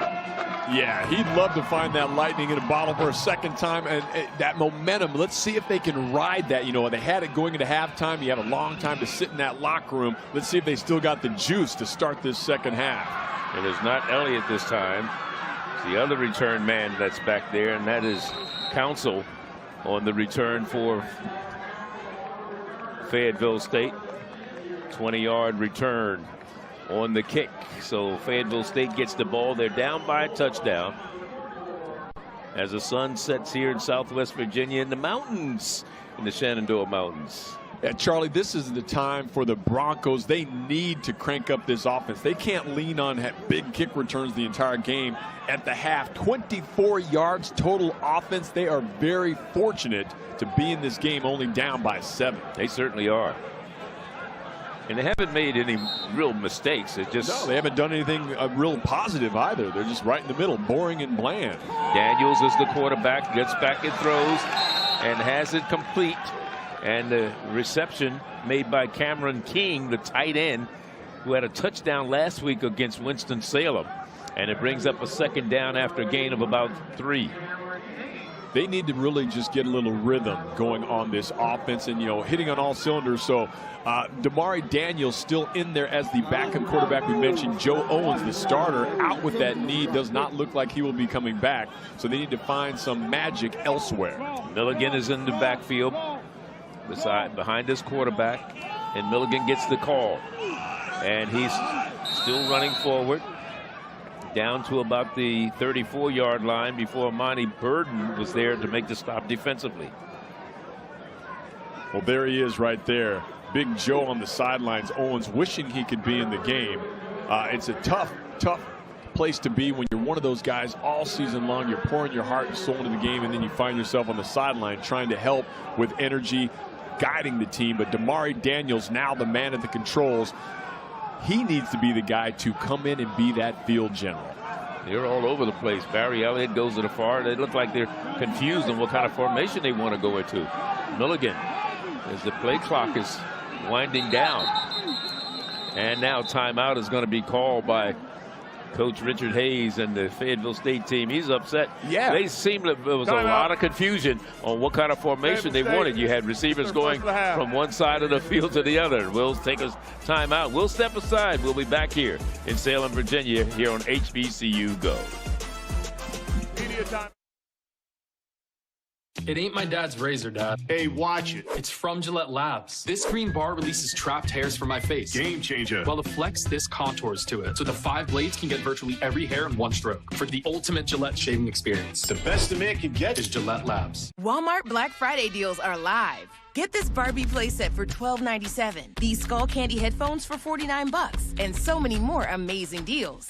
Yeah, he'd love to find that lightning in a bottle for a second time, and that momentum. Let's see if they can ride that. You know, they had it going into halftime. You had a long time to sit in that locker room. Let's see if they still got the juice to start this second half. It is not Elliott this time. It's the other return man that's back there, and that is Council on the return for Fayetteville State. 20-yard return on the kick. So Fayetteville State gets the ball. They're down by a touchdown as the sun sets here in Southwest Virginia in the mountains, in the Shenandoah Mountains. Yeah, Charlie, this is the time for the Broncos. They need to crank up this offense. They can't lean on big kick returns the entire game. At the half, 24 yards total offense. They are very fortunate to be in this game only down by 7. They certainly are. And they haven't made any real mistakes. It just no, they haven't done anything real positive either. They're just right in the middle, boring and bland. Daniels is the quarterback, gets back and throws and has it complete. And the reception made by Cameron King, the tight end, who had a touchdown last week against Winston-Salem. And it brings up a second down after a gain of about 3. They need to really just get a little rhythm going on this offense and, hitting on all cylinders. So Damari Daniels still in there as the backup quarterback. We mentioned Joe Owens, the starter, out with that knee. Does not look like he will be coming back. So they need to find some magic elsewhere. Milligan is in the backfield behind his quarterback, and Milligan gets the call. And he's still running forward down to about the 34-yard line before Monty Burden was there to make the stop defensively. Well, there he is right there. Big Joe on the sidelines. Owens wishing he could be in the game. It's a tough place to be when you're one of those guys all season long. You're pouring your heart and soul into the game, and then you find yourself on the sideline trying to help with energy, guiding the team. But Damari Daniels, now the man at the controls, he needs to be the guy to come in and be that field general. They're all over the place. Barry Elliott goes to the far. They look like they're confused on what kind of formation they want to go into. Milligan, as the play clock is winding down. And now timeout is going to be called by Coach Richard Hayes and the Fayetteville State team. He's upset. Yeah. They seemed like there was a lot of confusion on what kind of formation they wanted. You had receivers going from one side of the field to the other. We'll take a timeout. We'll step aside. We'll be back here in Salem, Virginia, here on HBCU Go. Media time. It ain't my dad's razor, Dad. Hey, watch it. It's from Gillette Labs. This green bar releases trapped hairs from my face. Game changer. While the Flex Disc contours to it, so the 5 blades can get virtually every hair in one stroke. For the ultimate Gillette shaving experience. The best a man can get is Gillette Labs. Walmart Black Friday deals are live. Get this Barbie playset for $12.97. These Skull Candy headphones for $49, and so many more amazing deals.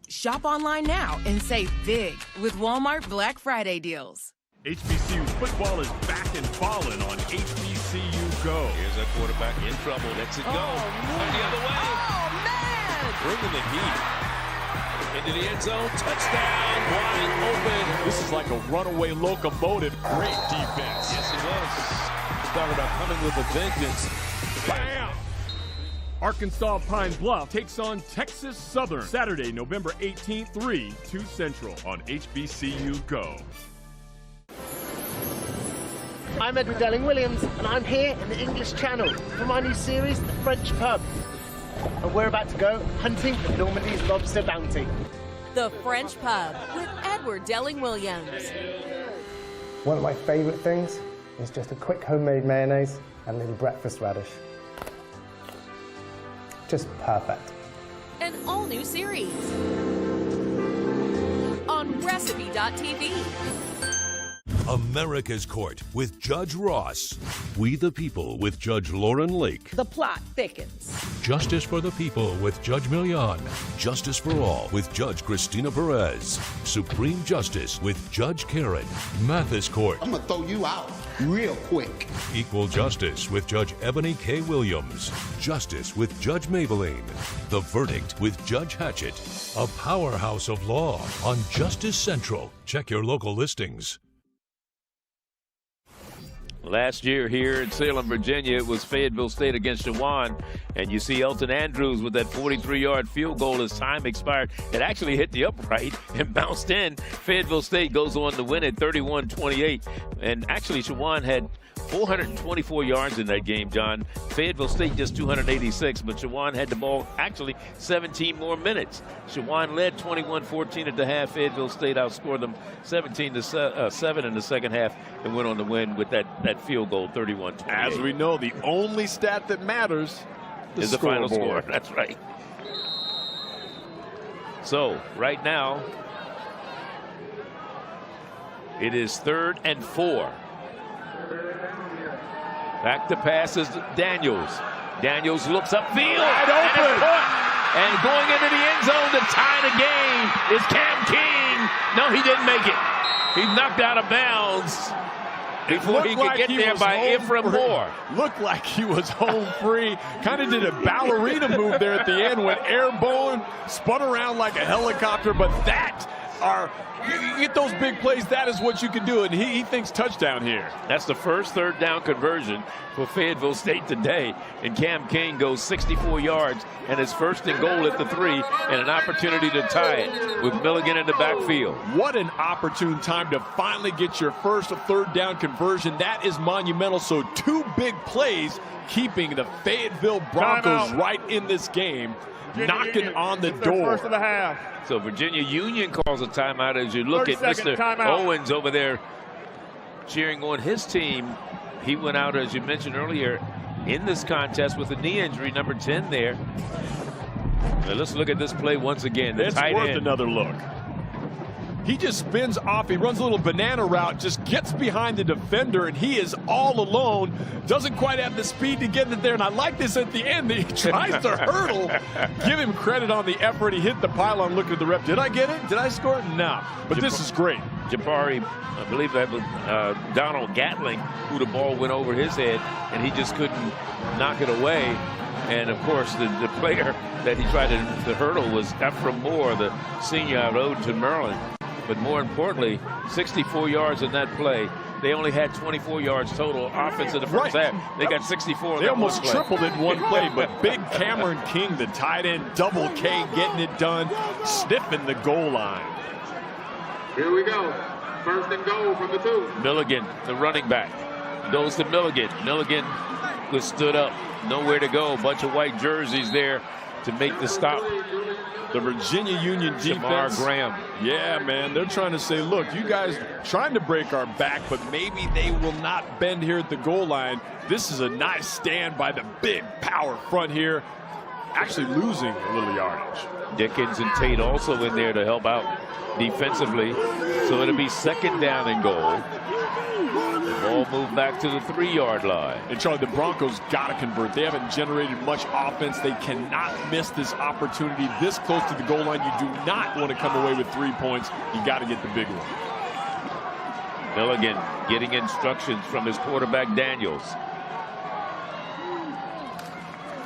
Shop online now and save big with Walmart Black Friday deals. HBCU football is back and falling on HBCU Go. Here's our quarterback in trouble. Lets it go. And the other way. Oh, man! Bringing the heat. Into the end zone. Touchdown. Wide open. This is like a runaway locomotive. Great defense. Yes, it was. Talking about coming with a vengeance. Bam! Arkansas Pine Bluff takes on Texas Southern Saturday, November 18th, 3, 2 Central on HBCU Go. I'm Edward Delling-Williams, and I'm here in the English Channel for my new series, The French Pub. And we're about to go hunting for Normandy's lobster bounty. The French Pub with Edward Delling-Williams. One of my favourite things is just a quick homemade mayonnaise and a little breakfast radish. Just perfect. An all-new series on Recipe.tv. America's Court with Judge Ross. We the People with Judge Lauren Lake. The plot thickens. Justice for the People with Judge Milian. Justice for All with Judge Christina Perez. Supreme Justice with Judge Karen. Mathis Court. I'm gonna throw you out real quick. Equal Justice with Judge Ebony K. Williams. Justice with Judge Maybelline. The Verdict with Judge Hatchett. A powerhouse of law on Justice Central. Check your local listings. Last year here in Salem, Virginia, it was Fayetteville State against Shawan. And you see Elton Andrews with that 43-yard field goal as time expired. It actually hit the upright and bounced in. Fayetteville State goes on to win it 31-28. And actually, Shawan had 424 yards in that game, John. Fayetteville State just 286, but Shawan had the ball actually 17 more minutes. Shawan led 21-14 at the half. Fayetteville State outscored them 17-7 in the second half and went on to win with that field goal, 31-28. As we know, the only stat that matters is the final score. That's right. So right now, it is 3rd and 4. Back to passes Daniels. Daniels looks upfield. Wide open. And going into the end zone to tie the game is Cam King. No, he didn't make it. He knocked out of bounds before he could get there by Ephraim Moore. Looked like he was home free. Kind of did a ballerina move there at the end, went airborne, spun around like a helicopter, but you get those big plays, that is what you can do, and he thinks touchdown here. That's the first 3rd down conversion for Fayetteville State today, and Cam King goes 64 yards, and his 1st and goal at the 3, and an opportunity to tie it with Milligan in the backfield. What an opportune time to finally get your first 3rd down conversion. That is monumental, so 2 big plays keeping the Fayetteville Broncos right in this game, knocking on the door. First of the half. So Virginia Union calls a timeout as you look at Mr. Owens over there cheering on his team. He went out, as you mentioned earlier, in this contest with a knee injury, number 10 there. Now let's look at this play once again. It's worth another look. He just spins off. He runs a little banana route, just gets behind the defender, and he is all alone. Doesn't quite have the speed to get it there. And I like this at the end. He tries to hurdle. Give him credit on the effort. He hit the pylon. Look at the rep. Did I get it? Did I score it? No. But this is great. Jabari, I believe that was Donald Gatling, who the ball went over his head, and he just couldn't knock it away. And, of course, the player that he tried to hurdle was Ephraim Moore, the senior out of Odenton, Maryland. But more importantly, 64 yards in that play. They only had 24 yards total offense in the first half. They got 64 in They that almost one play. tripled it in one play, but big Cameron King, the tight end, double K, getting it done, sniffing the goal line. Here we go. 1st and goal from the 2. Milligan, the running back, goes to Milligan. Milligan was stood up, nowhere to go. A bunch of white jerseys there to make the stop. The Virginia Union defense. Jamar Graham. Yeah, man. They're trying to say, look, you guys trying to break our back, but maybe they will not bend here at the goal line. This is a nice stand by the big power front here. Actually losing a little yardage. Dickens and Tate also in there to help out defensively. So it'll be 2nd down and goal. The ball moved back to the 3-yard line. And Charlie, the Broncos got to convert. They haven't generated much offense. They cannot miss this opportunity this close to the goal line. You do not want to come away with 3 points. You got to get the big one. Milligan getting instructions from his quarterback Daniels.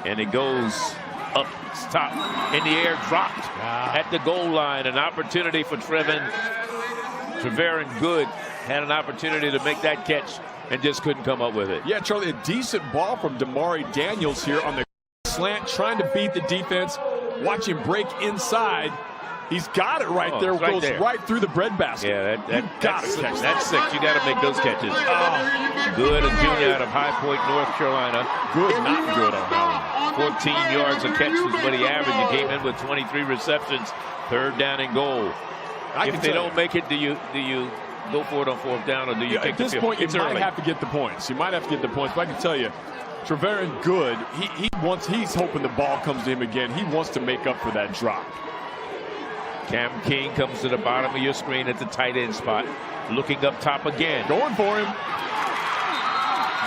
And it goes up top in the air, dropped at the goal line. An opportunity for Treverin Good had an opportunity to make that catch and just couldn't come up with it. Yeah, Charlie, a decent ball from Damari Daniels here on the slant, trying to beat the defense. Watch him break inside. He's got it right there. Right goes there. right through the breadbasket. Yeah, that's six. That's 6. You got to make those catches. Good, a junior out of High Point, North Carolina. Good, not good on that one. 14 yards a catch was what he averaged. He came in with 23 receptions. 3rd down and goal. If they don't make it, do you go for it on 4th down, or do you at this point you might have to get the points. You might have to get the points. But I can tell you, Treverin Good, he's hoping the ball comes to him again. He wants to make up for that drop. Cam King comes to the bottom of your screen at the tight end spot, looking up top again. Going for him.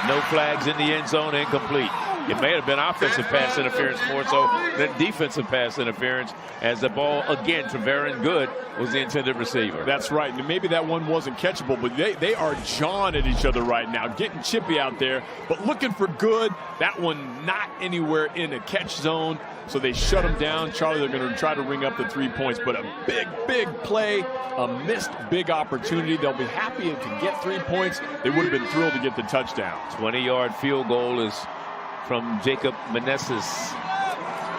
No flags in the end zone, incomplete. It may have been offensive pass interference more so than defensive pass interference, as the ball, again, Treverin Good was the intended receiver. That's right. And maybe that one wasn't catchable, but they are jawing at each other right now, getting chippy out there, but looking for Good. That one not anywhere in a catch zone, so they shut him down. Charlie, they're going to try to ring up the 3 points, but a big play, a missed big opportunity. They'll be happy to get 3 points. They would have been thrilled to get the touchdown. 20-yard field goal is from Jacob Meneses.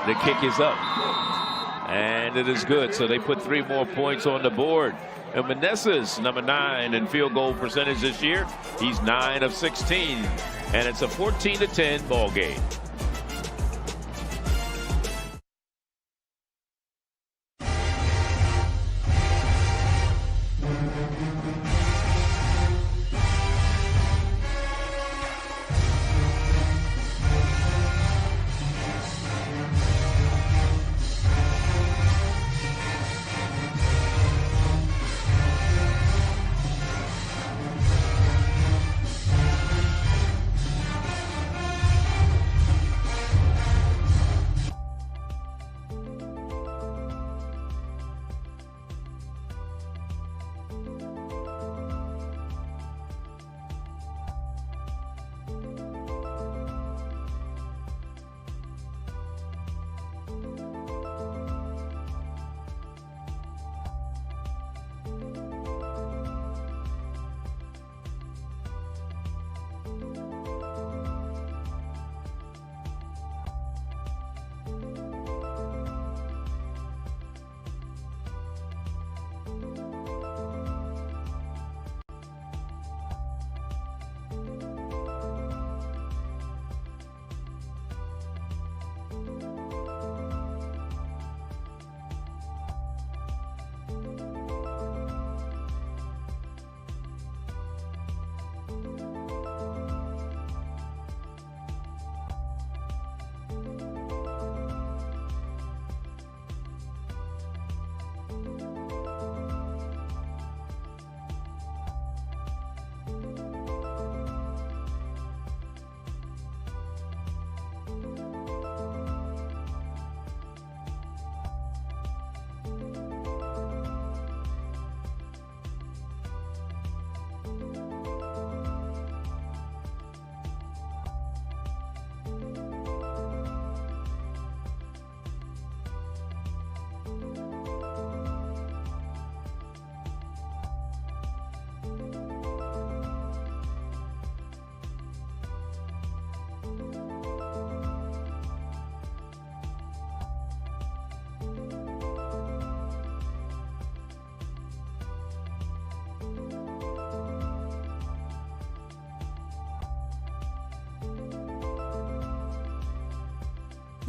The kick is up, and it is good. So they put 3 more points on the board. And Meneses, number 9 in field goal percentage this year. He's 9 of 16, and it's a 14-10 ball game.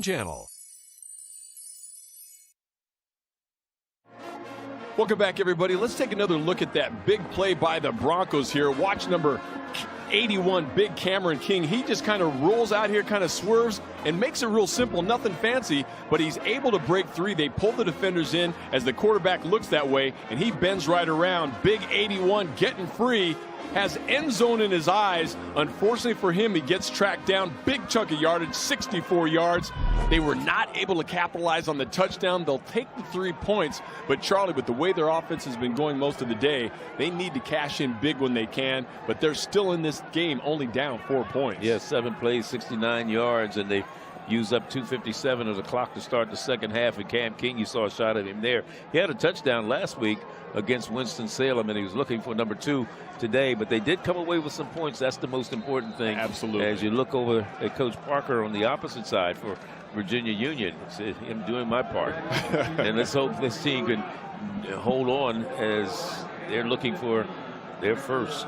Channel. Welcome back, everybody. Let's take another look at that big play by the Broncos here. Watch number 81, Big Cameron King. He just kind of rolls out here, kind of swerves, and makes it real simple, nothing fancy, but he's able to break three. They pull the defenders in as the quarterback looks that way, and he bends right around. Big 81 getting free. Has end zone in his eyes. Unfortunately for him, he gets tracked down. Big chunk of yardage, 64 yards. They were not able to capitalize on the touchdown. They'll take the 3 points. But Charlie, with the way their offense has been going most of the day, they need to cash in big when they can. But they're still in this game only down 4 points. Yeah, 7 plays, 69 yards, and they used up 2:57 of the clock to start the second half. And Cam King, you saw a shot at him there. He had a touchdown last week against Winston-Salem, and he was looking for number 2 today, but they did come away with some points. That's the most important thing. Absolutely. As you look over at Coach Parker on the opposite side for Virginia Union, it's him doing my part. And let's hope this team can hold on as they're looking for their first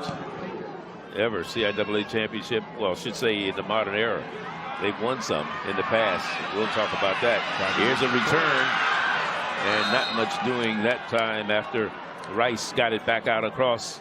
ever CIAA championship. Well, I should say in the modern era. They've won some in the past. We'll talk about that. Here's a return, and not much doing that time after Rice got it back out across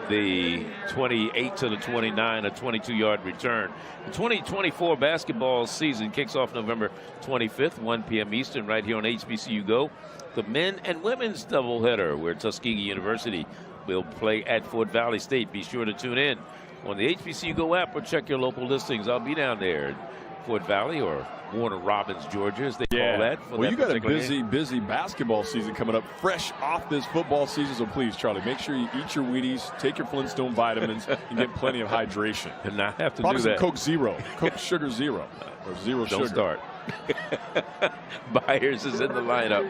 the 28 to the 29, a 22-yard return. The 2024 basketball season kicks off November 25th, 1 p.m. Eastern, right here on HBCU Go. The men and women's doubleheader, where Tuskegee University will play at Fort Valley State. Be sure to tune in on the HBCU Go app or check your local listings. I'll be down there at Fort Valley, or Warner Robins, Georgia, as they call that. Well, you got a busy basketball season coming up, fresh off this football season. So please, Charlie, make sure you eat your Wheaties, take your Flintstone vitamins, and get plenty of hydration. And I have to probably do some that. Coke Zero, Coke Sugar Zero, or Zero Don't Sugar. Start. Byers is in the lineup.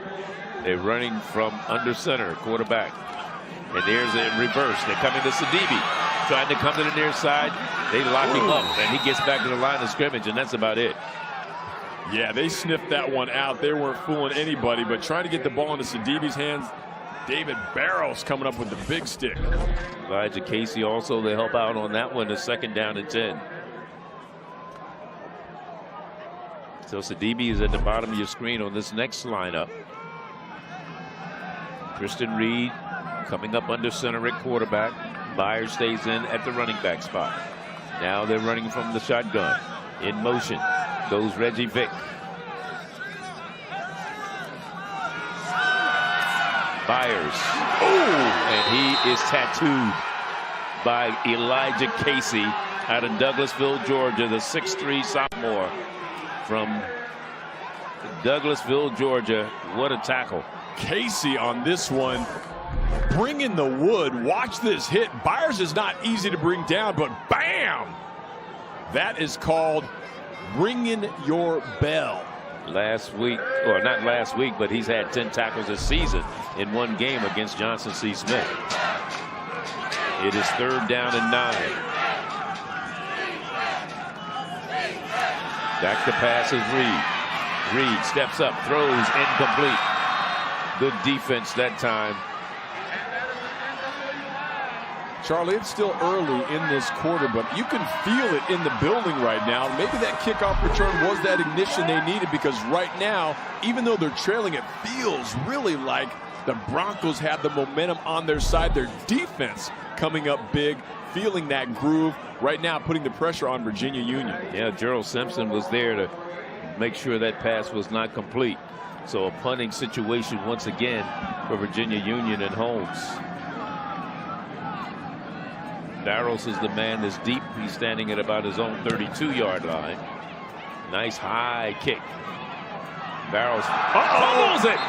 They're running from under center, quarterback. And there's a reverse. They're coming to Sidibe. Trying to come to the near side. They lock him up, and he gets back to the line of scrimmage, and that's about it. Yeah, they sniffed that one out. They weren't fooling anybody, but trying to get the ball into Sidibe's hands. David Barrows coming up with the big stick. Elijah Casey also to help out on that one, the second down and 10. So Sidibe is at the bottom of your screen on this next lineup. Kristen Reed coming up under center at quarterback. Byers stays in at the running back spot. Now they're running from the shotgun. In motion goes Reggie Vick. Byers. And he is tattooed by Elijah Casey out of Douglasville, Georgia, the 6'3" sophomore from Douglasville, Georgia. What a tackle. Casey on this one, bringing the wood. Watch this hit. Byers is not easy to bring down, but bam! That is called ringing your bell. Last week, or not last week, but he's had 10 tackles this season in one game against Johnson C. Smith. It is 3rd down and 9. Back to pass is Reed. Reed steps up, throws incomplete. Good defense that time. Charlie, it's still early in this quarter, but you can feel it in the building right now. Maybe that kickoff return was that ignition they needed, because right now, even though they're trailing, it feels really like the Broncos have the momentum on their side. Their defense coming up big, feeling that groove right now, putting the pressure on Virginia Union. Yeah, Gerald Simpson was there to make sure that pass was not complete. So a punting situation once again for Virginia Union and Holmes. Barrows is the man that's deep. He's standing at about his own 32-yard line. Nice high kick. Barrows fumbles it.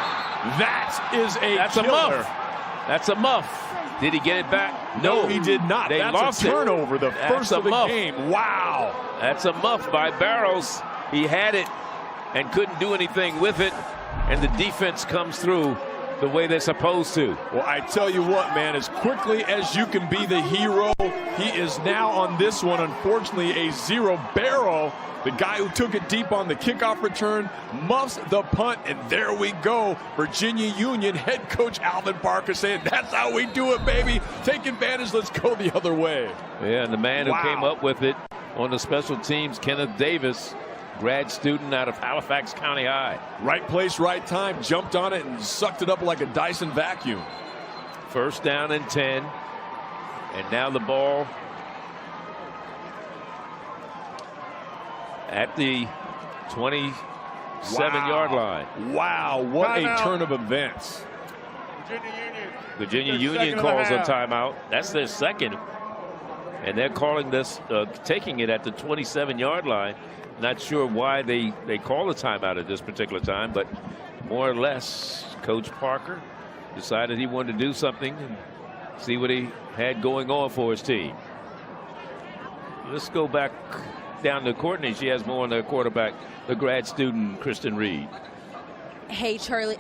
That's a muff. That's a muff. Did he get it back? No, he did not. They That's lost a turnover, the first of the muff. game. Wow. That's a muff by Barrows. He had it and couldn't do anything with it, and the defense comes through the way they're supposed to. Well, I tell you what, man, as quickly as you can be the hero, he is now on this one, unfortunately, a zero. Barrow, the guy who took it deep on the kickoff return, muffs the punt, and there we go. Virginia Union head coach Alvin Parker saying, that's how we do it, baby. Take advantage, let's go the other way. Yeah, and the man who came up with it on the special teams, Kenneth Davis, grad student out of Halifax County High. Right place, right time. Jumped on it and sucked it up like a Dyson vacuum. First down and 10. And now the ball at the 27-yard line. Wow, what a turn of events. Virginia Union calls a timeout. That's their second. And they're calling this, taking it at the 27-yard line. Not sure why they call a timeout at this particular time, but more or less, Coach Parker decided he wanted to do something and see what he had going on for his team. Let's go back down to Courtney. She has more on their quarterback, the grad student, Kristen Reed. Hey, Charlie,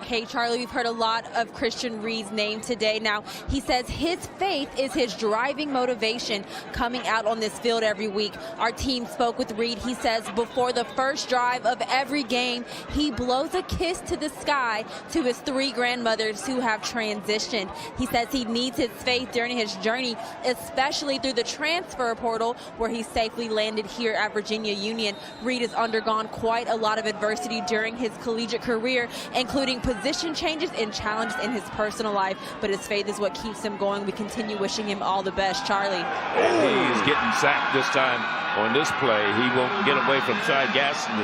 we've heard a lot of Christian Reed's name today. Now, he says his faith is his driving motivation coming out on this field every week. Our team spoke with Reed. He says before the first drive of every game, he blows a kiss to the sky to his 3 grandmothers who have transitioned. He says he needs his faith during his journey, especially through the transfer portal where he safely landed here at Virginia Union. Reed has undergone quite a lot of adversity during his collegiate career, including position changes and challenges in his personal life, but his faith is what keeps him going. We continue wishing him all the best. Charlie. He's getting sacked this time on this play. He won't get away from Shai Gaston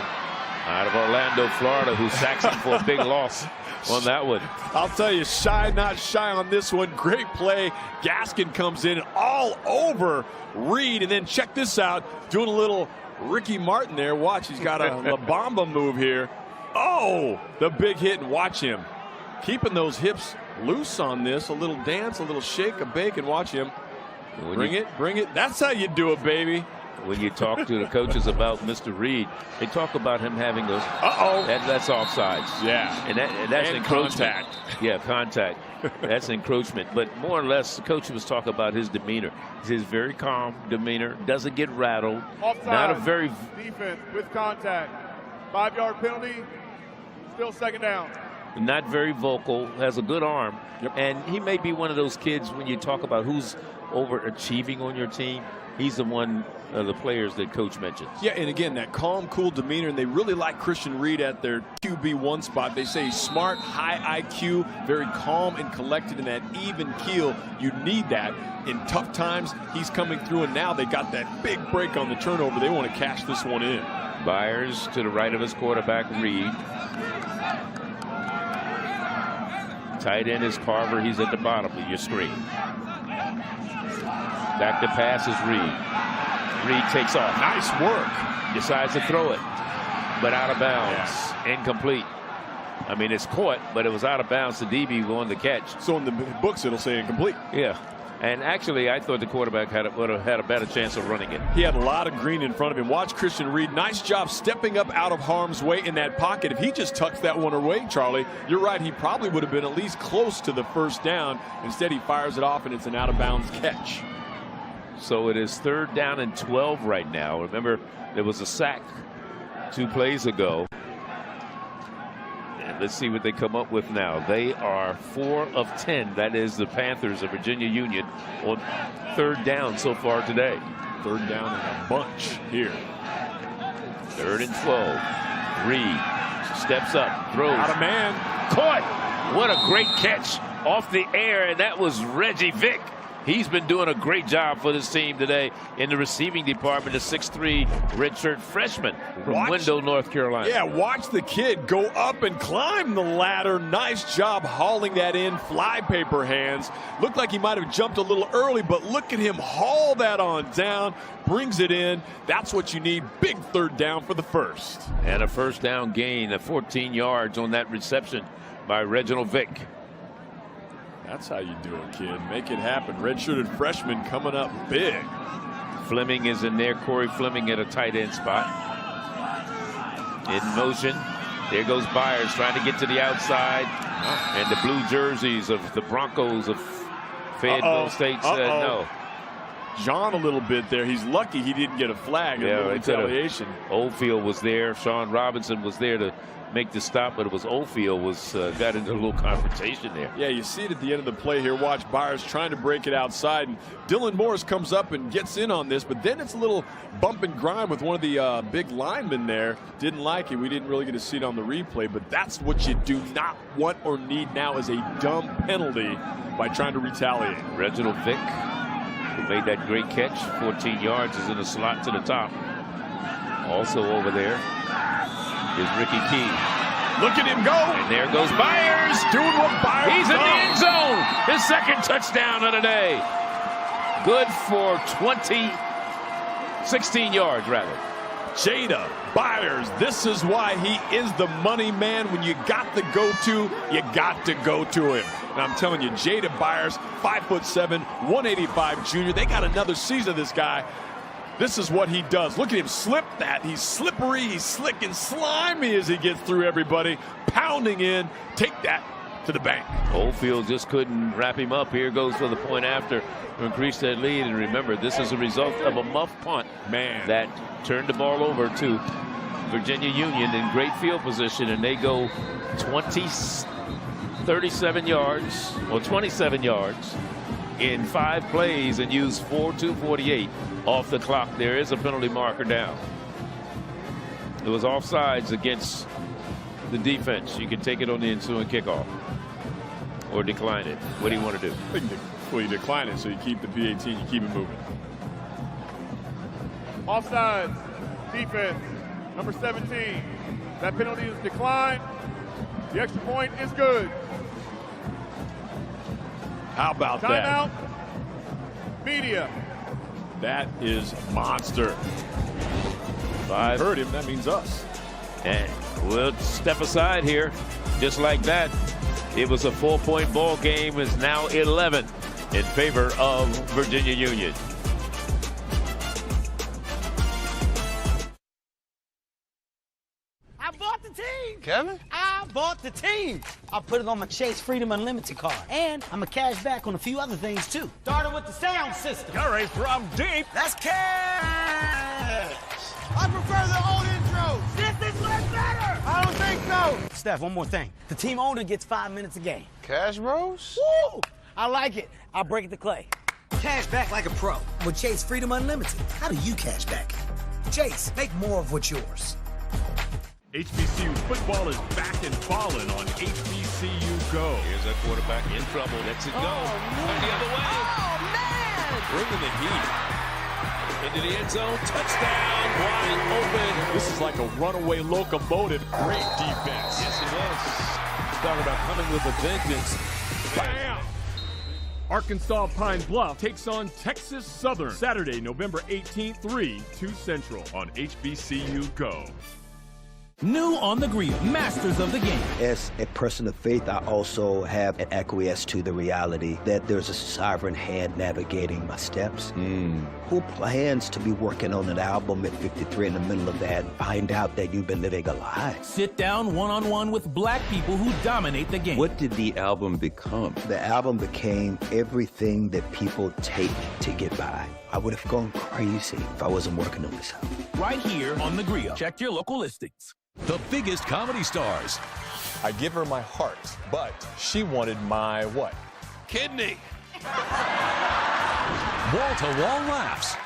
out of Orlando, Florida, who sacks him for a big loss on that one. I'll tell you, Shai not shy on this one. Great play. Gaskin comes in all over Reed, and then check this out, doing a little Ricky Martin there. Watch, he's got a La Bamba move here. Oh, the big hit, and watch him. Keeping those hips loose on this. A little dance, a little shake, a bake, and watch him. Bring it. That's how you do it, baby. When you talk to the coaches about Mr. Reed, they talk about him having those. That's offsides. Yeah. And that's encroachment. Contact. Yeah, contact. That's encroachment. But more or less, the coach was talking about his demeanor. His very calm demeanor, doesn't get rattled. Offside. Not a very Defense with contact. 5-yard penalty. Still second down. Not very vocal, has a good arm. And he may be one of those kids when you talk about who's overachieving on your team. He's the one of the players that coach mentions. Yeah, and again, that calm, cool demeanor, and they really like Christian Reed at their QB1 spot. They say he's smart, high IQ, very calm and collected in that even keel. You need that in tough times. He's coming through, and now they got that big break on the turnover. They want to cash this one in. Byers to the right of his quarterback, Reed. Tight end is Carver. He's at the bottom of your screen. Back to pass is Reed. Reed takes off. Nice work. Decides to throw it, but out of bounds. Incomplete. I mean, it's caught, but it was out of bounds. The DB won the catch. So in the books, it'll say incomplete. Yeah. And actually, I thought the quarterback would have had a better chance of running it. He had a lot of green in front of him. Watch Christian Reed. Nice job stepping up out of harm's way in that pocket. If he just tucks that one away, Charlie, you're right. He probably would have been at least close to the first down. Instead, he fires it off, and it's an out-of-bounds catch. So it is 3rd down and 12 right now. Remember, there was a sack 2 plays ago. And let's see what they come up with now. They are 4 of 10. That is the Panthers of Virginia Union on 3rd down so far today. 3rd down and a bunch here. 3rd and 12. Reed steps up, throws. Out of man. Caught. What a great catch off the air, and that was Reggie Vick. He's been doing a great job for this team today in the receiving department. A 6'3" redshirt freshman from Window, North Carolina. Yeah, watch the kid go up and climb the ladder. Nice job hauling that in. Flypaper hands. Looked like he might have jumped a little early, but look at him haul that on down. Brings it in. That's what you need. Big 3rd down for the first. And a first down gain of 14 yards on that reception by Reginald Vick. That's how you do it, kid. Make it happen. Redshirted freshman coming up big. Fleming is in there. Corey Fleming at a tight end spot. In motion. There goes Byers trying to get to the outside. And the blue jerseys of the Broncos of Fayetteville State said no. John a little bit there. He's lucky he didn't get a flag. Yeah, retaliation. Oldfield was there. Sean Robinson was there to make the stop, but it was Oldfield got into a little confrontation there. Yeah, you see it at the end of the play here. Watch Byers trying to break it outside, and Dylan Morris comes up and gets in on this, but then it's a little bump and grind with one of the big linemen there. Didn't like it. We didn't really get to see it on the replay, but that's what you do not want or need now, is a dumb penalty by trying to retaliate. Reginald Vick, who made that great catch, 14 yards, is in the slot to the top. Also over there is Ricky Key. Look at him go. And there goes Byers. Doing what Byers He's in the end zone. His second touchdown of the day. Good for 16 yards, rather. Jada Byers, this is why he is the money man. When you got the go-to, you got to go to him. And I'm telling you, Jada Byers, 5'7", 185 junior. They got another season of this guy. This is what he does. Look at him slip that. He's slippery, he's slick and slimy as he gets through everybody. Pounding in. Take that to the bank. Oldfield just couldn't wrap him up. Here goes for the point after to increase that lead. And remember, this is a result of a muff punt that turned the ball over to Virginia Union in great field position, and they go 37 yards or 27 yards in 5 plays and use 4:2:48 off the clock. There is a penalty marker down. It was offsides against the defense. You can take it on the ensuing kickoff or decline it. What do you want to do? Well, you decline it, so you keep the PAT, you keep it moving. Offsides, defense, number 17. That penalty is declined. The extra point is good. How about that? Timeout. Media. That is monster. 5. Heard him, that means us. And we'll step aside here. Just like that, it was a 4-point ball game. Is now 11 in favor of Virginia Union. I bought the team. Kevin? I bought the team. I put it on my Chase Freedom Unlimited card. And I'm a cash back on a few other things, too. Starting with the sound system. Curry from deep. That's cash. I prefer the old intro. This is way better. I don't think so. Steph, one more thing. The team owner gets 5 minutes a game. Cash Bros? Woo! I like it. I'll break it to Clay. Cash back like a pro. With Chase Freedom Unlimited. How do you cash back? Chase, make more of what's yours. HBCU football is back and falling on HBCU Go. Here's that quarterback in trouble. Lets it go. And the other way. Oh, man! Bringing the heat. Into the end zone. Touchdown. Wide open. This is like a runaway locomotive. Great defense. Yes, it was. Talking about coming with a vengeance. Bam! Arkansas Pine Bluff takes on Texas Southern Saturday, November 18th, 3-2 Central on HBCU Go. New on the grill, masters of the game. As a person of faith, I also have an acquiesce to the reality that there's a sovereign hand navigating my steps. Who plans to be working on an album at 53 in the middle of that and find out that you've been living a lie? Sit down one-on-one with black people who dominate the game. What did the album become? The album became everything that people take to get by. I would have gone crazy if I wasn't working on this album. Right here on the grill. Check your local listings. The biggest comedy stars. I give her my heart, but she wanted my what? Kidney. Wall-to-wall laughs.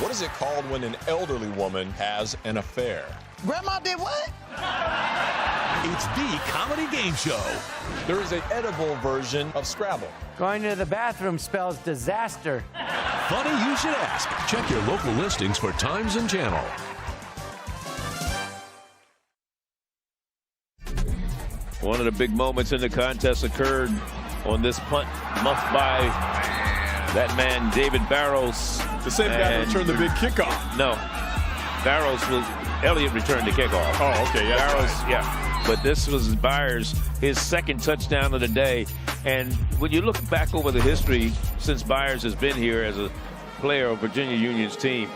What is it called when an elderly woman has an affair? Grandma did what? It's the comedy game show. There is an edible version of Scrabble. Going to the bathroom spells disaster. Funny you should ask. Check your local listings for times and channel. One of the big moments in the contest occurred on this punt, muffed by that man, David Barrows. The same guy who returned the big kickoff. No. Elliott returned the kickoff. Oh, okay. Yeah, Barrows, yeah. But this was Byers, his second touchdown of the day. And when you look back over the history since Byers has been here as a player of Virginia Union's team,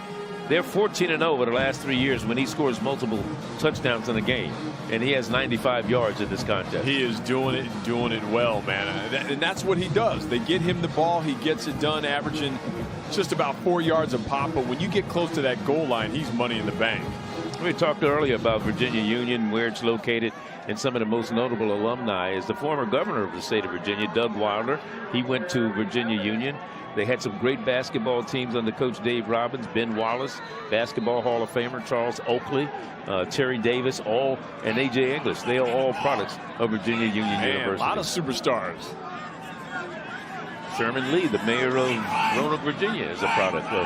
they're 14-0 over the last 3 years when he scores multiple touchdowns in a game. And he has 95 yards in this contest. He is doing it well, man. And that's what he does. They get him the ball. He gets it done, averaging just about 4 yards a pop, but when you get close to that goal line, he's money in the bank. We talked earlier about Virginia Union, where it's located, and some of the most notable alumni is the former governor of the state of Virginia, Doug Wilder. He went to Virginia Union. They had some great basketball teams under Coach Dave Robbins, Ben Wallace, Basketball Hall of Famer, Charles Oakley, Terry Davis, and A.J. English. They are all products of Virginia Union University. A lot of superstars. Sherman Lee, the mayor of Roanoke, Virginia, is a product of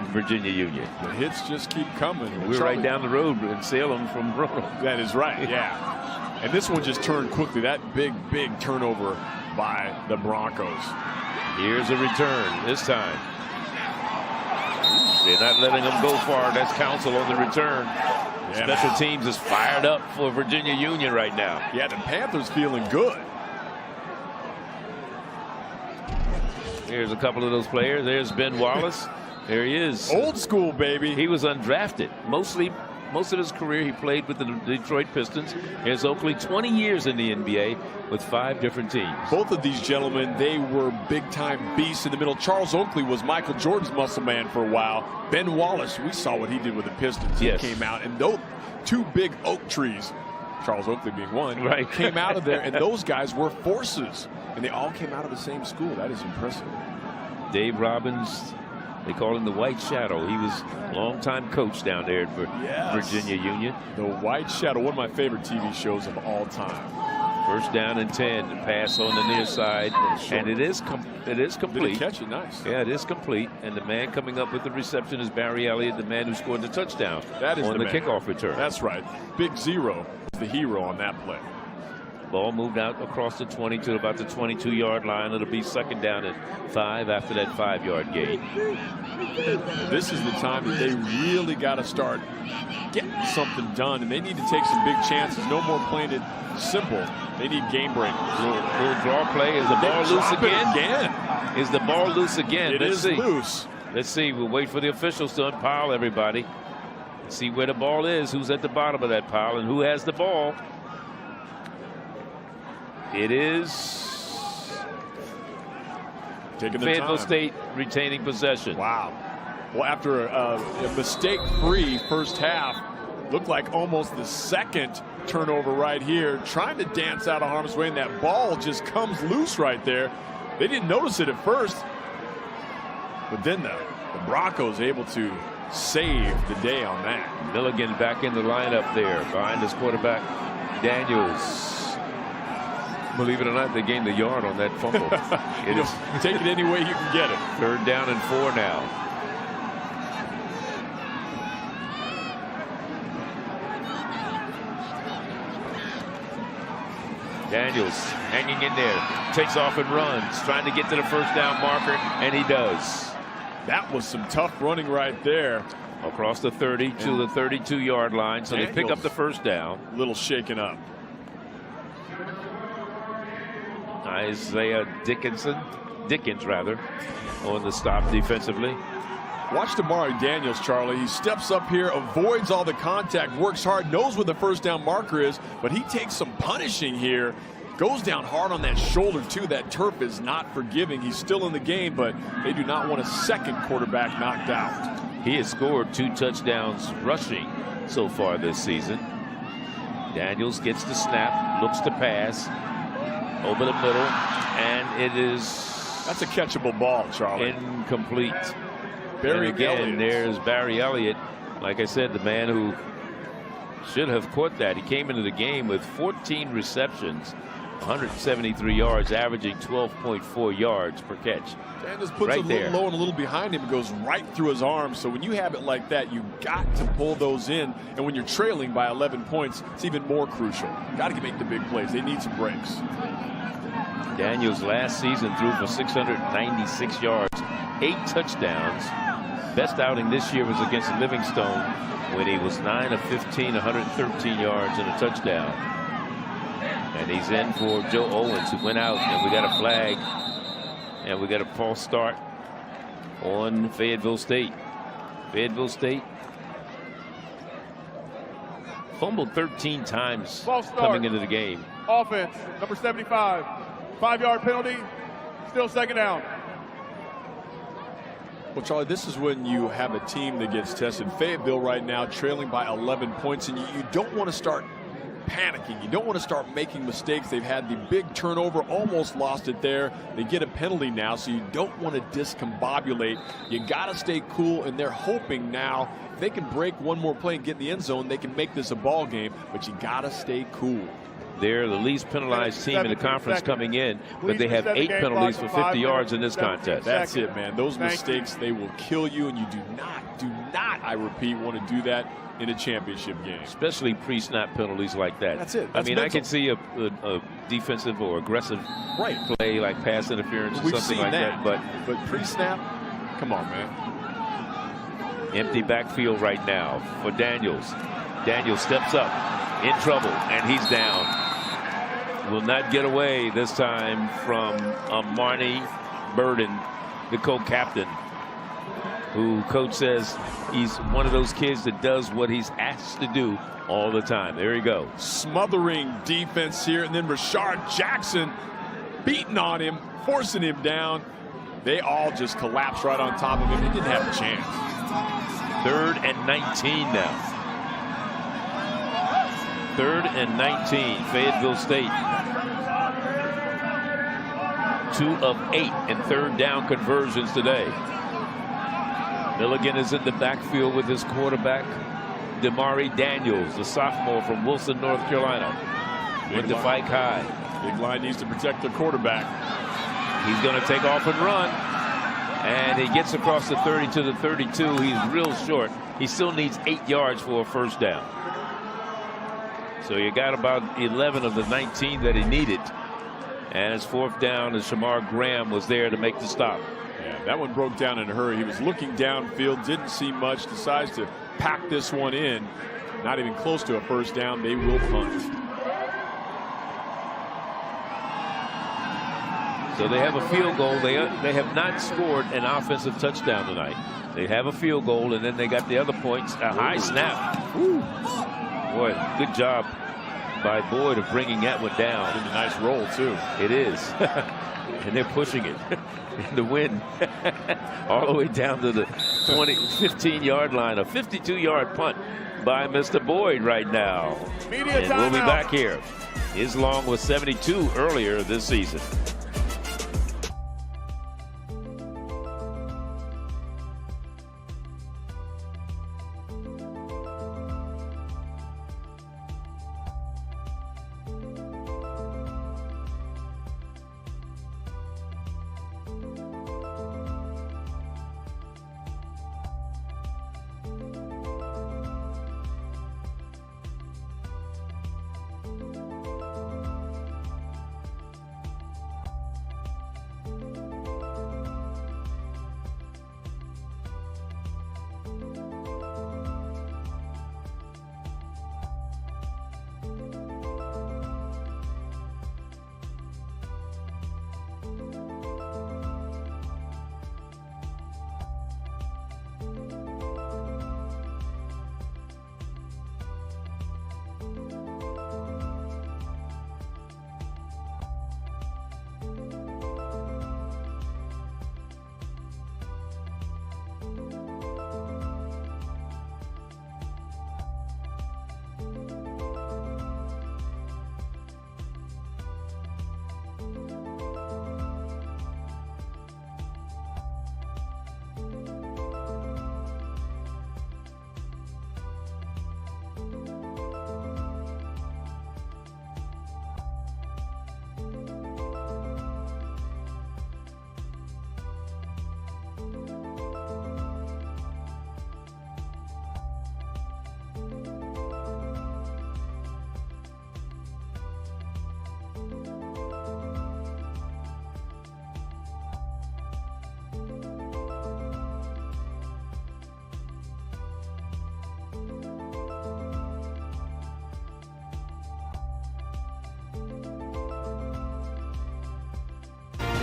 Virginia Union. The hits just keep coming. We're right down the road in Salem from Roanoke. That is right, yeah. And this one just turned quickly. That big turnover by the Broncos. Here's a return this time. They're not letting them go far. That's Council on the return. Yeah. Special teams is fired up for Virginia Union right now. Yeah, the Panthers feeling good. Here's a couple of those players. There's Ben Wallace. There he is. Old school, baby. He was undrafted. Most of his career he played with the Detroit Pistons. Here's Oakley, 20 years in the NBA with 5 different teams. Both of these gentlemen, they were big-time beasts in the middle. Charles Oakley was Michael Jordan's muscle man for a while. Ben Wallace, we saw what he did with the Pistons. Yes. He came out, and those 2 big oak trees, Charles Oakley being one, right, came out of there, and those guys were forces. And they all came out of the same school. That is impressive. Dave Robbins, they call him the White Shadow. He was a longtime coach down there for Virginia Union. The White Shadow, one of my favorite TV shows of all time. First down and 10. The pass on the near side, and it is complete. Did he catch it? Nice. Yeah, it is complete. And the man coming up with the reception is Barry Elliott, the man who scored the touchdown on the kickoff return. That's right. Big Zero is the hero on that play. Ball moved out across the 20 to about the 22-yard line. It'll be second down at 5 after that 5-yard gain. This is the time that they really got to start getting something done, and they need to take some big chances. No more playing it simple. They need game breakers. Little draw play. Is the ball loose again? Is the ball loose again? It is loose. Let's see. We'll wait for the officials to unpile everybody. See where the ball is, who's at the bottom of that pile, and who has the ball. It is Fayetteville State retaining possession. Wow. Well, after a mistake-free first half, looked like almost the second turnover right here, trying to dance out of harm's way, and that ball just comes loose right there. They didn't notice it at first, but then the Broncos able to save the day on that. Milligan back in the lineup there behind his quarterback, Daniels. Believe it or not, they gained a yard on that fumble. Take it any way you can get it. 3rd down and 4 now. Daniels hanging in there, takes off and runs, trying to get to the first down marker, and he does. That was some tough running right there. Across the 30 to the 32-yard line, so Daniels, they pick up the first down. A little shaken up. Isaiah Dickens on the stop defensively. Watch Damari Daniels, Charlie. He steps up here, avoids all the contact, works hard, knows where the first down marker is, but he takes some punishing here. Goes down hard on that shoulder, too. That turf is not forgiving. He's still in the game, but they do not want a second quarterback knocked out. He has scored 2 touchdowns rushing so far this season. Daniels gets the snap, looks to pass. Over the middle, and it is... That's a catchable ball, Charlie. Incomplete. Barry and again, Elliott. There's Barry Elliott. Like I said, the man who should have caught that. He came into the game with 14 receptions, 173 yards, averaging 12.4 yards per catch. Daniels puts it a little low and a little behind him. It goes right through his arm. So when you have it like that, you got to pull those in. And when you're trailing by 11 points, it's even more crucial. Got to make the big plays. They need some breaks. Daniels last season threw for 696 yards, 8 touchdowns. Best outing this year was against Livingstone when he was 9 of 15, 113 yards and a touchdown. And he's in for Joe Owens, who went out, and we got a flag. And we got a false start on Fayetteville State. Fayetteville State fumbled 13 times coming into the game. Offense, number 75. 5-yard penalty, still second down. Well, Charlie, this is when you have a team that gets tested. Fayetteville right now trailing by 11 points, and you don't want to start panicking. You don't want to start making mistakes. They've had the big turnover, almost lost it there. They get a penalty now, so you don't want to discombobulate. You got to stay cool, and they're hoping now if they can break one more play and get in the end zone, they can make this a ball game, but you got to stay cool. They're the least penalized team in the conference coming in, but they have 8 penalties for 50 yards in this contest. That's it, man. Those mistakes, they will kill you, and you do not, I repeat, want to do that in a championship game. Especially pre-snap penalties like that. That's it. I mean, I can see a defensive or aggressive play like pass interference or something like that. But pre-snap, come on, man. Empty backfield right now for Daniels. Daniels steps up, in trouble, and he's down. Will not get away this time from Marnie Burden, the co-captain, who coach says he's one of those kids that does what he's asked to do all the time. There you go. Smothering defense here, and then Rashard Jackson beating on him, forcing him down. They all just collapsed right on top of him. He didn't have a chance. 3rd and 19 now. 3rd and 19, Fayetteville State. 2 of 8 in 3rd down conversions today. Milligan is in the backfield with his quarterback, Damari Daniels, the sophomore from Wilson, North Carolina. Went to Pike High. Big line needs to protect the quarterback. He's going to take off and run. And he gets across the 30 to the 32. He's real short. He still needs 8 yards for a first down. So you got about 11 of the 19 that he needed. And his 4th down, as Shamar Graham was there to make the stop. Yeah, that one broke down in a hurry. He was looking downfield, didn't see much, decides to pack this one in. Not even close to a first down. They will punt. So they have a field goal. They have not scored an offensive touchdown tonight. They have a field goal, and then they got the other points. A high snap. Ooh. Boy, good job by Boyd of bringing that one down. And a nice roll, too. It is. And they're pushing it in the wind all the way down to the 15-yard line. A 52-yard punt by Mr. Boyd right now. And we'll be back here. Islam was 72 earlier this season.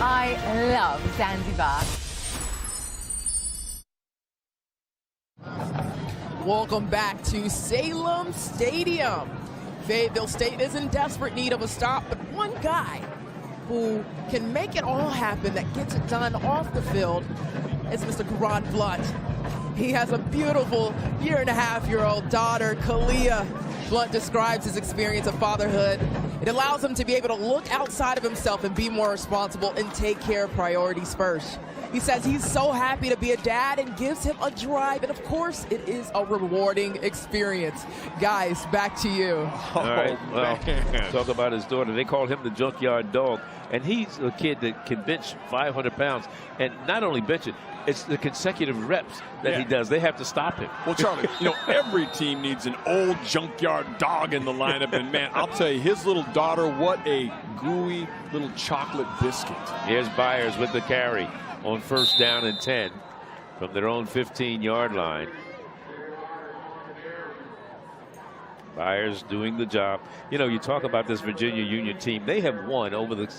I love Zanzibar. Welcome back to Salem Stadium. Fayetteville State is in desperate need of a stop, but one guy who can make it all happen, that gets it done off the field, is Mr. Grant Blunt. He has a beautiful 1.5-year-old daughter, Kalia. Blunt describes his experience of fatherhood. It allows him to be able to look outside of himself and be more responsible and take care of priorities first. He says he's so happy to be a dad and gives him a drive. And of course, it is a rewarding experience. Guys, back to you. All right, well, talk about his daughter. They call him the junkyard dog. And he's a kid that can bench 500 pounds. And not only bench it, it's the consecutive reps that he does. They have to stop him. Well, Charlie, every team needs an old junkyard dog in the lineup. And, man, I'll tell you, his little daughter, what a gooey little chocolate biscuit. Here's Byers with the carry on 1st down and 10 from their own 15-yard line. Byers doing the job. You talk about this Virginia Union team. They have won over the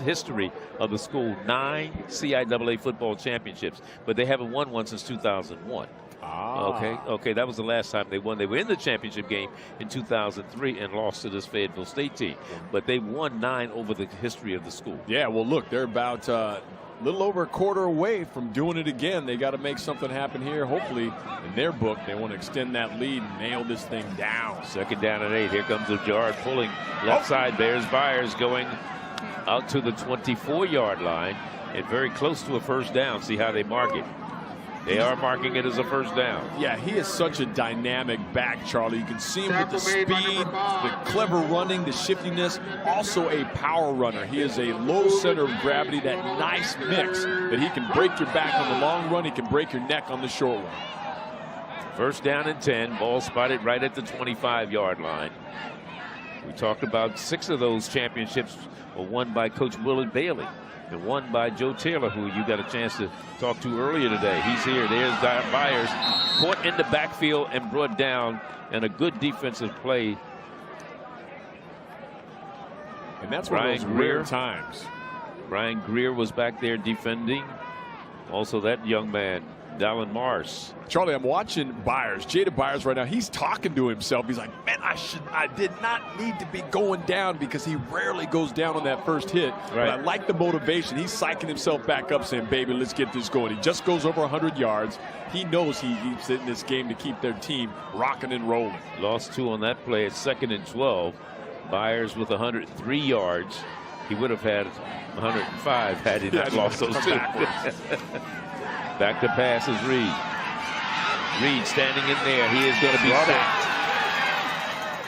history of the school 9 CIAA football championships, but they haven't won one since 2001. Okay, that was the last time they won. They were in the championship game in 2003 and lost to this Fayetteville State team, but they won 9 over the history of the school. Yeah, well, look, they're about a little over a quarter away from doing it again. They got to make something happen here. Hopefully, in their book, they want to extend that lead and nail this thing down. 2nd down and 8. Here comes Ojard pulling left side. There's Byers going out to the 24-yard line and very close to a 1st down. See how they mark it. They are marking it as a 1st down. Yeah, he is such a dynamic back, Charlie. You can see him with the speed, the clever running, the shiftiness, also a power runner. He is a low center of gravity, that nice mix that he can break your back on the long run. He can break your neck on the short one. 1st down and 10. Ball spotted right at the 25-yard line. We talked about 6 of those championships were won by Coach Willard Bailey and won by Joe Taylor, who you got a chance to talk to earlier today. He's here. There's Byers, caught in the backfield and brought down, and a good defensive play. And that's one of those rare times. Ryan Greer was back there defending. Also that young man, Dallin Mars. Charlie, I'm watching Byers, Jada Byers right now. He's talking to himself. He's like, man, I did not need to be going down, because he rarely goes down on that first hit. Right. But I like the motivation. He's psyching himself back up, saying, baby, let's get this going. He just goes over 100 yards. He knows he's in this game to keep their team rocking and rolling. Lost 2 on that play at 2nd and 12. Byers with 103 yards. He would have had 105 had he not lost those 2. Back to pass is Reed. Reed standing in there. He is going to be sacked.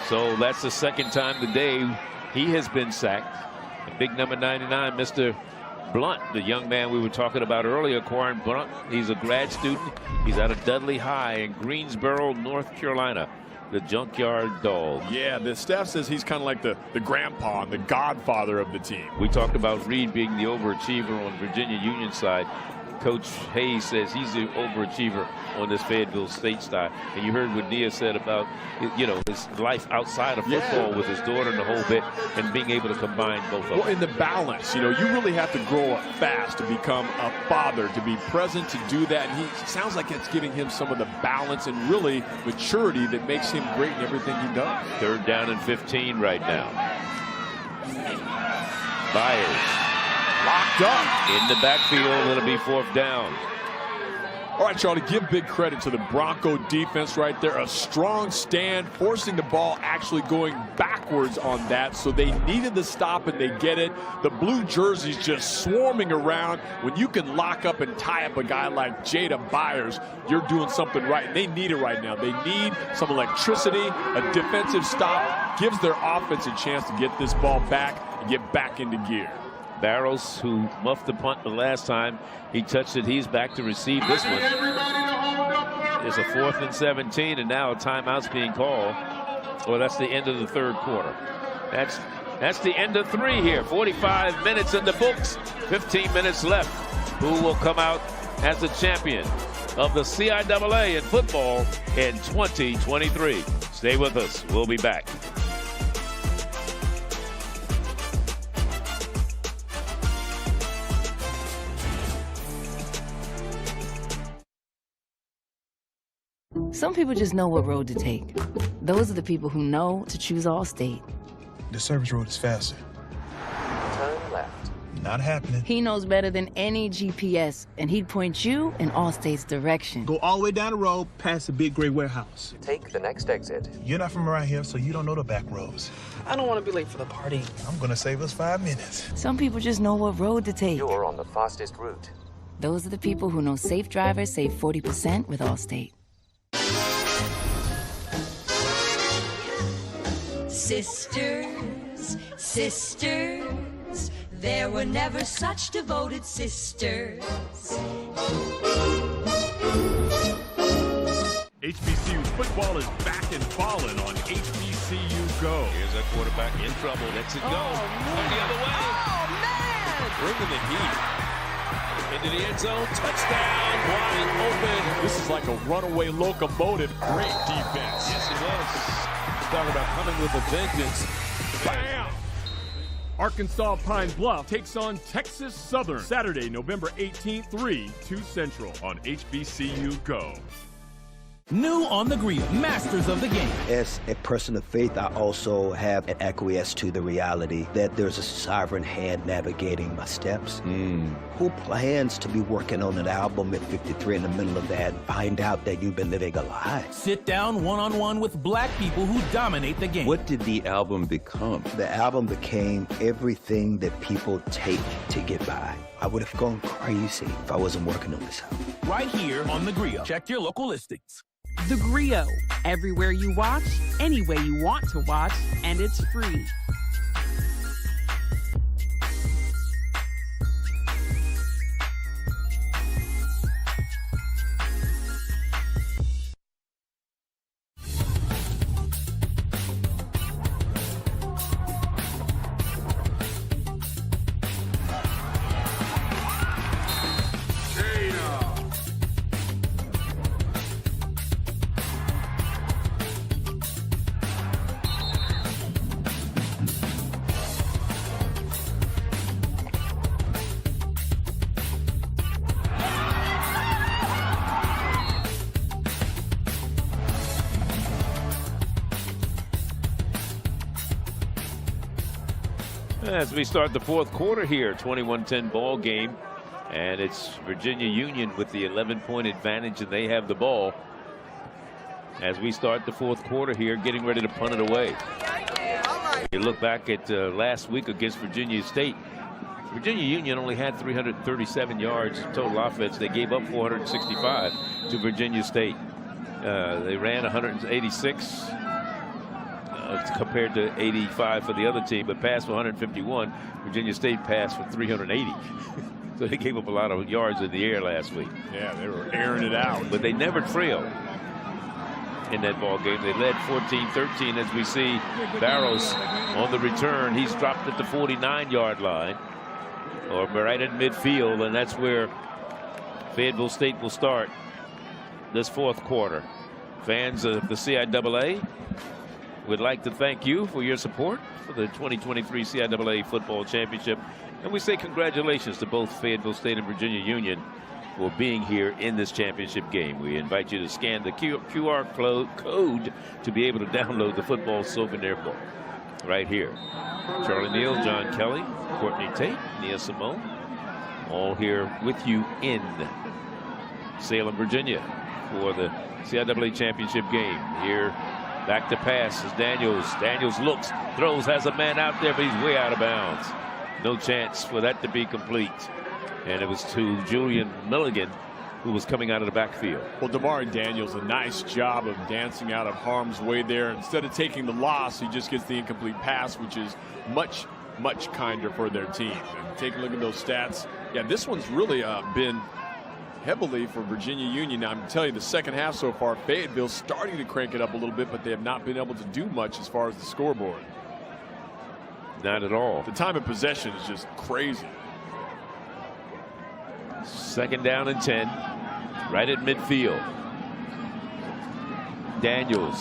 So that's the 2nd time today he has been sacked. And big number 99, Mr. Blunt, the young man we were talking about earlier, Quan Blunt. He's a grad student. He's out of Dudley High in Greensboro, North Carolina. The junkyard dog. Yeah, the staff says he's kind of like the grandpa and the godfather of the team. We talked about Reed being the overachiever on Virginia Union side. Coach Hayes says he's the overachiever on this Fayetteville State side. And you heard what Nia said about, his life outside of football with his daughter and the whole bit, and being able to combine both of them. Well, in the balance, you really have to grow up fast to become a father, to be present, to do that. And he sounds like it's giving him some of the balance and really maturity that makes him great in everything he does. 3rd down and 15 right now. Byers. Locked up. In the backfield, it'll be 4th down. All right, Charlie, give big credit to the Bronco defense right there. A strong stand, forcing the ball actually going backwards on that. So they needed the stop, and they get it. The blue jerseys just swarming around. When you can lock up and tie up a guy like Jada Byers, you're doing something right. And they need it right now. They need some electricity. A defensive stop gives their offense a chance to get this ball back and get back into gear. Barrows, who muffed the punt the last time he touched it, he's back to receive this one. It's a 4th and 17, and now a timeout's being called. Well, that's the end of the 3rd quarter. That's the end of 3 here. 45 minutes in the books, 15 minutes left. Who will come out as the champion of the CIAA in football in 2023? Stay with us. We'll be back. Some people just know what road to take. Those are the people who know to choose Allstate. The service road is faster. Turn left. Not happening. He knows better than any GPS, and he'd point you in Allstate's direction. Go all the way down the road past the big gray warehouse. Take the next exit. You're not from around here, so you don't know the back roads. I don't want to be late for the party. I'm gonna save us 5 minutes. Some people just know what road to take. You're on the fastest route. Those are the people who know safe drivers save 40% with Allstate. Sisters, sisters, there were never such devoted sisters. HBCU's football is back and falling on HBCU Go. Here's that quarterback in trouble. Lets it go. Going the other way. Oh, man! Bringing the heat. Into the end zone. Touchdown. Wide open. This is like a runaway locomotive. Great defense. Yes, it was. Talk about coming with a vengeance. Bam! Arkansas Pine Bluff takes on Texas Southern Saturday, November 18th, 2 Central on HBCU Go. New on the grill, masters of the game. As a person of faith, I also have an acquiesce to the reality that there's a sovereign hand navigating my steps. Who plans to be working on an album at 53 in the middle of that? Find out that you've been living a lie. Sit down one-on-one with black people who dominate the game. What did the album become? The album became everything that people take to get by. I would have gone crazy if I wasn't working on this album. Right here on The Griot. Check your local listings. The Griot. Everywhere you watch, any way you want to watch, and it's free. As we start the fourth quarter here, 21-10 ball game, and it's Virginia Union with the 11-point advantage, and they have the ball as we start the fourth quarter here, getting ready to punt it away. You look back at last week against Virginia State. Virginia Union only had 337 yards total offense. They gave up 465 to Virginia State. They ran 186. Compared to 85 for the other team, but passed for 151. Virginia State passed for 380. So they gave up a lot of yards in the air last week. Yeah, they were airing it out. But they never trailed in that ball game. They led 14-13 as we see Barrows on the return. He's dropped at the 49-yard line, or right at midfield, and that's where Fayetteville State will start this fourth quarter. Fans of the CIAA, would like to thank you for your support for the 2023 CIAA Football Championship. And we say congratulations to both Fayetteville State and Virginia Union for being here in this championship game. We invite you to scan the QR code to be able to download the football souvenir book right here. Charlie Neal, John Kelly, Courtney Tate, Nia Simone, all here with you in Salem, Virginia for the CIAA Championship game. Here, back to pass is Daniels. Daniels looks, throws, has a man out there, but he's way out of bounds. No chance for that to be complete. And it was to Julian Milligan, who was coming out of the backfield. Well, Damari Daniels, a nice job of dancing out of harm's way there. Instead of taking the loss, he just gets the incomplete pass, which is much, much kinder for their team. And take a look at those stats. Yeah, this one's really been heavily for Virginia Union. Now, I'm telling you, the second half so far, Fayetteville's starting to crank it up a little bit, but they have not been able to do much as far as the scoreboard. Not at all. The time of possession is just crazy. Second down and 10, right at midfield. Daniels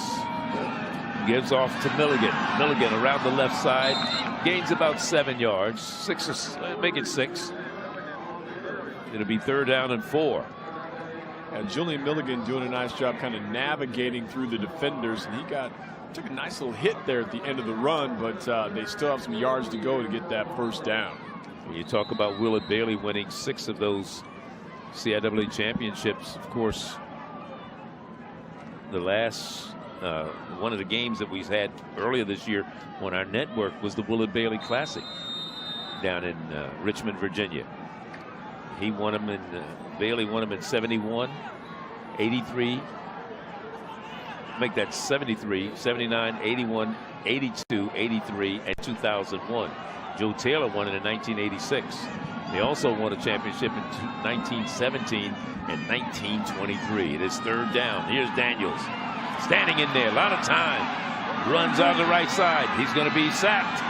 gives off to Milligan. Milligan around the left side, gains about 7 yards. Make it 6. It'll be third down and 4. And Julian Milligan doing a nice job kind of navigating through the defenders, and he took a nice little hit there at the end of the run, but they still have some yards to go to get that first down. When you talk about Willard Bailey winning 6 of those CIAA championships, of course, the last one of the games that we had earlier this year on our network was the Willard Bailey Classic down in Richmond, Virginia. He won them in Bailey won them in 71, 83. Make that 73, 79, 81, 82, 83, and 2001. Joe Taylor won it in 1986. They also won a championship in 1917 and 1923. It is 3rd down. Here's Daniels standing in there, a lot of time. Runs on the right side. He's going to be sacked.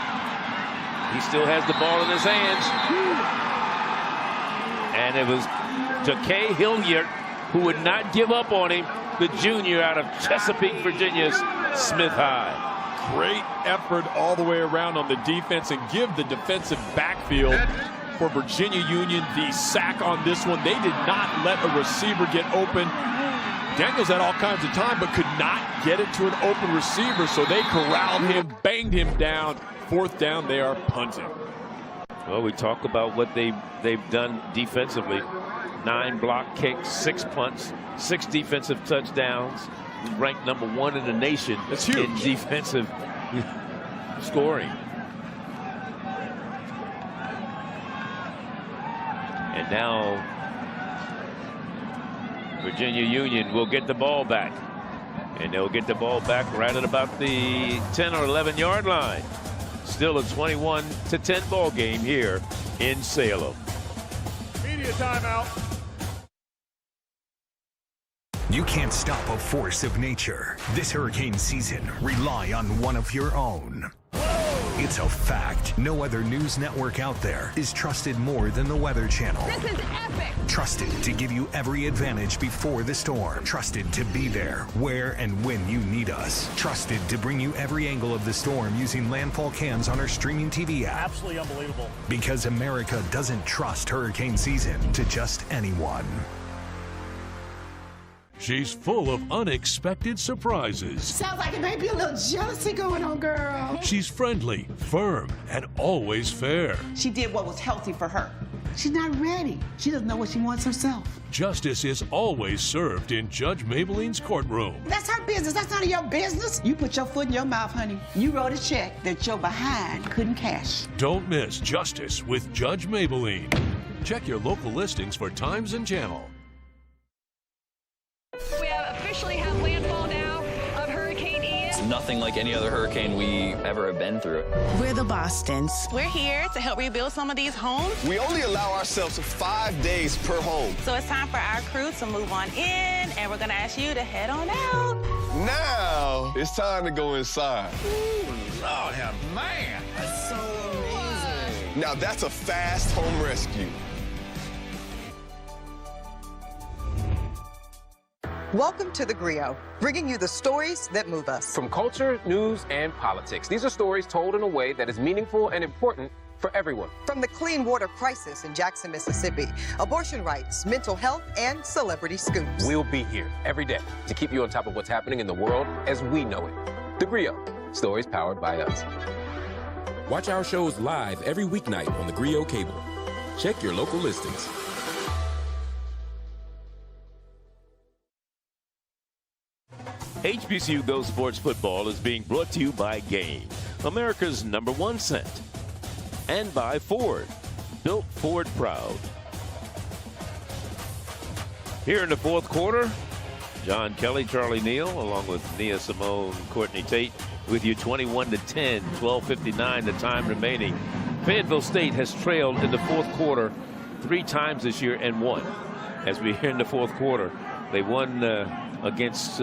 He still has the ball in his hands. And it was Ja'Kay Hilliard who would not give up on him, the junior out of Chesapeake, Virginia's Smith High. Great effort all the way around on the defense, and give the defensive backfield for Virginia Union the sack on this one. They did not let a receiver get open. Daniels had all kinds of time but could not get it to an open receiver, so they corralled him, banged him down. 4th down, they are punting. Well, we talk about what they've done defensively. 9 block kicks, 6 punts, 6 defensive touchdowns. Ranked number 1 in the nation in defensive scoring. And now Virginia Union will get the ball back. And they'll get the ball back right at about the 10 or 11 yard line. Still a 21-10 ball game here in Salem. Media timeout. You can't stop a force of nature. This hurricane season, rely on one of your own. It's a fact. No other news network out there is trusted more than the Weather Channel. This is epic. Trusted to give you every advantage before the storm. Trusted to be there where and when you need us. Trusted to bring you every angle of the storm using landfall cams on our streaming TV app. Absolutely unbelievable. Because America doesn't trust hurricane season to just anyone. She's full of unexpected surprises. Sounds like it may be a little jealousy going on, girl. She's friendly, firm, and always fair. She did what was healthy for her. She's not ready. She doesn't know what she wants herself. Justice is always served in Judge Maybelline's courtroom. That's her business. That's none of your business. You put your foot in your mouth, honey. You wrote a check that your behind couldn't cash. Don't miss Justice with Judge Maybelline. Check your local listings for times and channel. We have officially had landfall now of Hurricane Ian. It's nothing like any other hurricane we ever have been through. We're the Bostons. We're here to help rebuild some of these homes. We only allow ourselves 5 days per home. So it's time for our crew to move on in, and we're going to ask you to head on out. Now it's time to go inside. Ooh, Lord have man. That's so amazing. Now that's a fast home rescue. Welcome to The Griot, bringing you the stories that move us. From culture, news, and politics, these are stories told in a way that is meaningful and important for everyone. From the clean water crisis in Jackson, Mississippi, abortion rights, mental health, and celebrity scoops. We'll be here every day to keep you on top of what's happening in the world as we know it. The Griot, stories powered by us. Watch our shows live every weeknight on the Griot cable. Check your local listings. HBCU Go Sports Football is being brought to you by Gain, America's #1 scent, and by Ford, built Ford proud. Here in the 4th quarter, John Kelly, Charlie Neal, along with Nia Simone, Courtney Tate, with you 21-10, 12:59 the time remaining. Fayetteville State has trailed in the 4th quarter 3 times this year and won. As we hear in the 4th quarter, they won against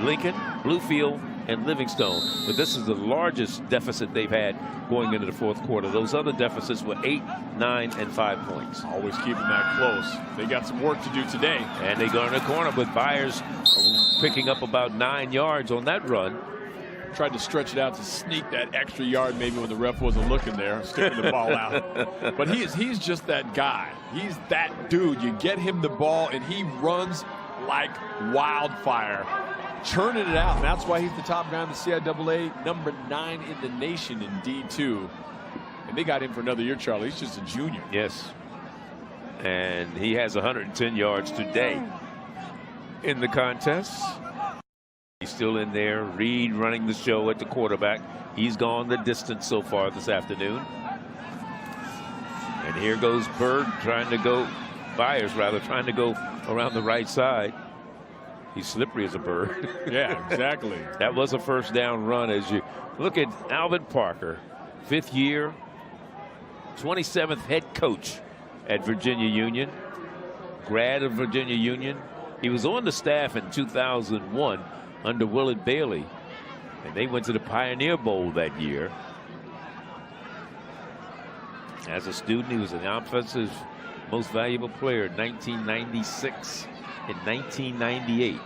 Lincoln, Bluefield, and Livingstone. But this is the largest deficit they've had going into the 4th quarter. Those other deficits were 8, 9, and 5 points. Always keeping that close. They got some work to do today. And they go in the corner with Byers picking up about 9 yards on that run. Tried to stretch it out to sneak that extra yard maybe when the ref wasn't looking there, sticking the ball out. But he's just that guy. He's that dude. You get him the ball, and he runs like wildfire, churning it out. And that's why he's the top guy in the CIAA, #9 in the nation in D2. And they got him for another year, Charlie. He's just a junior. Yes. And he has 110 yards today in the contest. He's still in there. Reed running the show at the quarterback. He's gone the distance so far this afternoon. And here goes Byers trying to go around the right side. He's slippery as a bird. Yeah, exactly. That was a first down run. As you look at Alvin Parker, 5th year, 27th head coach at Virginia Union, grad of Virginia Union. He was on the staff in 2001 under Willard Bailey, and they went to the Pioneer Bowl that year. As a student, he was an offensive most valuable player in 1996 and 1998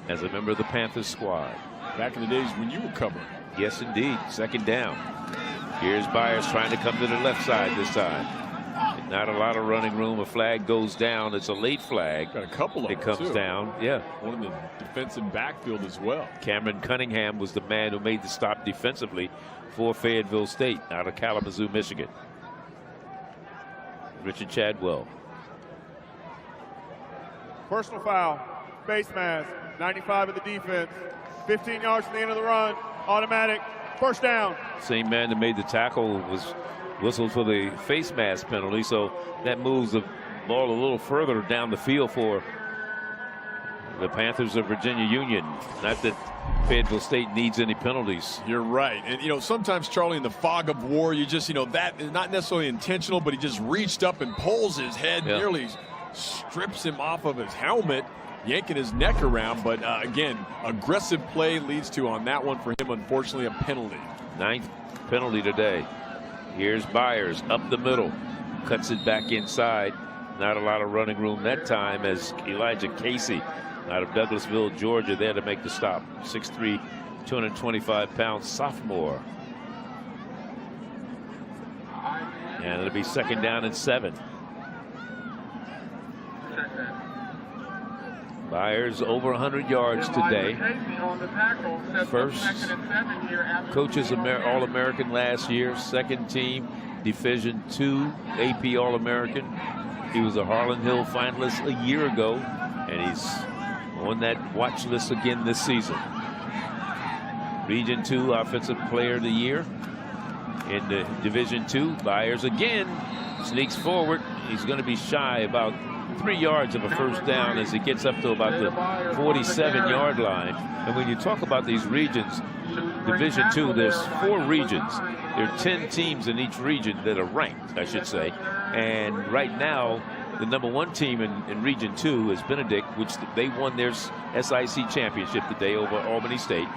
as a member of the Panthers squad. Back in the days when you were covering. Yes, indeed. Second down. Here's Byers trying to come to the left side this time. Not a lot of running room. A flag goes down. It's a late flag. Got a couple of them. It comes too. down. Yeah. One in the defensive backfield as well. Cameron Cunningham was the man who made the stop defensively for Fayetteville State out of Kalamazoo, Michigan. Richard Chadwell. Personal foul. Face mask. 95 of the defense. 15 yards from the end of the run. Automatic. First down. Same man that made the tackle was whistled for the face mask penalty, so that moves the ball a little further down the field for the Panthers of Virginia Union. Not that Fayetteville State needs any penalties. You're right. And, you know, sometimes, Charlie, in the fog of war, you just, you know, that is not necessarily intentional, but he just reached up and pulls his head, nearly strips him off of his helmet, yanking his neck around. But, again, aggressive play leads to, on that one for him, unfortunately, a penalty. 9th penalty today. Here's Byers up the middle, cuts it back inside. Not a lot of running room that time as Elijah Casey out of Douglasville, Georgia, there to make the stop. 6'3", 225-pound sophomore. And it'll be 2nd down and 7. Byers over 100 yards today. First coaches All-American last year. 2nd team Division II AP All-American. He was a Harlan Hill finalist a year ago, and he's on that watch list again this season. Region II Offensive Player of the Year. In the Division II, Byers again sneaks forward. He's going to be shy about 3 yards of a first down as he gets up to about the 47-yard line. And when you talk about these regions, Division II, there's 4 regions. There are 10 teams in each region that are ranked, I should say. And right now, the #1 team in Region 2 is Benedict, which they won their SIC championship today over Albany State.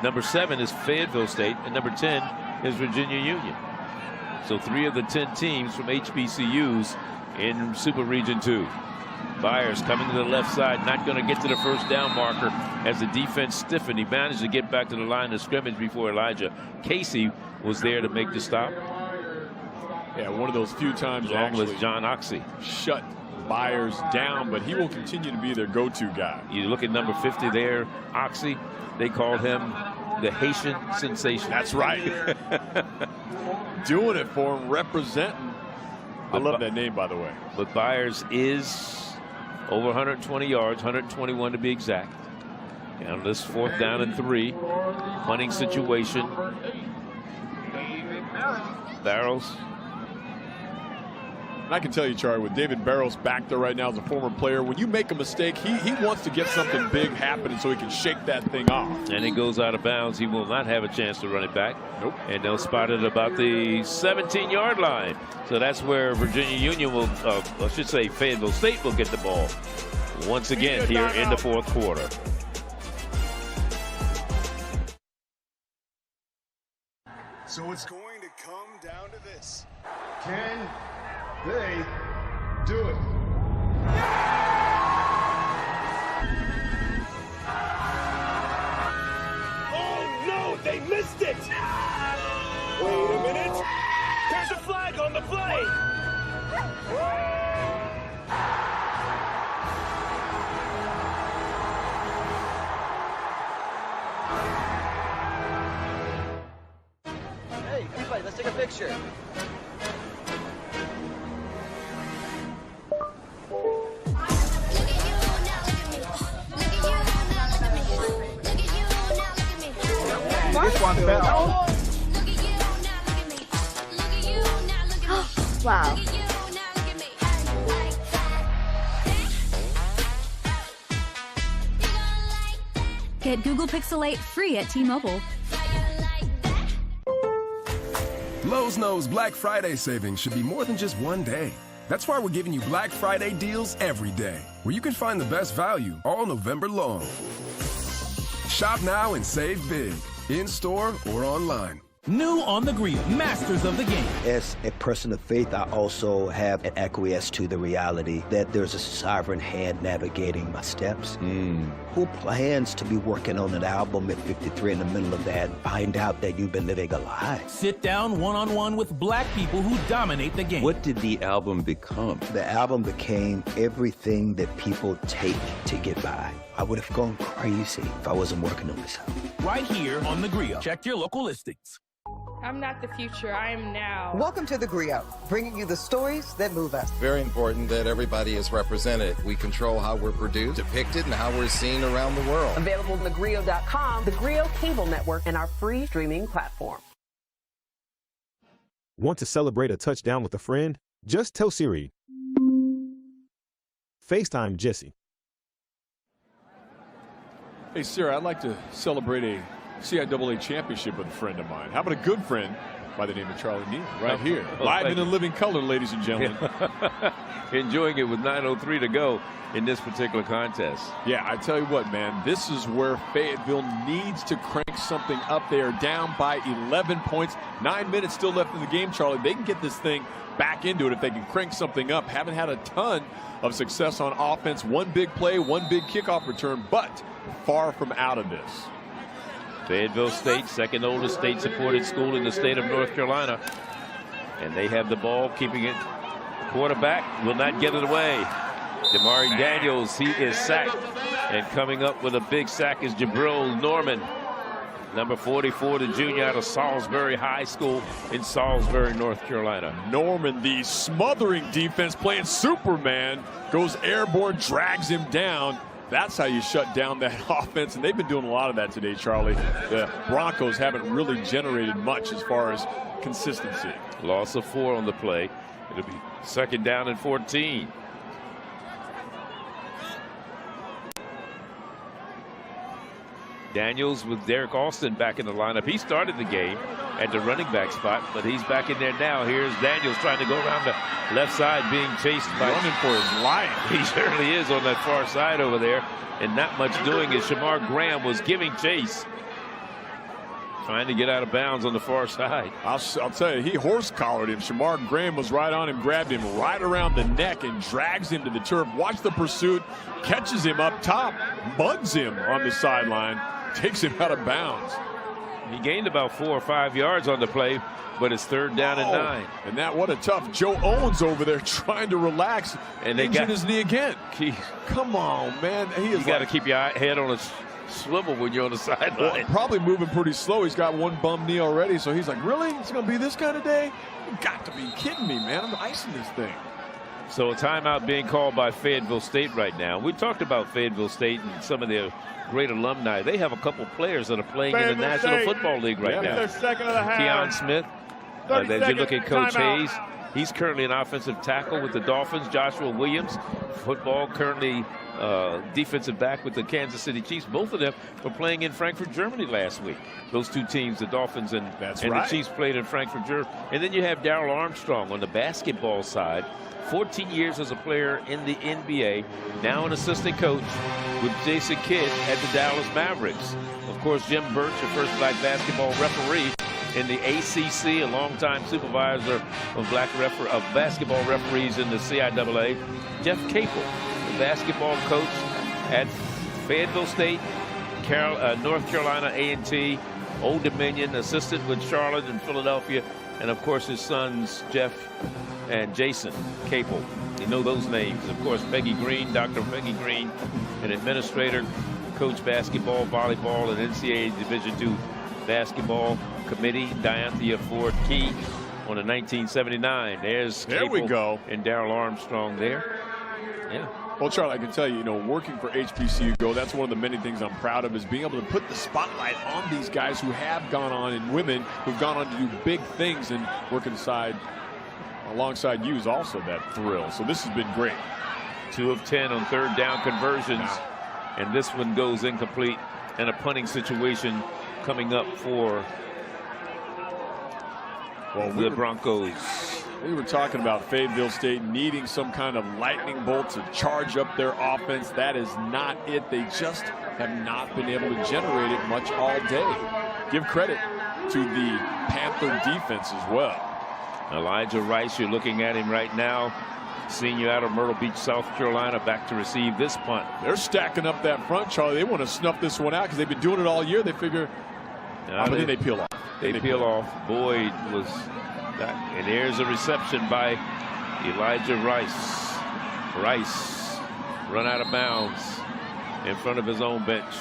Number 7 is Fayetteville State, and number 10 is Virginia Union. So 3 of the 10 teams from HBCUs in Super Region 2. Byers coming to the left side, not going to get to the first down marker as the defense stiffened. He managed to get back to the line of scrimmage before Elijah Casey was there to make the stop. Yeah, one of those few times along with John Oxy. Shut Byers down, but he will continue to be their go-to guy. You look at number 50 there, Oxy. They called him the Haitian sensation. That's right. Doing it for him, representing. I love that name, by the way. But Byers is over 120 yards, 121 to be exact. And on this 4th down and 3, punting situation. Barrows. And I can tell you, Charlie, with David Barrows back there right now as a former player, when you make a mistake, he wants to get something big happening so he can shake that thing off. And it goes out of bounds. He will not have a chance to run it back. Nope. And they'll spot it about the 17-yard line. So that's where Virginia Union will, I should say Fayetteville State will get the ball once again here in the 4th quarter. So it's going to come down to this. Can they do it? Oh no, they missed it! Wait a minute! There's a flag on the play! Hey, everybody, let's take a picture. knocked out. Wow. Get Google Pixel 8 free at T-Mobile. Lowe's knows Black Friday savings should be more than just one day. That's why we're giving you Black Friday deals every day, where you can find the best value all November long. Shop now and save big, in-store or online. New on the grill, masters of the game. As a person of faith, I also have an acquiesce to the reality that there's a sovereign hand navigating my steps. Who plans to be working on an album at 53 in the middle of that and find out that you've been living a lie? Sit down one-on-one with black people who dominate the game. What did the album become? The album became everything that people take to get by. I would have gone crazy if I wasn't working on this album. Right here on The Griot. Check your local listings. I'm not the future, I am now. Welcome to The Griot, bringing you the stories that move us. Very important that everybody is represented. We control how we're produced, depicted, and how we're seen around the world. Available on thegriot.com, the Griot cable network, and our free streaming platform. Want to celebrate a touchdown with a friend? Just tell Siri. FaceTime Jesse. Hey, Sarah, I'd like to celebrate a CIAA championship with a friend of mine. How about a good friend by the name of Charlie Neal? Right here. Live and in living color, ladies and gentlemen. Enjoying it with 9:03 to go in this particular contest. Yeah, I tell you what, man, this is where Fayetteville needs to crank something up. They are down by 11 points. 9 minutes still left in the game, Charlie. They can get this thing back into it if they can crank something up. Haven't had a ton of success on offense. One big play, one big kickoff return, but far from out of this. Fayetteville State, second oldest state-supported school in the state of North Carolina. And they have the ball, keeping it. Quarterback will not get it away. Damari Daniels, he is sacked. And coming up with a big sack is Jabril Norman. Number 44, the junior out of Salisbury High School in Salisbury, North Carolina. Norman, the smothering defense, playing Superman, goes airborne, drags him down. That's how you shut down that offense, and they've been doing a lot of that today, Charlie. The Broncos haven't really generated much as far as consistency. Loss of 4 on the play. It'll be second down and 14. Daniels with Derek Austin back in the lineup. He started the game at the running back spot, but he's back in there now. Here's Daniels trying to go around the left side, being chased by... running for his life. He certainly is on that far side over there, and not much doing as Shamar Graham was giving chase. Trying to get out of bounds on the far side. I'll tell you, he horse-collared him. Shamar Graham was right on him, grabbed him right around the neck and drags him to the turf. Watch the pursuit, catches him up top, mugs him on the sideline, takes him out of bounds. He gained about 4 or 5 yards on the play, but it's third down and 9. And that, what a tough Joe Owens over there trying to relax, and they got his knee again. Come on, man. You got to keep your head on a swivel when you're on the sideline. Well, probably moving pretty slow. He's got one bum knee already, so he's like, really? It's going to be this kind of day? You got to be kidding me, man. I'm icing this thing. So a timeout being called by Fayetteville State right now. We talked about Fayetteville State and some of their great alumni. They have a couple players that are playing in the National Football League right now. They're second of the half. Keon Smith, as you look at Coach Hayes, he's currently an offensive tackle with the Dolphins. Joshua Williams, football, currently defensive back with the Kansas City Chiefs. Both of them were playing in Frankfurt, Germany last week. Those two teams, the Dolphins and the Chiefs, played in Frankfurt, Germany. And then you have Darrell Armstrong on the basketball side. 14 years as a player in the NBA, now an assistant coach with Jason Kidd at the Dallas Mavericks. Of course, Jim Birch, the first black basketball referee in the ACC, a longtime supervisor of basketball referees in the CIAA. Jeff Capel, the basketball coach at Fayetteville State, North Carolina A&T, Old Dominion, assistant with Charlotte and Philadelphia, and of course his sons Jeff and Jason Capel. You know those names. Of course, Peggy Green, Dr. Peggy Green, an administrator, coach basketball, volleyball, and NCAA Division II basketball committee. Dianthea Ford Key on a 1979. There we go. And Darrell Armstrong there. Yeah. Well, Charlie, I can tell you, working for HBCU Go, that's one of the many things I'm proud of, is being able to put the spotlight on these guys who have gone on, and women who've gone on to do big things, and working alongside you is also that thrill. So this has been great. 2 of 10 on third down conversions, and this one goes incomplete, and a punting situation coming up for the Broncos. We were talking about Fayetteville State needing some kind of lightning bolt to charge up their offense. That is not it. They just have not been able to generate it much all day. Give credit to the Panther defense as well. Elijah Rice, you're looking at him right now. Senior out of Myrtle Beach, South Carolina, back to receive this punt. They're stacking up that front, Charlie. They want to snuff this one out because they've been doing it all year. They figure, but then they peel off. They peel off. Boyd was that, and here's a reception by Elijah Rice. Rice run out of bounds in front of his own bench.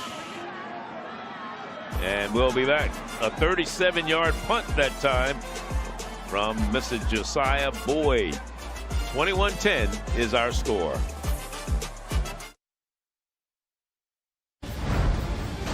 And we'll be back. A 37-yard punt that time from Mr. Josiah Boyd. 21-10 is our score.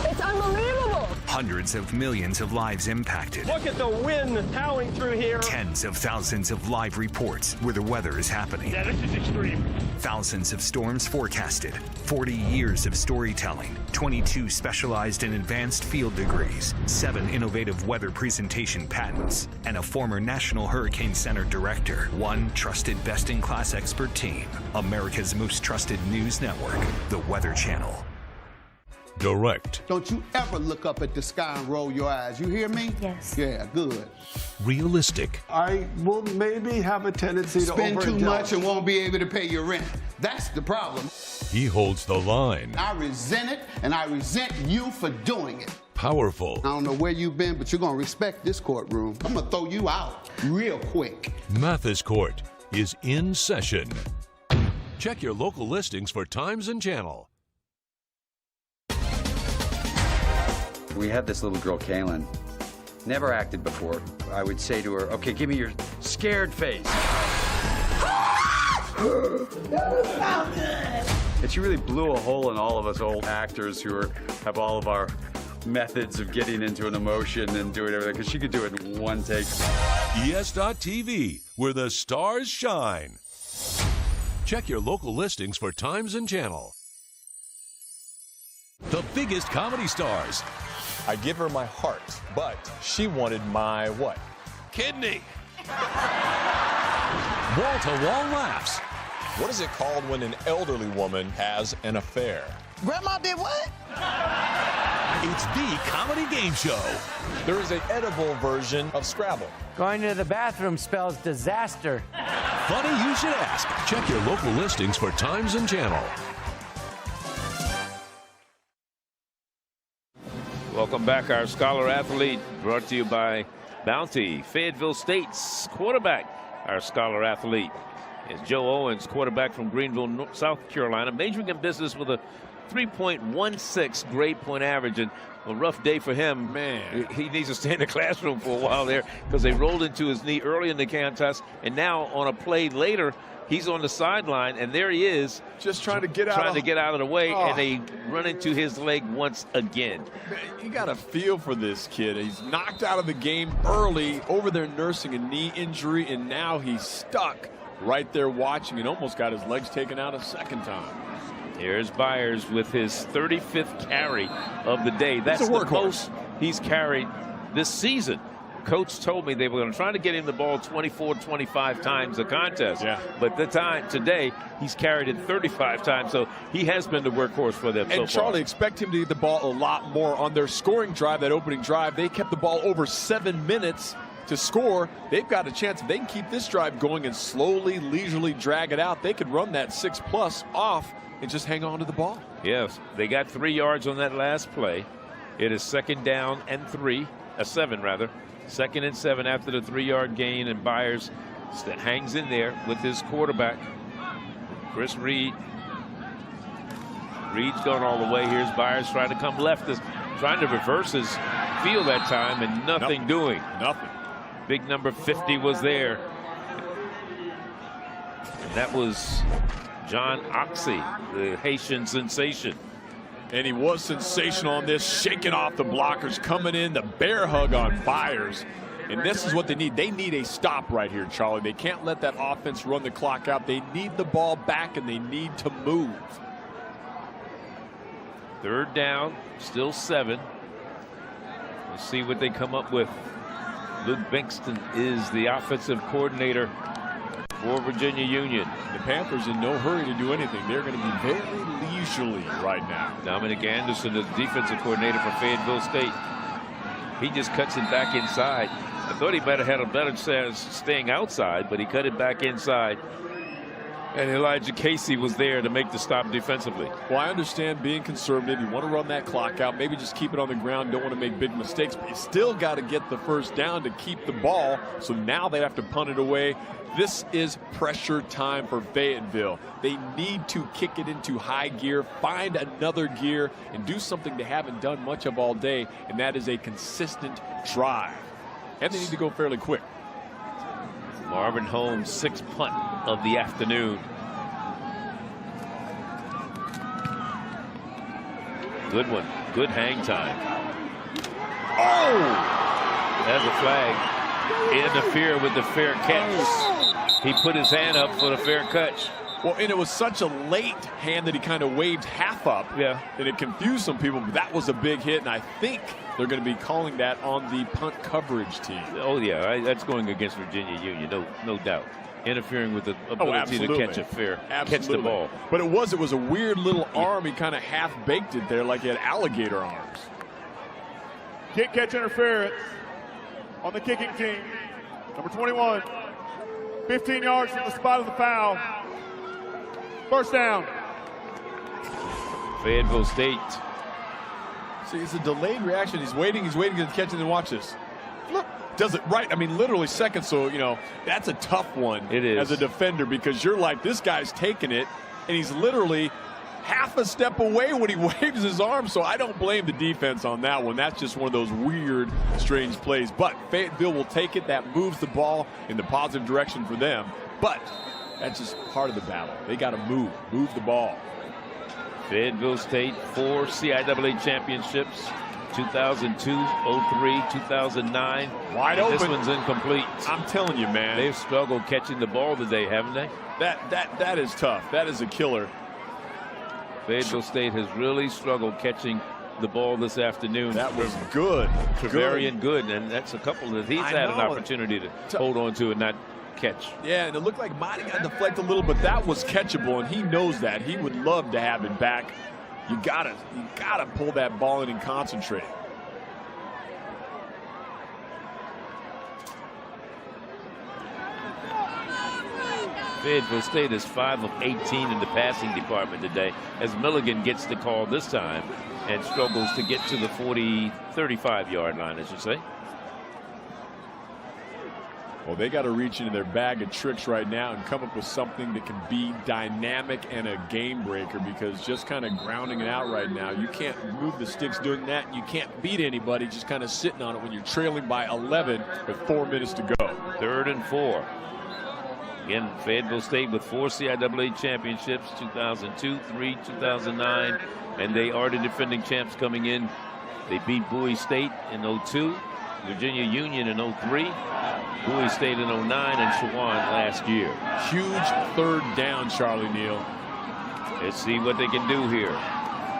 It's unbelievable. Hundreds of millions of lives impacted. Look at the wind howling through here. Tens of thousands of live reports where the weather is happening. Yeah, this is extreme. Thousands of storms forecasted. 40 years of storytelling. 22 specialized and advanced field degrees. 7 innovative weather presentation patents. And a former National Hurricane Center director. One trusted best-in-class expert team. America's most trusted news network. The Weather Channel. Direct. Don't you ever look up at the sky and roll your eyes. You hear me? Yes. Yeah, good. Realistic. I will maybe have a tendency to spend too much and won't be able to pay your rent. That's the problem. He holds the line. I resent it, and I resent you for doing it. Powerful. I don't know where you've been, but you're going to respect this courtroom. I'm going to throw you out real quick. Mathis Court is in session. Check your local listings for times and channel. We had this little girl, Kaylin, never acted before. I would say to her, okay, give me your scared face. And she really blew a hole in all of us old actors who have all of our methods of getting into an emotion and doing everything, because she could do it in one take. ES.TV, where the stars shine. Check your local listings for times and channel. The biggest comedy stars. I give her my heart, but she wanted my what? Kidney. Wall-to-wall laughs. What is it called when an elderly woman has an affair? Grandma did what? It's the comedy game show. There is an edible version of Scrabble. Going to the bathroom spells disaster. Funny you should ask. Check your local listings for times and channel. Welcome back. Our Scholar Athlete brought to you by Bounty. Fayetteville State's quarterback, our Scholar Athlete, is Joe Owens, quarterback from Greenville, South Carolina, majoring in business with a 3.16 grade point average. And a rough day for him. Man, he needs to stay in the classroom for a while there because they rolled into his knee early in the contest, and now on a play later, he's on the sideline, and there he is, just trying to get out of the way, and they run into his leg once again. Man, you got a feel for this kid. He's knocked out of the game early, over there nursing a knee injury, and now he's stuck right there watching and almost got his legs taken out a second time. Here's Byers with his 35th carry of the day. That's the most he's carried this season. Coach told me they were going to try to get him the ball 24, 25 times a contest. Yeah. But today, he's carried it 35 times, so he has been the workhorse for them so far. And Charlie, expect him to get the ball a lot more. On their scoring drive, that opening drive, they kept the ball over 7 minutes to score. They've got a chance. If they can keep this drive going and slowly, leisurely drag it out, they could run that 6+ off and just hang on to the ball. Yes, they got 3 yards on that last play. It is 2nd down and 7 rather. 2nd and 7 after the 3-yard gain, and Byers hangs in there with his quarterback, Chris Reed. Reed's going all the way. Here's Byers trying to come left, trying to reverse his field that time, and nothing doing. Nothing. Big number 50 was there. And that was John Oxy, the Haitian sensation. And he was sensational on this, shaking off the blockers, coming in, the bear hug on Byers. And this is what they need. They need a stop right here, Charlie. They can't let that offense run the clock out. They need the ball back, and they need to move. 3rd down, still 7. Let's see what they come up with. Luke Bankston is the offensive coordinator for Virginia Union. The Panthers in no hurry to do anything. They're going to be very leisurely right now. Dominic Anderson, the defensive coordinator for Fayetteville State. He just cuts it back inside. I thought he might have had a better chance staying outside, but he cut it back inside. And Elijah Casey was there to make the stop defensively. Well, I understand being conservative. You want to run that clock out. Maybe just keep it on the ground. Don't want to make big mistakes. But you still got to get the first down to keep the ball. So now they have to punt it away. This is pressure time for Fayetteville. They need to kick it into high gear, find another gear, and do something they haven't done much of all day, and that is a consistent drive. And they need to go fairly quick. Marvin Holmes' 6th punt of the afternoon. Good one. Good hang time. Oh! There's a flag. Interfere with the fair catch. He put his hand up for the fair catch. Well, and it was such a late hand that he kind of waved half up. Yeah. And it confused some people, but that was a big hit, and I think they're going to be calling that on the punt coverage team. Oh, yeah. That's going against Virginia Union, no doubt. Interfering with the ability to catch catch the ball. But it was a weird little arm. He kind of half-baked it there like he had alligator arms. Kick catch interference on the kicking team. Number 21. 15 yards from the spot of the foul. First down. Fayetteville State. See, it's a delayed reaction. He's waiting to catch it, and watch this. Look, does it right. I mean, literally seconds. So, that's a tough one. It is. As a defender, because you're like, this guy's taking it, and he's literally half a step away when he waves his arm. So I don't blame the defense on that one. That's just one of those weird, strange plays. But Fayetteville will take it. That moves the ball in the positive direction for them. But that's just part of the battle. They got to move the ball. Fayetteville State, 4 CIAA championships, 2002, 03, 2009. Wide open. This one's incomplete. I'm telling you, man. They've struggled catching the ball today, haven't they? That is tough. That is a killer. Fayetteville State has really struggled catching the ball this afternoon. That was good. Travarian Good, and that's a couple that he's had an opportunity to hold on to and not catch. Yeah, and it looked like Monty got deflected a little, but that was catchable, and he knows that. He would love to have it back. You gotta pull that ball in and concentrate. Fayetteville State is 5 of 18 in the passing department today, as Milligan gets the call this time and struggles to get to the 35-yard line, I should say. Well, they got to reach into their bag of tricks right now and come up with something that can be dynamic and a game breaker, because just kind of grounding it out right now, you can't move the sticks doing that, and you can't beat anybody just kind of sitting on it when you're trailing by 11 with 4 minutes to go. 3rd and 4. Again, Fayetteville State with 4 CIAA championships, 2002, 3, 2009, and they are the defending champs coming in. They beat Bowie State in 02, Virginia Union in 03, Bowie State in 09, and Shawan last year. Huge 3rd down, Charlie Neal. Let's see what they can do here.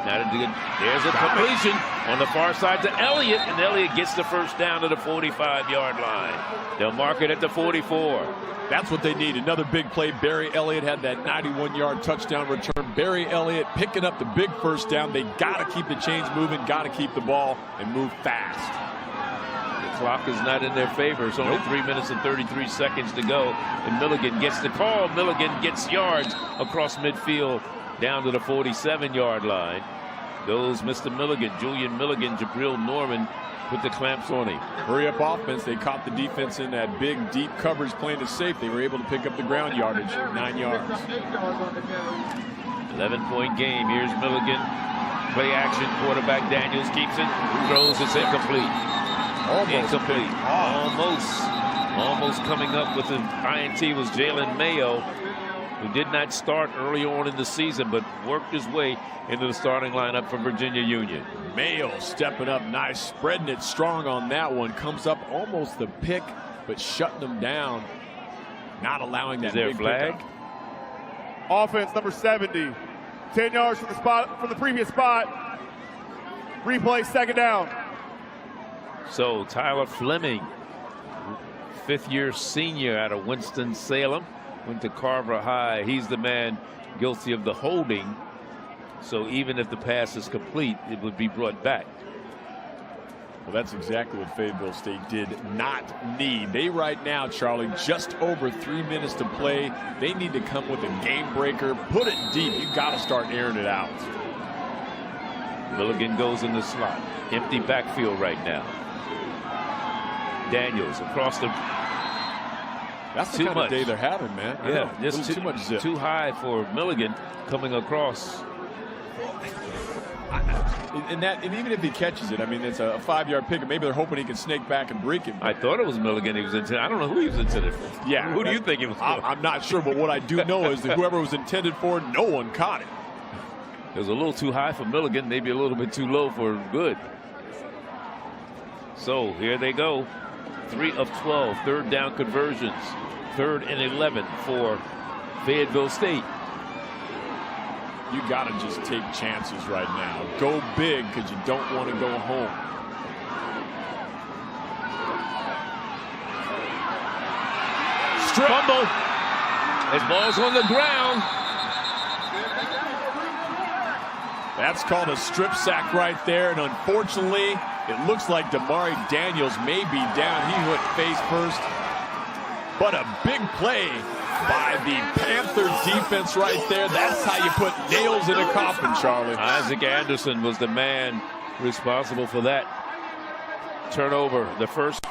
There's a completion on the far side to Elliott, and Elliott gets the first down to the 45-yard line. They'll mark it at the 44. That's what they need. Another big play. Barry Elliott had that 91-yard touchdown return. Barry Elliott picking up the big first down. They got to keep the chains moving, got to keep the ball and move fast. The clock is not in their favor. It's only 3 minutes and 33 seconds to go. And Milligan gets the call. Milligan gets yards across midfield down to the 47-yard line. Goes Mr. Milligan, Julian Milligan, Jabril Norman put the clamps on him. Hurry up offense. They caught the defense in that big, deep coverage playing it safe. They were able to pick up the ground yardage, 9 yards. 11-point game. Here's Milligan. Play action. Quarterback Daniels keeps it. Throws. It's incomplete. Incomplete. Almost coming up with an INT was Jalen Mayo. who did not start early on in the season, but worked his way into the starting lineup for Virginia Union. Mayo stepping up nice, spreading it strong on that one. Comes up almost the pick, but shutting them down. Not allowing that. Is there a big flag? pickup. Offense number 70. 10 yards from the previous spot. Replay, second down. So Tyler Fleming, fifth-year senior out of Winston-Salem, went to Carver High. He's the man guilty of the holding. So even if the pass is complete, it would be brought back. Well, that's exactly what Fayetteville State did not need. They right now, Charlie, just over 3 minutes to play. They need to come with a game breaker, put it deep. You got to start airing it out. Milligan goes in the slot. Empty backfield right now. Daniels across the. That's the kind of day they're having, man. Yeah, just too much zip. Too high for Milligan coming across. And even if he catches it, I mean, it's a 5-yard pick, and maybe they're hoping he can snake back and break it. I thought it was Milligan he was intended. I don't know who he was intended for. Yeah. Who do you think it was for? I'm not sure, but what I do know is that whoever was intended for, no one caught it. It was a little too high for Milligan, maybe a little bit too low for Good. So here they go. 3 of 12 third down conversions. 3rd and 11 for Fayetteville State. You got to just take chances right now. Go big because you don't want to go home. Strip. Fumble. His ball's on the ground. That's called a strip sack right there, and unfortunately, it looks like Damari Daniels may be down. He went face first, but a big play by the Panther defense right there. That's how you put nails in a coffin, Charlie. Isaac Anderson was the man responsible for that turnover. The first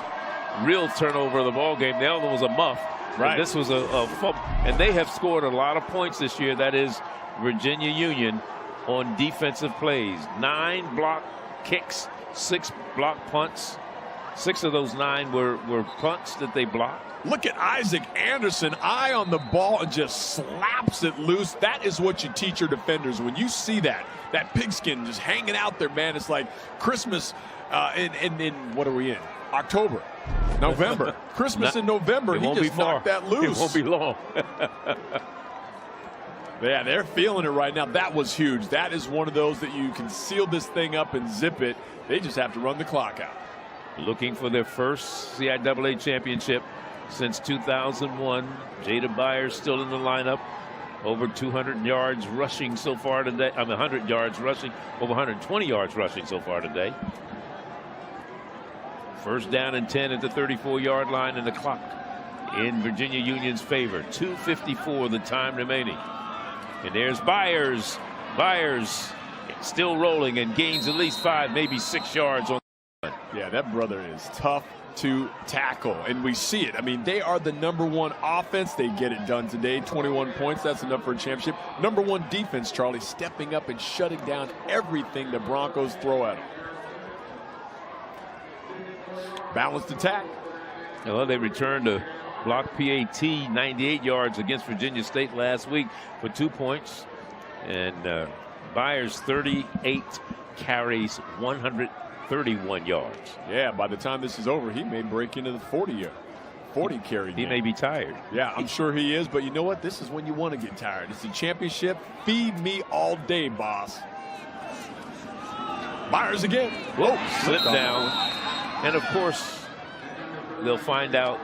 real turnover of the ball game. The other one was a muff. Right. This was a fumble. And they have scored a lot of points this year. That is Virginia Union on defensive plays. 9 block kicks, 6 block punts. 6 of those 9 were punts that they blocked. Look at Isaac Anderson, eye on the ball and just slaps it loose. That is what you teach your defenders. When you see that pigskin just hanging out there, man, it's like Christmas in what are we in? October, November. Christmas in November. He just knocked that loose. It won't be long. Yeah, they're feeling it right now. That was huge. That is one of those that you can seal this thing up and zip it. They just have to run the clock out. Looking for their first CIAA championship since 2001. Jada Byers still in the lineup. Over 200 yards rushing so far today. 100 yards rushing. Over 120 yards rushing so far today. First down and 10 at the 34-yard line, and the clock in Virginia Union's favor. 2:54 the time remaining. And there's Byers. Byers still rolling and gains at least 5, maybe 6 yards on. Yeah, that brother is tough to tackle, and we see it. I mean, they are the #1 offense. They get it done today. 21 points. That's enough for a championship. #1 defense, Charlie, stepping up and shutting down everything the Broncos throw at them. Balanced attack. Well, they returned a block PAT 98 yards against Virginia State last week for 2 points. And Byers 38 carries, 131 yards. Yeah, by the time this is over, he may break into the 40 carry game. He may be tired. Yeah, I'm sure he is, but you know what? This is when you want to get tired. It's a championship. Feed me all day, boss. Byers again. Whoa, slip down. And of course, they'll find out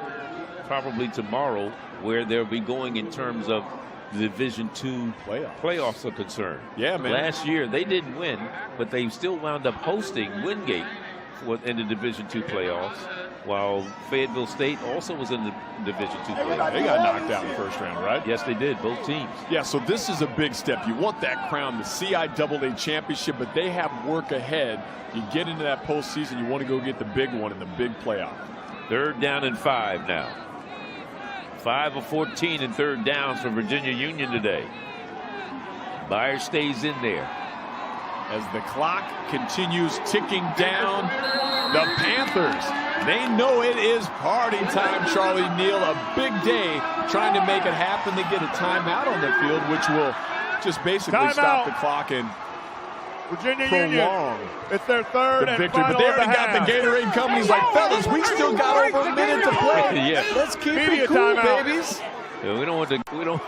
probably tomorrow where they'll be going in terms of the Division II playoffs are concerned. Yeah, man. Last year they didn't win, but they still wound up hosting Wingate in the Division II playoffs, while Fayetteville State also was in the Division II playoffs. They got knocked out in the first round, right? Yes, they did, both teams. Yeah, so this is a big step. You want that crown, the CIAA championship, but they have work ahead. You get into that postseason, you want to go get the big one in the big playoff. 3rd down and 5 now. 5 of 14 in 3rd downs for Virginia Union today. Byers stays in there. As the clock continues ticking down, the Panthers They know it is party time, Charlie Neal. A big day trying to make it happen. They get a timeout on the field, which will just basically stop the clock and Virginia prolong Union. It's their third and victory. final But they of the already got half. the Gatorade coming. He's like, fellas, we still got over a minute to play. Yeah. Let's keep Media it cool, timeout. babies. Yeah, we don't.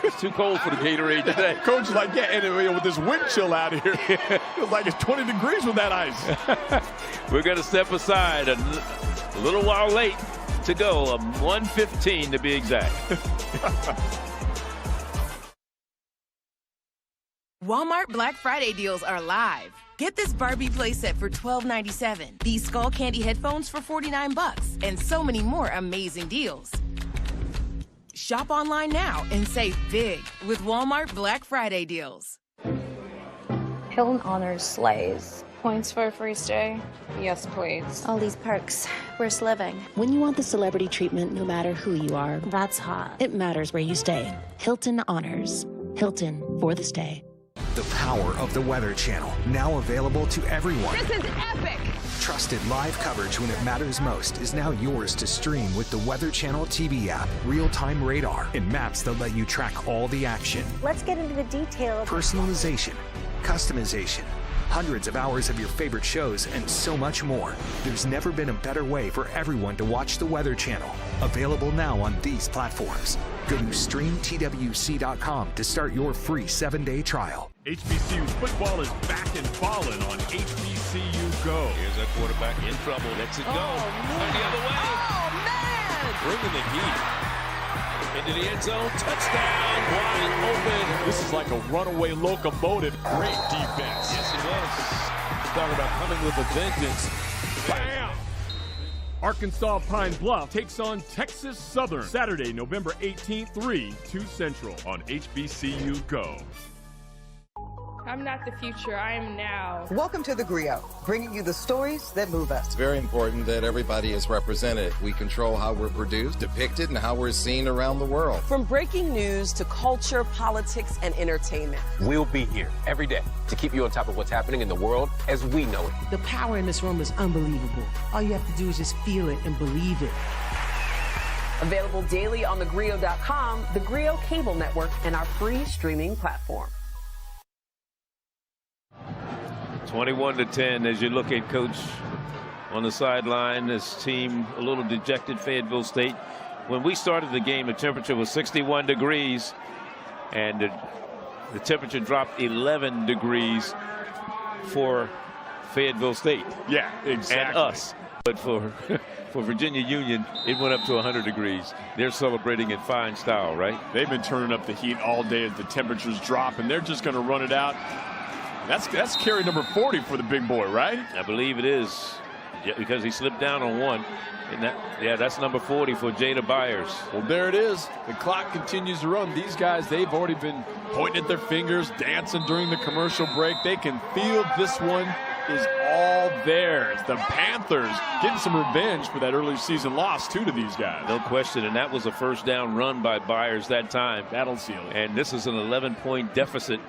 It's too cold for the Gatorade today. Coach is like, yeah, and with this wind chill out here, it feels like it's 20 degrees with that ice. We're going to step aside a little while late to go, 1:15 to be exact. Walmart Black Friday deals are live. Get this Barbie playset for $12.97. These Skull Candy headphones for $49, and so many more amazing deals. Shop online now and save big with Walmart Black Friday deals. Hilton Honors slays. Points for a free stay? Yes, please. All these perks. Where's living? When you want the celebrity treatment, no matter who you are, That's hot. it matters where you stay. Hilton Honors. Hilton for the stay. The power of the Weather Channel, now available to everyone. This is epic! Trusted live coverage when it matters most is now yours to stream with the Weather Channel TV app, real-time radar, and maps that let you track all the action. Let's get into the detail of Personalization, customization, hundreds of hours of your favorite shows, and so much more. There's never been a better way for everyone to watch the Weather Channel. Available now on these platforms. Go to streamtwc.com to start your free 7-day trial. HBCU's football is back and falling on HBCU Go. Here's our quarterback in trouble. Lets it go. Right the other way. Oh, man! Bringing the heat. Into the end zone. Touchdown. Wide open. This is like a runaway locomotive. Great defense. Yes, it was. Talk about coming with a vengeance. Bam! Arkansas Pine Bluff takes on Texas Southern Saturday, November 18th, 3-2 Central on HBCU Go. I'm not the future, I am now. Welcome to The Griot, bringing you the stories that move us. It's very important that everybody is represented. We control how we're produced, depicted, and how we're seen around the world. From breaking news to culture, politics, and entertainment. We'll be here every day to keep you on top of what's happening in the world as we know it. The power in this room is unbelievable. All you have to do is just feel it and believe it. Available daily on thegrio.com, the Griot Cable Network, and our free streaming platform. 21-10 as you look at Coach on the sideline. This team a little dejected, Fayetteville State. When we started the game, the temperature was 61 degrees, and the temperature dropped 11 degrees for Fayetteville State. Yeah, exactly. And us. But for Virginia Union, it went up to 100 degrees. They're celebrating in fine style, right? They've been turning up the heat all day as the temperatures drop, and they're just going to run it out. That's carry number 40 for the big boy, right? I believe it is, because he slipped down on one. And that's number 40 for Jada Byers. Well, there it is. The clock continues to run. These guys, they've already been pointing at their fingers, dancing during the commercial break. They can feel this one is all theirs. The Panthers getting some revenge for that early season loss, too, to these guys. No question, and that was a first down run by Byers that time. That'll seal it. And this is an 11-point deficit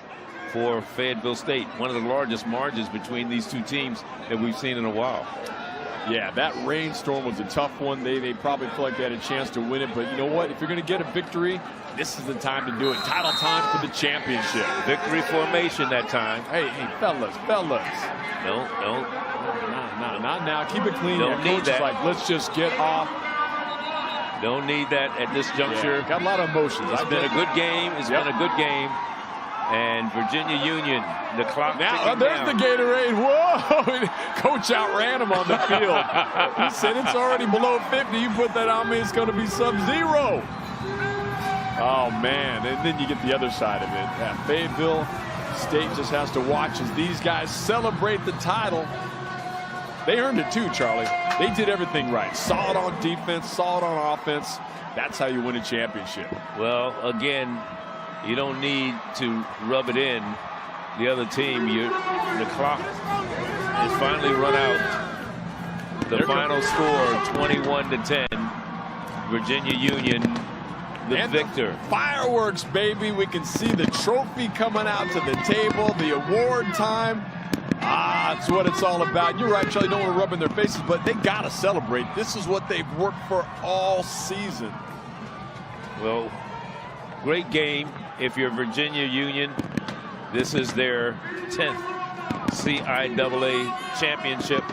for Fayetteville State, one of the largest margins between these two teams that we've seen in a while. Yeah, that rainstorm was a tough one. They probably feel like they had a chance to win it, but you know what? If you're going to get a victory, this is the time to do it. Title time for the championship. Victory formation that time. Hey, fellas. No. Not now. Keep it clean. Don't need that. Like, let's just get off. Don't need that at this juncture. Yeah, got a lot of emotions. It's been a good game. It's been a good game. And Virginia Union, the clock now ticking there's down. the Gatorade. Whoa! Coach outran him on the field. He said it's already below 50. You put that on me, it's going to be sub-zero. Oh, man. And then you get the other side of it. Yeah, Fayetteville State just has to watch as these guys celebrate the title. They earned it too, Charlie. They did everything right. Solid on defense, solid on offense. That's how you win a championship. Well, again, you don't need to rub it in the other team. The clock is finally run out. The final score, 21-10. Virginia Union, the victor. Fireworks, baby. We can see the trophy coming out to the table, the award time. That's what it's all about. You're right, Charlie. Don't want to rub in their faces, but they got to celebrate. This is what they've worked for all season. Well, great game. If you're Virginia Union, this is their 10th CIAA championship.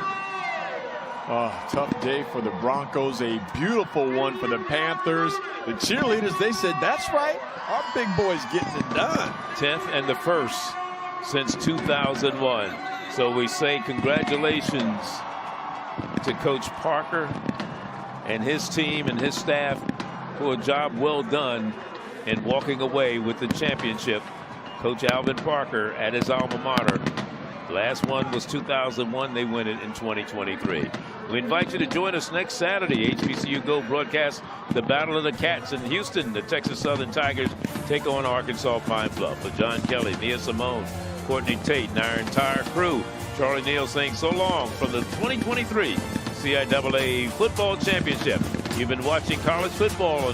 Tough day for the Broncos. A beautiful one for the Panthers. The cheerleaders, they said, that's right. Our big boy's getting it done. 10th and the first since 2001. So we say congratulations to Coach Parker and his team and his staff for a job well done in walking away with the championship. Coach Alvin Parker at his alma mater. Last one was 2001. They win it in 2023. We invite you to join us next Saturday. HBCU Go broadcast the Battle of the Cats in Houston. The Texas Southern Tigers take on Arkansas Pine Bluff. For John Kelly, Nia Simone, Courtney Tate, and our entire crew, Charlie Neal saying so long from the 2023 CIAA Football Championship. You've been watching college football on